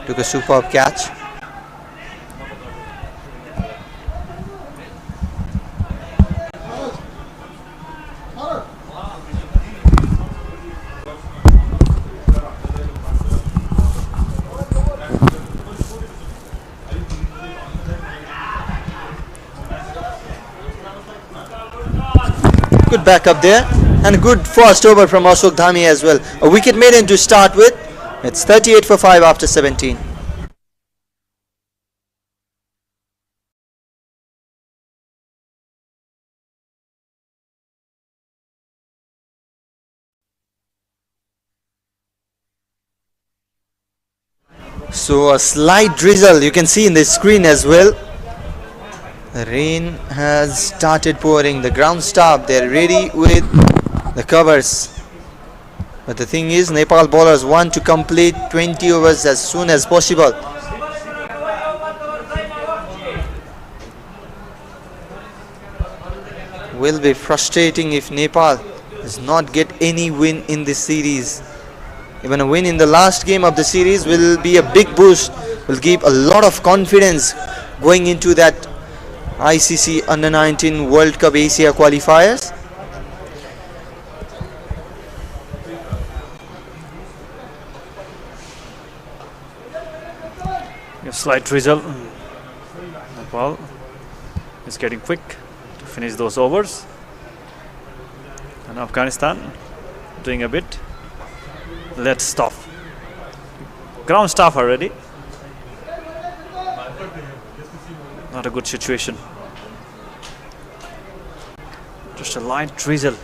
took a superb catch. Good backup there and a good first over from Ashok Dhami as well. A wicket maiden to start with. It's 38 for 5 after 17. So a slight drizzle you can see in the screen as well. The rain has started pouring. The ground staff, they're ready with the covers. But the thing is, Nepal bowlers want to complete 20 overs as soon as possible. Will be frustrating if Nepal does not get any win in this series. Even a win in the last game of the series will be a big boost, will give a lot of confidence going into that ICC Under-19 World Cup Asia qualifiers. A slight drizzle. Nepal is getting quick to finish those overs. And Afghanistan doing a bit. Let's stop. Ground staff already. Not a good situation. Just a light drizzle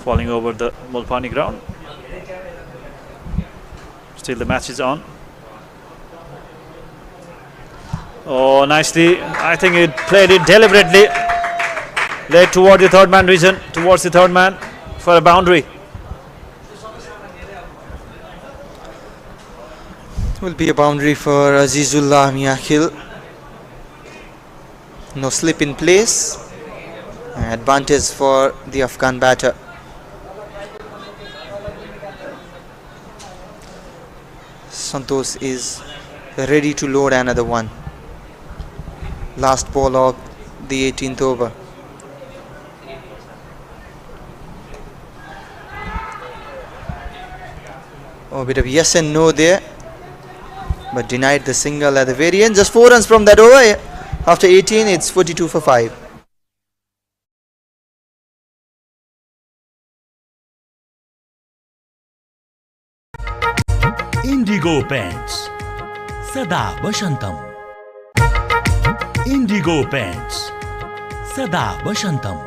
falling over the Mulpani ground. Still the match is on. Oh, nicely. I think it played it deliberately. Led toward the third man region, towards the third man for a boundary. Will be a boundary for Azizullah Miakhil. No slip in place. Advantage for the Afghan batter. Santosh is ready to load another one. Last ball of the 18th over. Oh, a bit of yes and no there, but denied the single at the very end. Just 4 runs from that over. After 18, it's 42 for 5. Indigo Paints Sada Bashantam. Indigo Paints Sada Bashantam.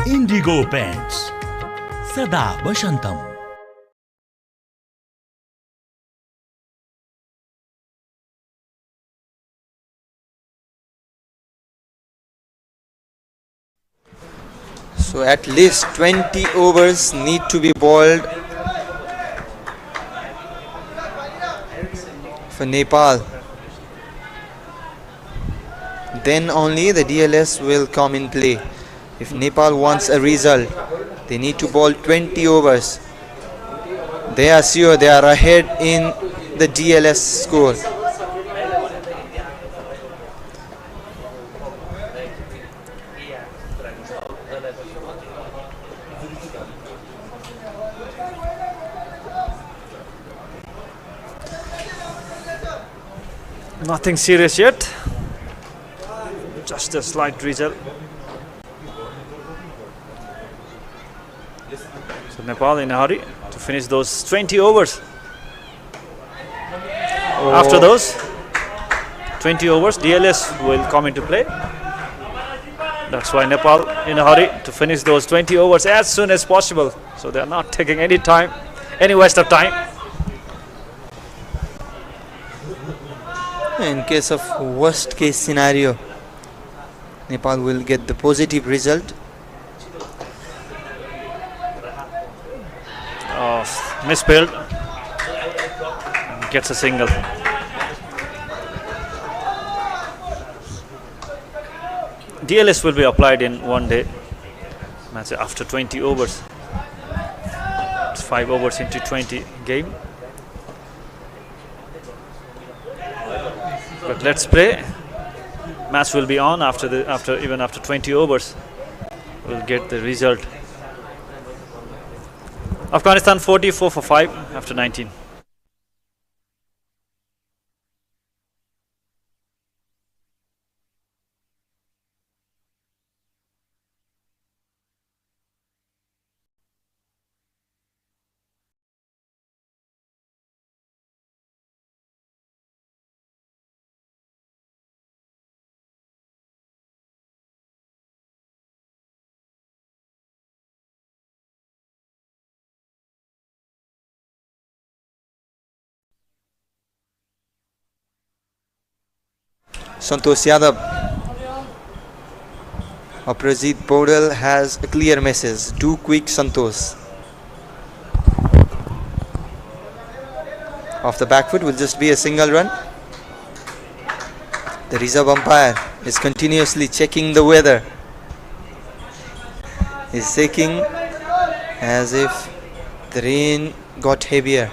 Indigo Paints Sada Bashantam. So at least 20 overs need to be bowled for Nepal. Then only the DLS will come in play. If Nepal wants a result, they need to bowl 20 overs. They are sure they are ahead in the DLS score. Nothing serious yet. Just a slight drizzle. So Nepal in a hurry to finish those 20 overs. After those 20 overs, DLS will come into play. That's why Nepal in a hurry to finish those 20 overs as soon as possible. So they are not taking any time, any waste of time. In case of worst case scenario, Nepal will get the positive result. Misspelled. Gets a single. DLS will be applied in one day match after 20 overs. It's 5 overs into 20 game. But let's pray match will be on even after 20 overs. We'll get the result. Afghanistan 44 for 5 after 19. Santosh Yadav. Aprajit Podal has a clear message. Do quick, Santosh. Off the back foot will just be a single run. The reserve umpire is continuously checking the weather. He's shaking as if the rain got heavier.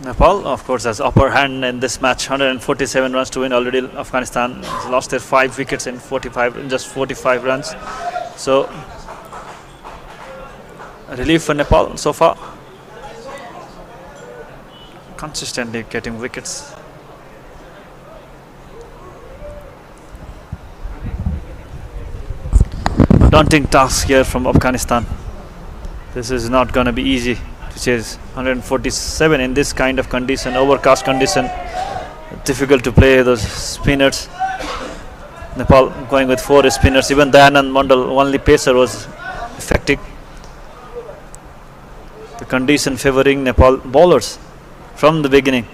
Nepal, of course, has upper hand in this match. 147 runs to win already. Afghanistan has lost their 5 wickets in just 45 runs. So, relief for Nepal so far. Consistently getting wickets. Daunting task here from Afghanistan. This is not going to be easy to chase 147 in this kind of condition, overcast condition. Difficult to play those spinners. Nepal going with 4 spinners. Even Dayanand Mandal, only pacer, was effective. The condition favoring Nepal bowlers from the beginning.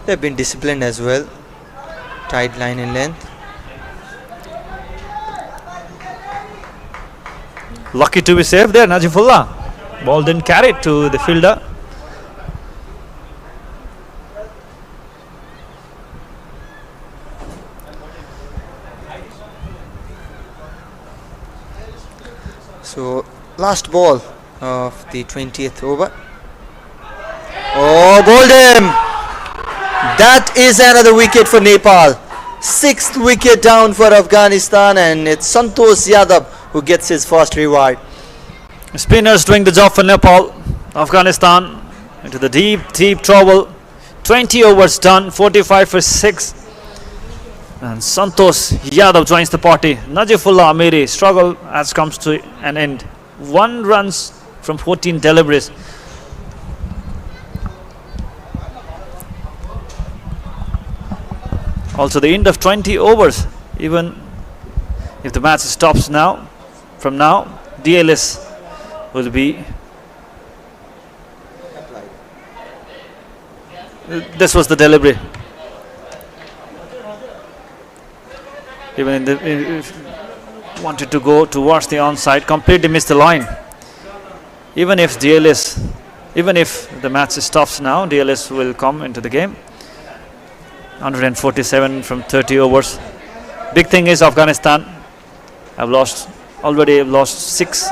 They've been disciplined as well. Tight line in length. Lucky to be safe there, Najifullah. Ball didn't carry it to the fielder. So last ball of the 20th over. Oh, bowled him! That is another wicket for Nepal. 6th wicket down for Afghanistan, and it's Santosh Yadav who gets his first reward. Spinners doing the job for Nepal. Afghanistan into the deep trouble. 20 overs done, 45 for 6. And Santosh Yadav joins the party. Najifullah Amiri struggle has comes to an end. 1 runs from 14 deliveries. Also the end of 20 overs. Even if the match stops now, from now, DLS will be. This was the delivery. Even if wanted to go towards the onside, completely missed the line. Even if the match stops now, DLS will come into the game. 147 from 30 overs. Big thing is Afghanistan have already lost 6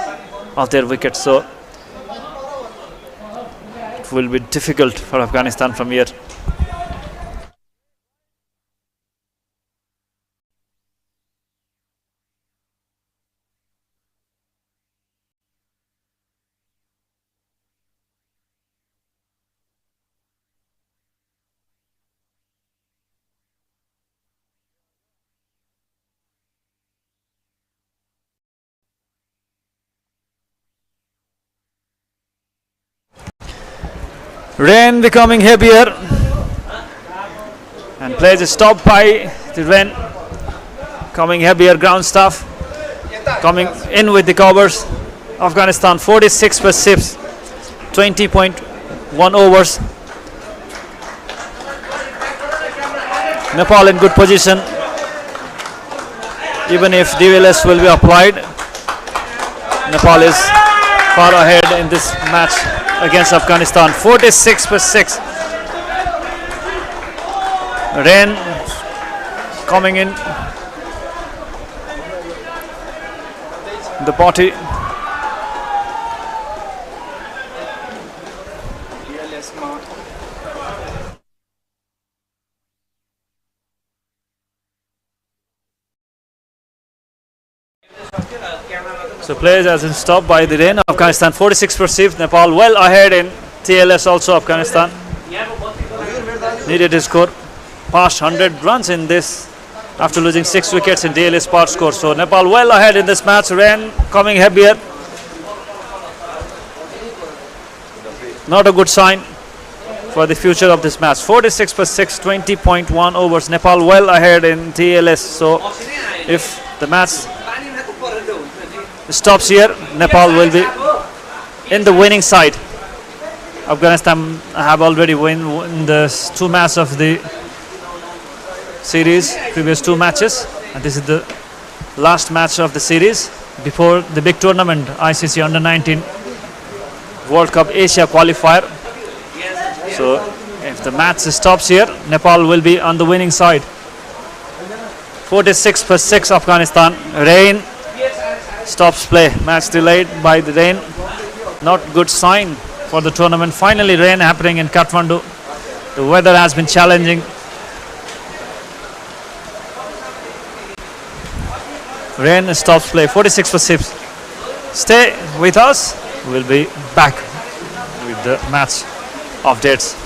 of their wickets, so it will be difficult for Afghanistan from here. Rain becoming heavier, and players stopped by the rain. Coming heavier ground stuff, coming in with the covers. Afghanistan 46 for 6, 20.1 overs. Nepal in good position. Even if DLS will be applied, Nepal is far ahead in this match against Afghanistan. 46 for 6. Rain coming in the party. So players has been stopped by the rain. Afghanistan 46 for 6. Nepal well ahead in TLS also. Afghanistan needed to score past 100 runs in this after losing 6 wickets in DLS part score. So Nepal well ahead in this match. Rain coming heavier. Not a good sign for the future of this match. 46 for 6, 20.1 overs. Nepal well ahead in TLS. So if the match stops here, Nepal will be in the winning side. Afghanistan have already won the 2 matches of the series, previous 2 matches, and this is the last match of the series before the big tournament, ICC Under-19 World Cup Asia qualifier. So if the match stops here, Nepal will be on the winning side. 46 for 6 Afghanistan. Rain stops play. Match delayed by the rain. Not good sign for the tournament. Finally rain happening in Kathmandu. The weather has been challenging. Rain stops play. 46 for 6. Stay with us. We'll be back with the match updates.